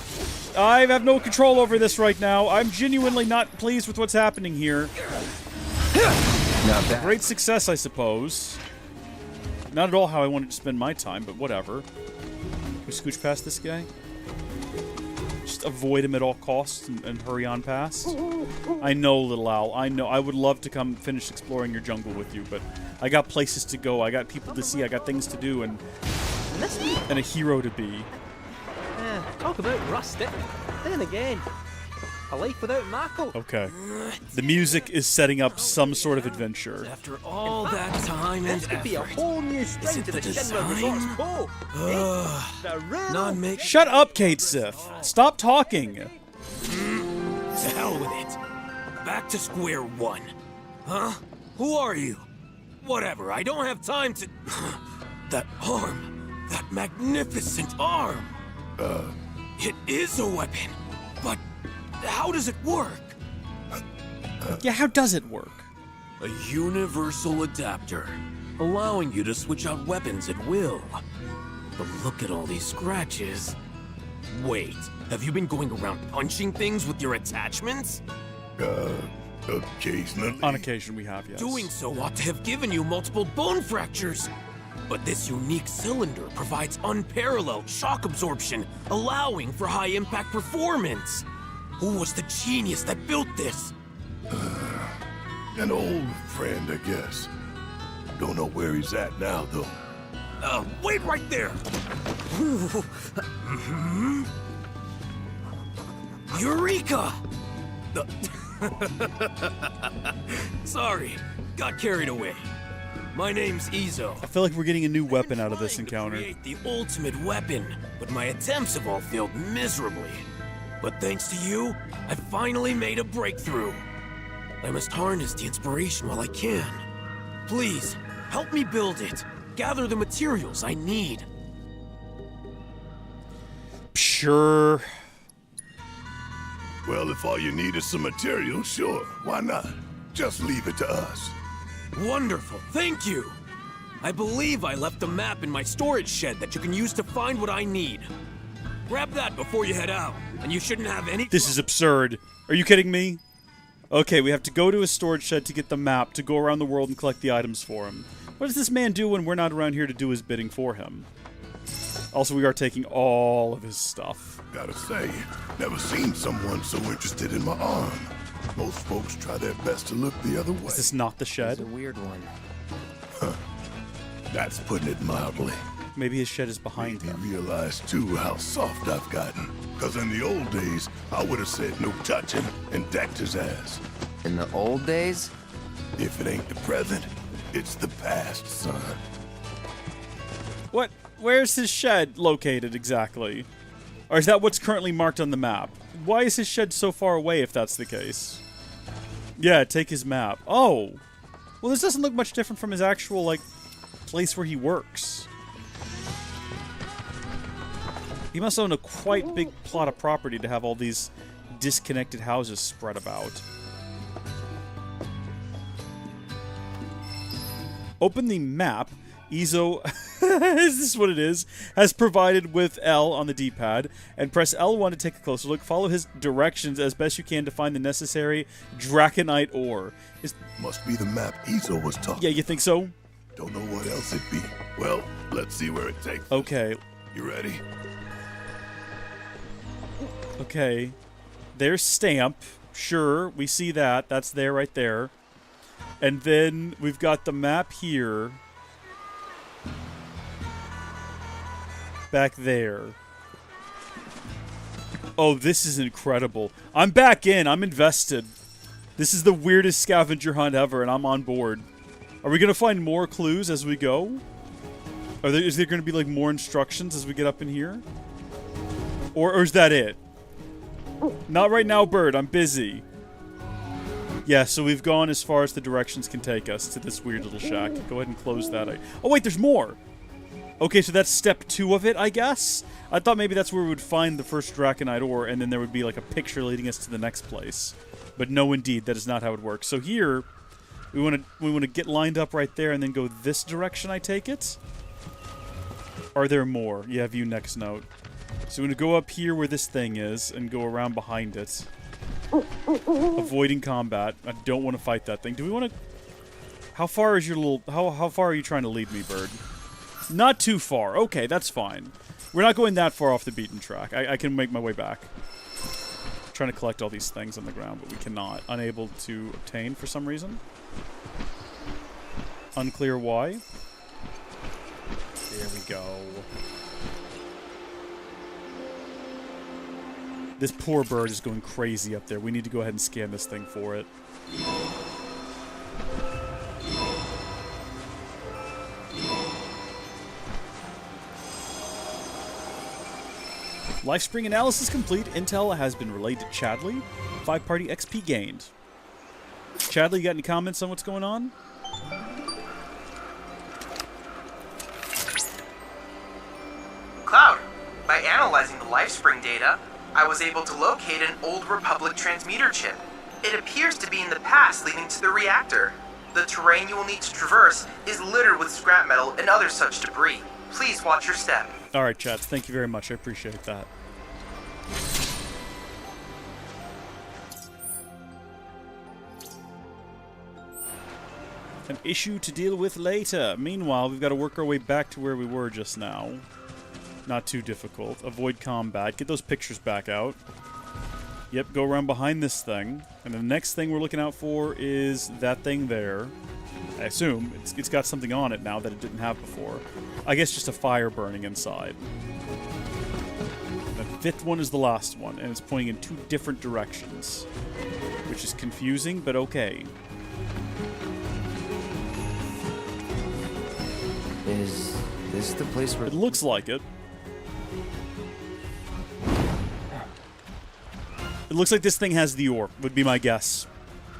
I have no control over this right now. I'm genuinely not pleased with what's happening here. Not bad. Great success, I suppose. Not at all how I wanted to spend my time, but whatever. Can we scooch past this guy? Just avoid him at all costs and hurry on past? I know, little owl. I know. I would love to come finish exploring your jungle with you, but I got places to go. I got people to see. I got things to do, and a hero to be. Talk about rustic. Then again, a life without Mako. Okay. The music is setting up some sort of adventure. After all that time and effort, could be a whole new string to the Shinra Resort's bow. Shut up, Kate Sith. Stop talking. To hell with it. Back to square one. Huh? Who are you? Whatever, I don't have time to... That arm. That magnificent arm. It is a weapon, but how does it work? Yeah, how does it work? A universal adapter, allowing you to switch out weapons at will. But look at all these scratches. Wait, have you been going around punching things with your attachments? Occasionally. On occasion we have, yes. Doing so ought to have given you multiple bone fractures. But this unique cylinder provides unparalleled shock absorption, allowing for high-impact performance. Who was the genius that built this? An old friend, I guess. Don't know where he's at now, though. Wait right there! Eureka! Sorry, got carried away. My name's Izo. I feel like we're getting a new weapon out of this encounter. Create the ultimate weapon, but my attempts have all failed miserably. But thanks to you, I finally made a breakthrough. I must harness the inspiration while I can. Please, help me build it. Gather the materials I need. Sure. Well, if all you need is some material, sure, why not? Just leave it to us. Wonderful, thank you! I believe I left a map in my storage shed that you can use to find what I need. Grab that before you head out, and you shouldn't have any— This is absurd. Are you kidding me? Okay, we have to go to his storage shed to get the map, to go around the world and collect the items for him. What does this man do when we're not around here to do his bidding for him? Also, we are taking all of his stuff. Gotta say, never seen someone so interested in my arm. Most folks try their best to look the other way. Is this not the shed? It's a weird one. Huh. That's putting it mildly. Maybe his shed is behind him. I realize, too, how soft I've gotten. Because in the old days, I would have said no touching and decked his ass. In the old days? If it ain't the present, it's the past, son. What? Where's his shed located exactly? Or is that what's currently marked on the map? Why is his shed so far away if that's the case? Yeah, take his map. Oh! Well, this doesn't look much different from his actual, like, place where he works. He must own a quite big plot of property to have all these disconnected houses spread about. Open the map. Izo, is this what it is? Has provided with L on the D-pad, and press L1 to take a closer look. Follow his directions as best you can to find the necessary Draconite ore. Must be the map Izo was talking. Yeah, you think so? Don't know what else it'd be. Well, let's see where it takes us. Okay. You ready? Okay. There's Stamp. Sure, we see that. That's there right there. And then we've got the map here. Back there. Oh, this is incredible. I'm back in. I'm invested. This is the weirdest scavenger hunt ever, and I'm on board. Are we going to find more clues as we go? Is there going to be, like, more instructions as we get up in here? Or is that it? Not right now, Bird. I'm busy. Yeah, so we've gone as far as the directions can take us to this weird little shack. Go ahead and close that. Oh, wait, there's more! Okay, so that's step 2 of it, I guess? I thought maybe that's where we would find the first Draconite ore, and then there would be like a picture leading us to the next place. But no, indeed, that is not how it works. So here, we want to get lined up right there and then go this direction, I take it? Are there more? Yeah, view next note. So we're going to go up here where this thing is and go around behind it. Avoiding combat. I don't want to fight that thing. Do we want to... How far is your little... How far are you trying to lead me, bird? Not too far. Okay, that's fine. We're not going that far off the beaten track. I can make my way back. I'm trying to collect all these things on the ground, but we cannot. Unable to obtain for some reason. Unclear why. There we go. This poor bird is going crazy up there. We need to go ahead and scan this thing for it. Lifespring analysis complete. Intel has been relayed to Chadley. 5-party XP gained. Chadley, you got any comments on what's going on? Cloud, by analyzing the Lifespring data, I was able to locate an old Republic transmitter chip. It appears to be in the pass leading to the reactor. The terrain you will need to traverse is littered with scrap metal and other such debris. Please watch your step. Alright, chats. Thank you very much. I appreciate that. An issue to deal with later. Meanwhile, we've got to work our way back to where we were just now. Not too difficult. Avoid combat. Get those pictures back out. Yep, go around behind this thing. And the next thing we're looking out for is that thing there. I assume. It's got something on it now that it didn't have before. I guess just a fire burning inside. The 5th one is the last one, and it's pointing in 2 different directions. Which is confusing, but okay. Is this the place where... It looks like it. It looks like this thing has the ore, would be my guess.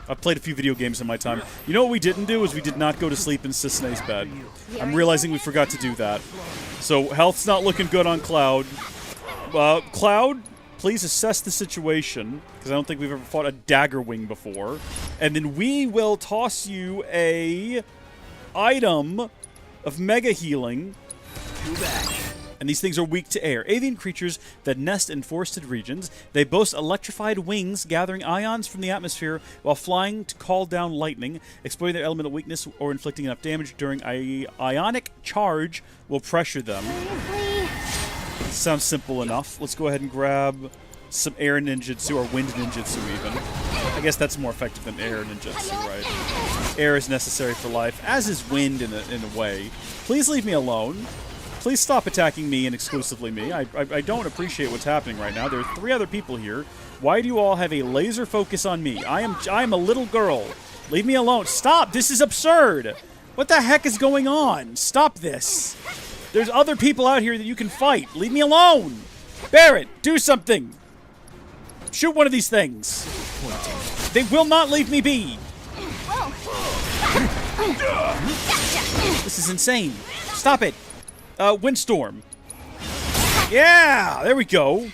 I've played a few video games in my time. You know what we didn't do is we did not go to sleep in Cissnae's bed. I'm realizing we forgot to do that. So, health's not looking good on Cloud. Cloud, please assess the situation, because I don't think we've ever fought a dagger wing before. And then we will toss you a item of mega healing. And these things are weak to air. Avian creatures that nest in forested regions. They boast electrified wings, gathering ions from the atmosphere while flying to call down lightning. Exploiting their elemental weakness or inflicting enough damage during ionic charge will pressure them. Sounds simple enough. Let's go ahead and grab some air ninjutsu, or wind ninjutsu even. I guess that's more effective than air ninjutsu, right? Air is necessary for life, as is wind in a way. Please leave me alone. Please stop attacking me and exclusively me. I don't appreciate what's happening right now. There are 3 other people here. Why do you all have a laser focus on me? I am a little girl. Leave me alone. Stop! This is absurd! What the heck is going on? Stop this. There's other people out here that you can fight. Leave me alone! Barrett, do something! Shoot one of these things. They will not leave me be. This is insane. Stop it. Windstorm. Yeah, there we go.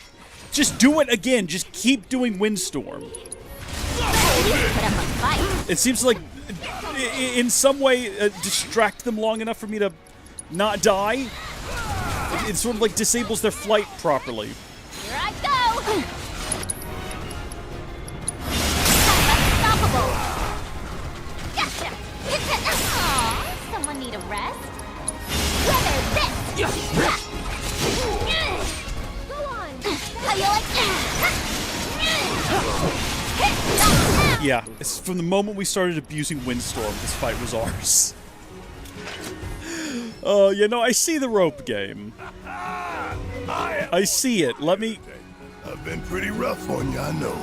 Just do it again. Just keep doing Windstorm. It seems like, in some way, distract them long enough for me to not die. It sort of like disables their flight properly. Here I go! Unstoppable! Gotcha! Aww, someone need a rest? Weather this! Go on! How you like that? Yeah, from the moment we started abusing Windstorm, this fight was ours. You know, I see the rope game. I see it. Let me... I've been pretty rough on you, I know.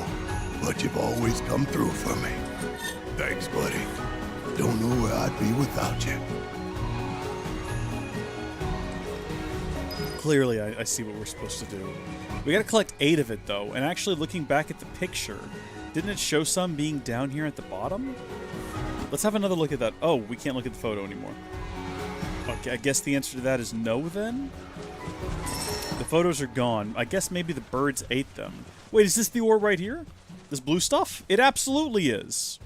But you've always come through for me. Thanks, buddy. Don't know where I'd be without you. Clearly, I see what we're supposed to do. We gotta collect 8 of it, though. And actually, looking back at the picture, didn't it show some being down here at the bottom? Let's have another look at that. Oh, we can't look at the photo anymore. Okay, I guess the answer to that is no, then? The photos are gone. I guess maybe the birds ate them. Wait, is this the ore right here? This blue stuff? It absolutely is.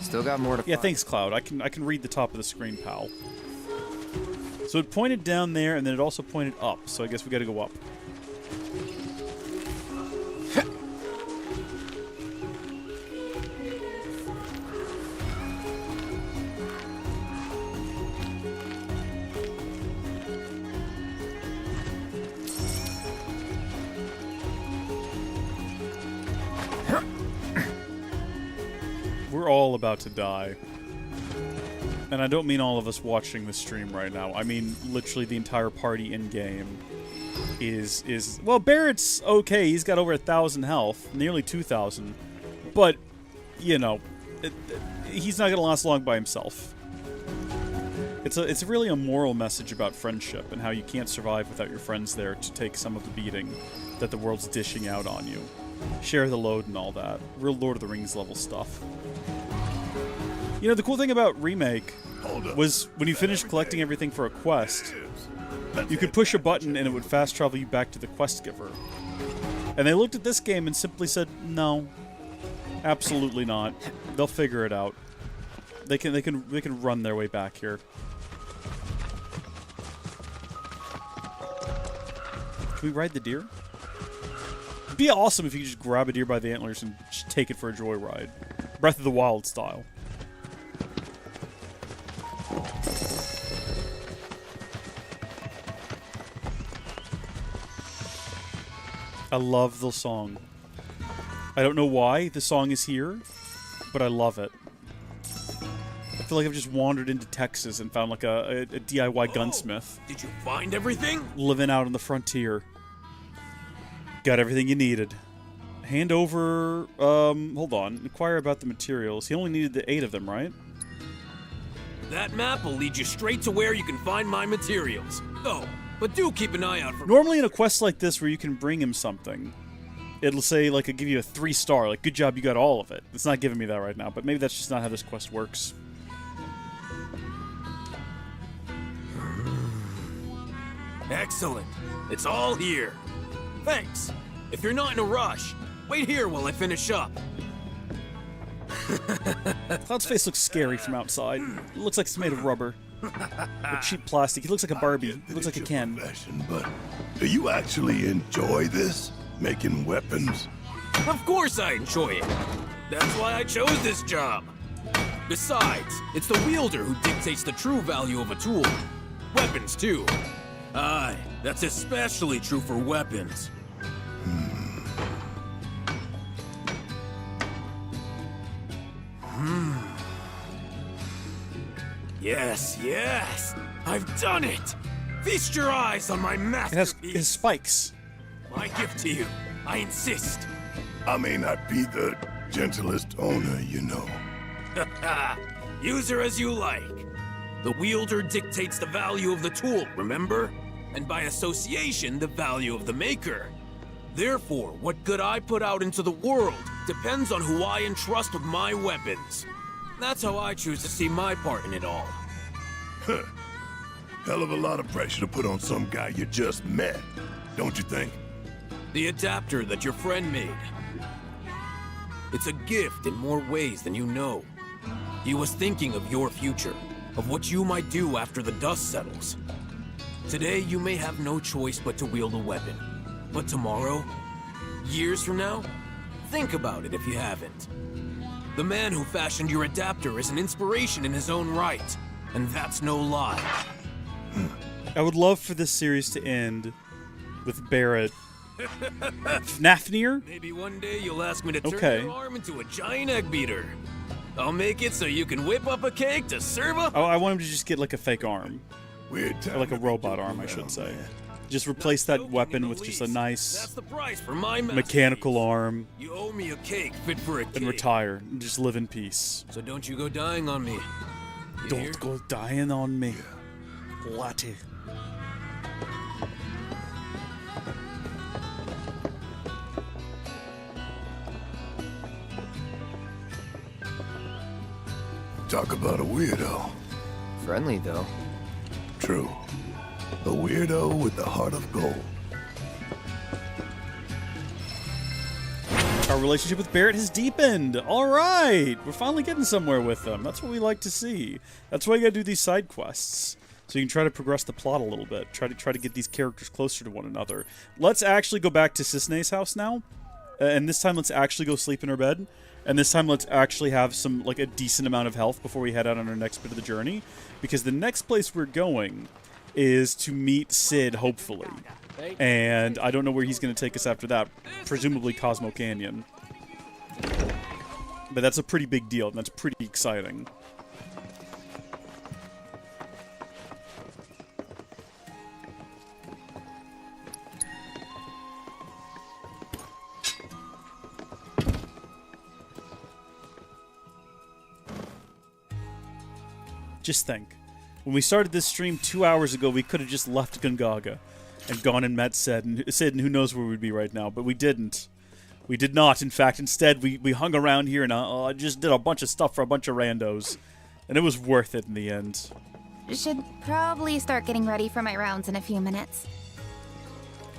Still got more to Yeah, find. thanks, Cloud. I can read the top of the screen, pal. So it pointed down there, and then it also pointed up. So I guess we gotta go up. We're all about to die. And I don't mean all of us watching the stream right now. I mean literally the entire party in-game is... Well, Barrett's okay. He's got over 1,000 health. Nearly 2,000. But, you know, he's not going to last long by himself. It's really a moral message about friendship and how you can't survive without your friends there to take some of the beating that the world's dishing out on you. Share the load and all that. Real Lord of the Rings level stuff. You know, the cool thing about Remake was when you finished collecting everything for a quest, you could push a button and it would fast travel you back to the quest giver. And they looked at this game and simply said, no, absolutely not. They'll figure it out. They can run their way back here. Can we ride the deer? It'd be awesome if you could just grab a deer by the antlers and just take it for a joyride. Breath of the Wild style. I love the song. I don't know why the song is here, but I love it. I feel like I've just wandered into Texas and found like a DIY gunsmith. Did you find everything? Living out on the frontier. Got everything you needed. Hand over, hold on. Inquire about the materials. He only needed the 8 of them, right? That map will lead you straight to where you can find my materials. Oh, but do keep an eye out for... Normally in a quest like this where you can bring him something, it'll say, like, it'll give you a 3-star. Like, good job, you got all of it. It's not giving me that right now, but maybe that's just not how this quest works. Excellent. It's all here. Thanks. If you're not in a rush, wait here while I finish up. Cloud's face looks scary from outside. It looks like it's made of rubber. Or cheap plastic. He looks like a Barbie. He looks like a Ken. But do you actually enjoy this? Making weapons? Of course I enjoy it. That's why I chose this job. Besides, it's the wielder who dictates the true value of a tool. Weapons, too. Aye, that's especially true for weapons. Yes, yes! I've done it! Feast your eyes on my masterpiece! It has his spikes. My gift to you. I insist. I may not be the gentlest owner, you know. Use her as you like. The wielder dictates the value of the tool, remember? And by association, the value of the maker. Therefore, what good I put out into the world depends on who I entrust with my weapons. That's how I choose to see my part in it all. Hell of a lot of pressure to put on some guy you just met, don't you think? The adapter that your friend made. It's a gift in more ways than you know. He was thinking of your future, of what you might do after the dust settles. Today, you may have no choice but to wield a weapon. But tomorrow, years from now, think about it if you haven't. The man who fashioned your adapter is an inspiration in his own right, and that's no lie. I would love for this series to end with Barrett. Fnafnir? Maybe one day you'll ask me to turn Okay. your arm into a giant egg beater. I'll make it so you can whip up a cake to serve up. Oh, I want him to just get like a fake arm. Weird Or like a robot arm, I should say. Just replace that weapon with just a nice That's the price for my mechanical arm You owe me a cake fit for a and king. retire and just live in peace. So don't you go dying on me. You hear? Don't go dying on me, laddie. Talk about a weirdo. Friendly, though. True. A weirdo with the heart of gold. Our relationship with Barrett has deepened. All right, we're finally getting somewhere with them. That's what we like to see. That's why you gotta do these side quests, so you can try to progress the plot a little bit. Try to get these characters closer to one another. Let's actually go back to Cisne's house now, and this time let's actually go sleep in her bed. And this time let's actually have some, like, a decent amount of health before we head out on our next bit of the journey, because the next place we're going is to meet Sid, hopefully. And I don't know where he's going to take us after that. Presumably Cosmo Canyon. But that's a pretty big deal, and that's pretty exciting. Just think. When we started this stream 2 hours ago, we could have just left Gungaga and gone and met Sid, and who knows where we'd be right now, but we didn't. We did not, in fact. Instead, we hung around here and just did a bunch of stuff for a bunch of randos. And it was worth it in the end. Should probably start getting ready for my rounds in a few minutes.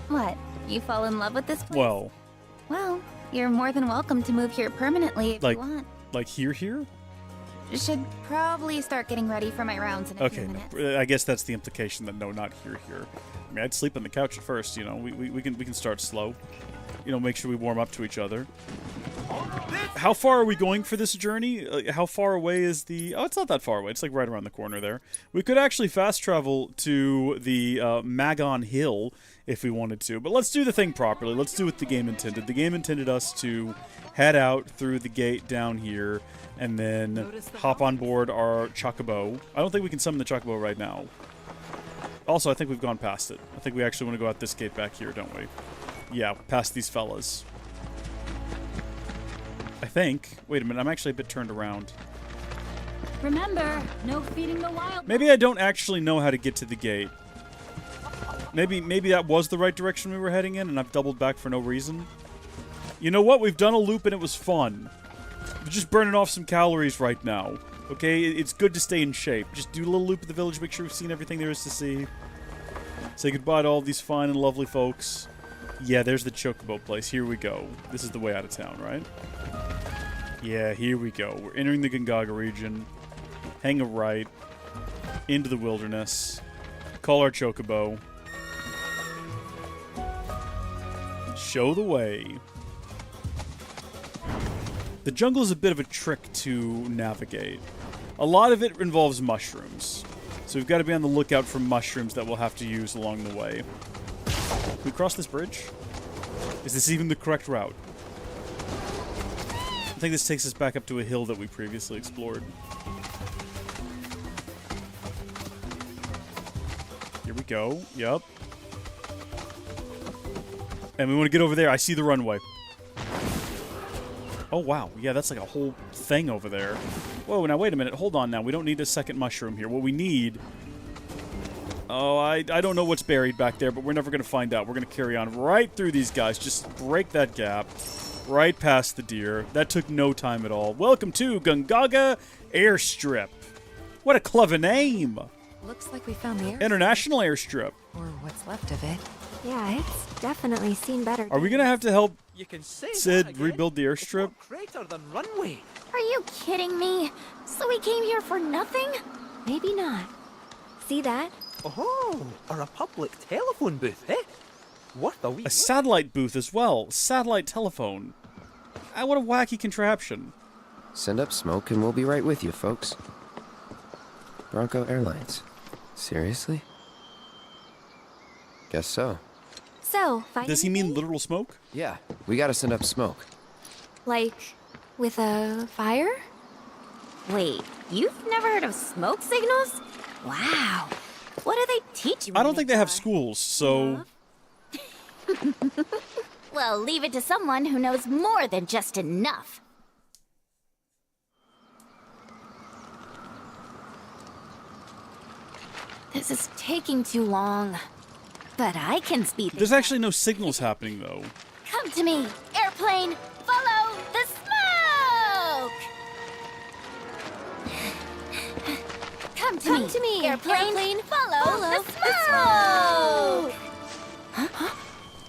What? You fall in love with this place? Well, you're more than welcome to move here permanently if you want. Like here? Should probably start getting ready for my rounds in a few minutes. Okay, I guess that's the implication that no, not here. I mean, I'd sleep on the couch at first, you know. We can start slow. You know, make sure we warm up to each other. How far are we going for this journey? How far away is the... Oh, it's not that far away. It's like right around the corner there. We could actually fast travel to the Magon Hill if we wanted to. But let's do the thing properly. Let's do what the game intended. The game intended us to head out through the gate down here and then hop on board our Chocobo. I don't think we can summon the Chocobo right now. Also, I think we've gone past it. I think we actually want to go out this gate back here, don't we? Yeah, past these fellas. I think. Wait a minute, I'm actually a bit turned around. Remember, no feeding the wild. Maybe I don't actually know how to get to the gate. Maybe that was the right direction we were heading in, and I've doubled back for no reason. You know what? We've done a loop, and it was fun. We're just burning off some calories right now. Okay? It's good to stay in shape. Just do a little loop of the village, make sure we've seen everything there is to see. Say goodbye to all these fine and lovely folks. Yeah, there's the Chocobo place. Here we go. This is the way out of town, right? Yeah, here we go. We're entering the Gungaga region. Hang a right. Into the wilderness. Call our Chocobo. Show the way. The jungle is a bit of a trick to navigate. A lot of it involves mushrooms. So we've got to be on the lookout for mushrooms that we'll have to use along the way. Can we cross this bridge? Is this even the correct route? I think this takes us back up to a hill that we previously explored. Here we go. Yup. And we want to get over there. I see the runway. Oh, wow. Yeah, that's like a whole thing over there. Whoa, now wait a minute. Hold on now. We don't need a second mushroom here. What we need... Oh, I don't know what's buried back there, but we're never going to find out. We're going to carry on right through these guys. Just break that gap. Right past the deer. That took no time at all. Welcome to Gungaga Airstrip. What a clever name. Looks like we found the airstrip. International Airstrip. Or what's left of it. Yeah, it's definitely seen better. Are we going to have to help You can say Sid rebuild the airstrip? Crater than runway. Are you kidding me? So we came here for nothing? Maybe not. See that? Oh, or a public telephone booth, eh? Worth a wee. A satellite booth as well. Satellite telephone. Ah, what a wacky contraption. Send up smoke and we'll be right with you, folks. Bronco Airlines. Seriously? Guess so. So, does he mean literal smoke? Yeah, we gotta send up smoke. Like, with a fire? Wait, you've never heard of smoke signals? Wow. What do they teach you? I don't think they have schools, so... Well, leave it to someone who knows more than just enough. This is taking too long. But I can speed There's actually no signals happening, though. Come to me, airplane! Follow the smoke! Come Come to me. Airplane, follow the smoke!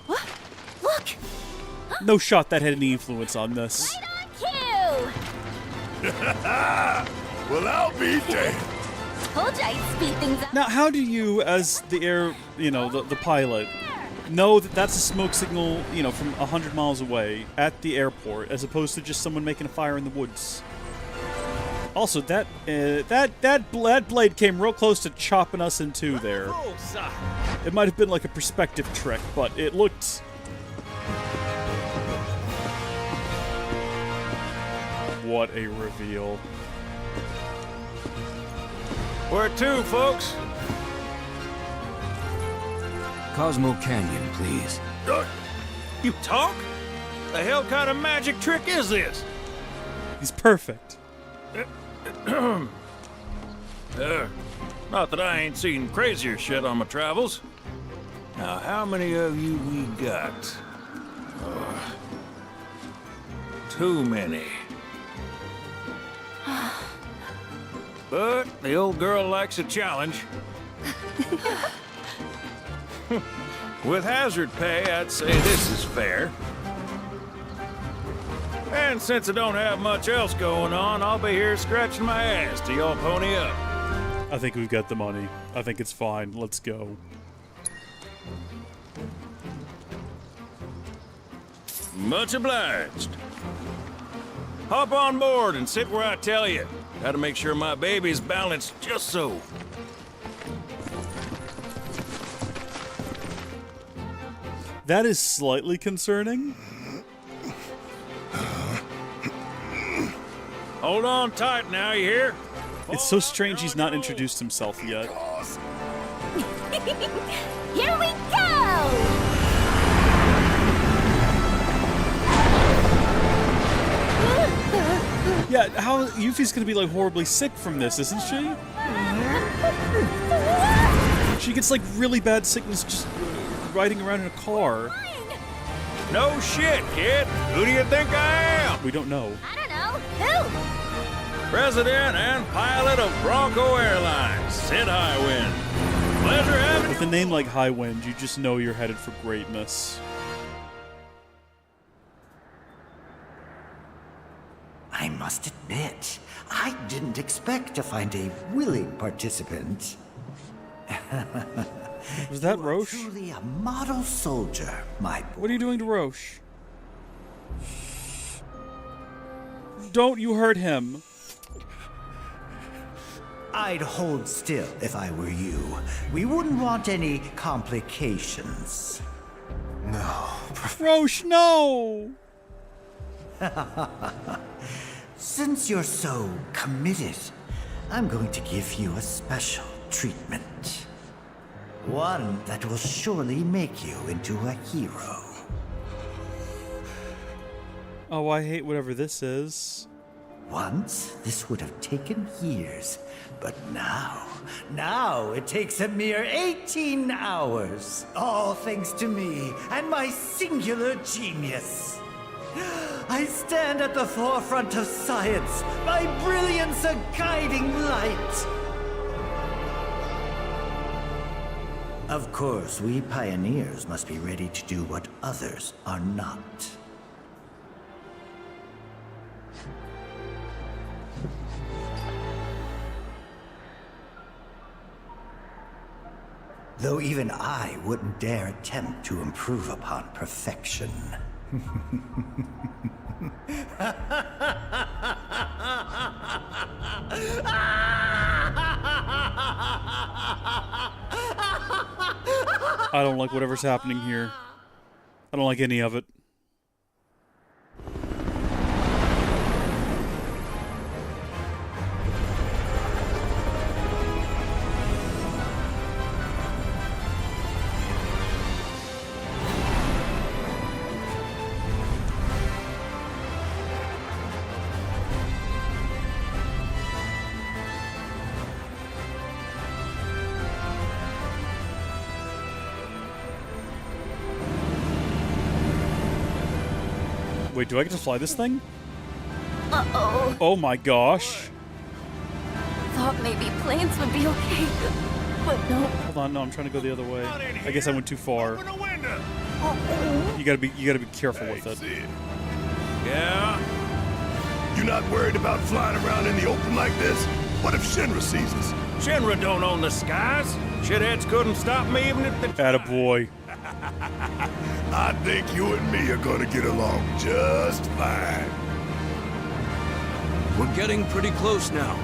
What? Look! No shot that had any influence on this. Cue! Well, I'll be damned. Told you I'd speed things up. Now, how do you, as the air, the pilot, know that that's a smoke signal, from 100 miles away at the airport, as opposed to just someone making a fire in the woods? Also, that blade came real close to chopping us in two there. It might have been like a perspective trick, but it looked... What a reveal. Where to, folks? Cosmo Canyon, please. You talk? The hell kind of magic trick is this? He's perfect. Not that I ain't seen crazier shit on my travels. Now, how many of you we got? Too many. But the old girl likes a challenge. With hazard pay, I'd say this is fair. And since I don't have much else going on, I'll be here scratching my ass till y'all pony up. I think we've got the money. I think it's fine. Let's go. Much obliged. Hop on board and sit where I tell you. Gotta make sure my baby's balanced just so. That is slightly concerning. Hold on tight now, you hear? It's so strange he's not introduced himself yet. Here we go! Yeah, how Yuffie's gonna be like horribly sick from this, isn't she? She gets like really bad sickness just riding around in a car. No shit, kid. Who do you think I am? We don't know. I don't know. Who? President and pilot of Bronco Airlines, Sid Highwind. Pleasure having you. With a name like Highwind, you just know you're headed for greatness. I must admit, I didn't expect to find a willing participant. Was that Roche? Truly a model soldier, my boy. What are you doing to Roche? Don't, you hurt him. I'd hold still if I were you. We wouldn't want any complications. No. Roche, no! Since you're so committed, I'm going to give you a special treatment. One that will surely make you into a hero. Oh, I hate whatever this is. Once, this would have taken years, but now it takes a mere 18 hours. All thanks to me and my singular genius. I stand at the forefront of science, my brilliance a guiding light. Of course, we pioneers must be ready to do what others are not. Though even I wouldn't dare attempt to improve upon perfection. I don't like whatever's happening here. I don't like any of it. Wait, do I get to fly this thing? Uh-oh. Oh my gosh. thought maybe planes would be okay, but no. Hold on, no, I'm trying to go the other way. I guess I went too far. You gotta be careful with it. Yeah? You not worried about flying around in the open like this? What if Shinra sees us? Shinra don't own the skies. Shitheads couldn't stop me even if they... Attaboy. I think you and me are gonna get along just fine. We're getting pretty close now.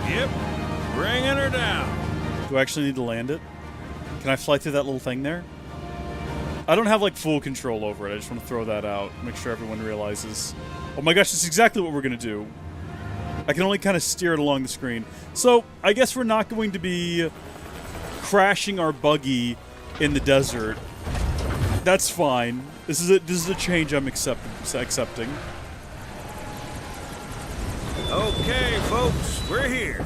Yep, bringing her down. Do I actually need to land it? Can I fly through that little thing there? I don't have like full control over it. I just want to throw that out. Make sure everyone realizes. Oh my gosh, that's exactly what we're gonna do. I can only kind of steer it along the screen. So, I guess we're not going to be crashing our buggy in the desert. That's fine. This is a change I'm accepting. Okay, folks, we're here.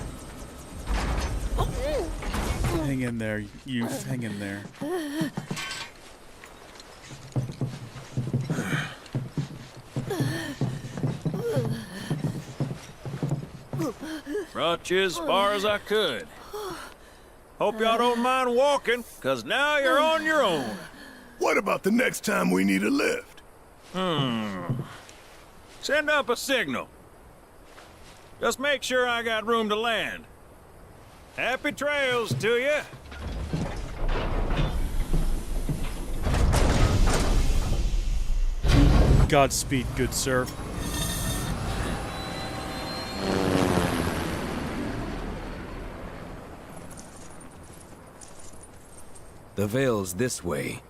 Hang in there, you. Hang in there. Brought you as far as I could. Hope y'all don't mind walking, because now you're on your own. What about the next time we need a lift? Send up a signal. Just make sure I got room to land. Happy trails to you. Godspeed, good sir. The Veil's this way.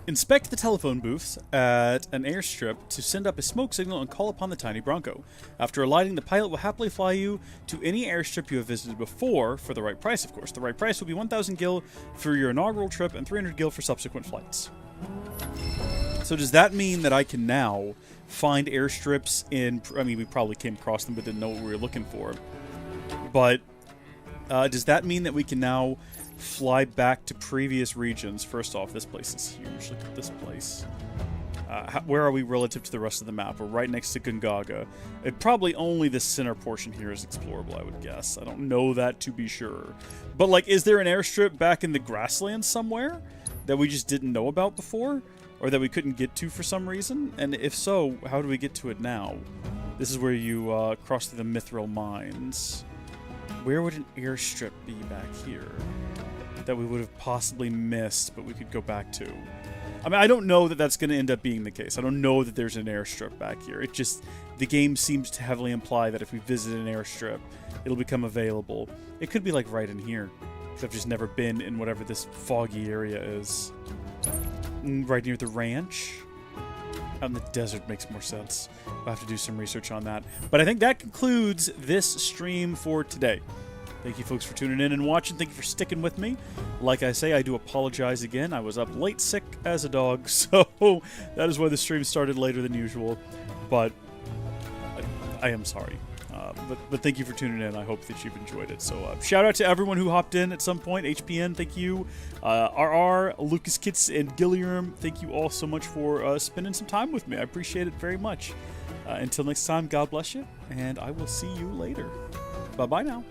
Inspect the telephone booths at an airstrip to send up a smoke signal and call upon the tiny Bronco. After alighting, the pilot will happily fly you to any airstrip you have visited before, for the right price, of course. The right price will be 1,000 gil for your inaugural trip and 300 gil for subsequent flights. So does that mean that I can now find airstrips in... I mean, we probably came across them but didn't know what we were looking for. But does that mean that we can now fly back to previous regions? First off, this place is huge. Look at this place. Where are we relative to the rest of the map? We're right next to Gungaga. Probably only the center portion here is explorable, I would guess. I don't know that to be sure. But, like, is there an airstrip back in the grasslands somewhere that we just didn't know about before? Or that we couldn't get to for some reason? And if so, how do we get to it now? This is where you cross through the Mithril Mines. Where would an airstrip be back here that we would have possibly missed, but we could go back to? I mean, I don't know that that's going to end up being the case. I don't know that there's an airstrip back here. It just, the game seems to heavily imply that if we visit an airstrip, it'll become available. It could be like right in here, because I've just never been in whatever this foggy area is. Right near the ranch. Out in the desert makes more sense. I'll have to do some research on that. But I think that concludes this stream for today. Thank you folks for tuning in and watching. Thank you for sticking with me. Like I say, I do apologize again. I was up late sick as a dog, so that is why the stream started later than usual. But I am sorry. But thank you for tuning in. I hope that you've enjoyed it. So shout out to everyone who hopped in at some point. HPN, thank you. RR, Lucas Kitts, and Gilliam, thank you all so much for spending some time with me. I appreciate it very much. Until next time, God bless you, and I will see you later. Bye-bye now.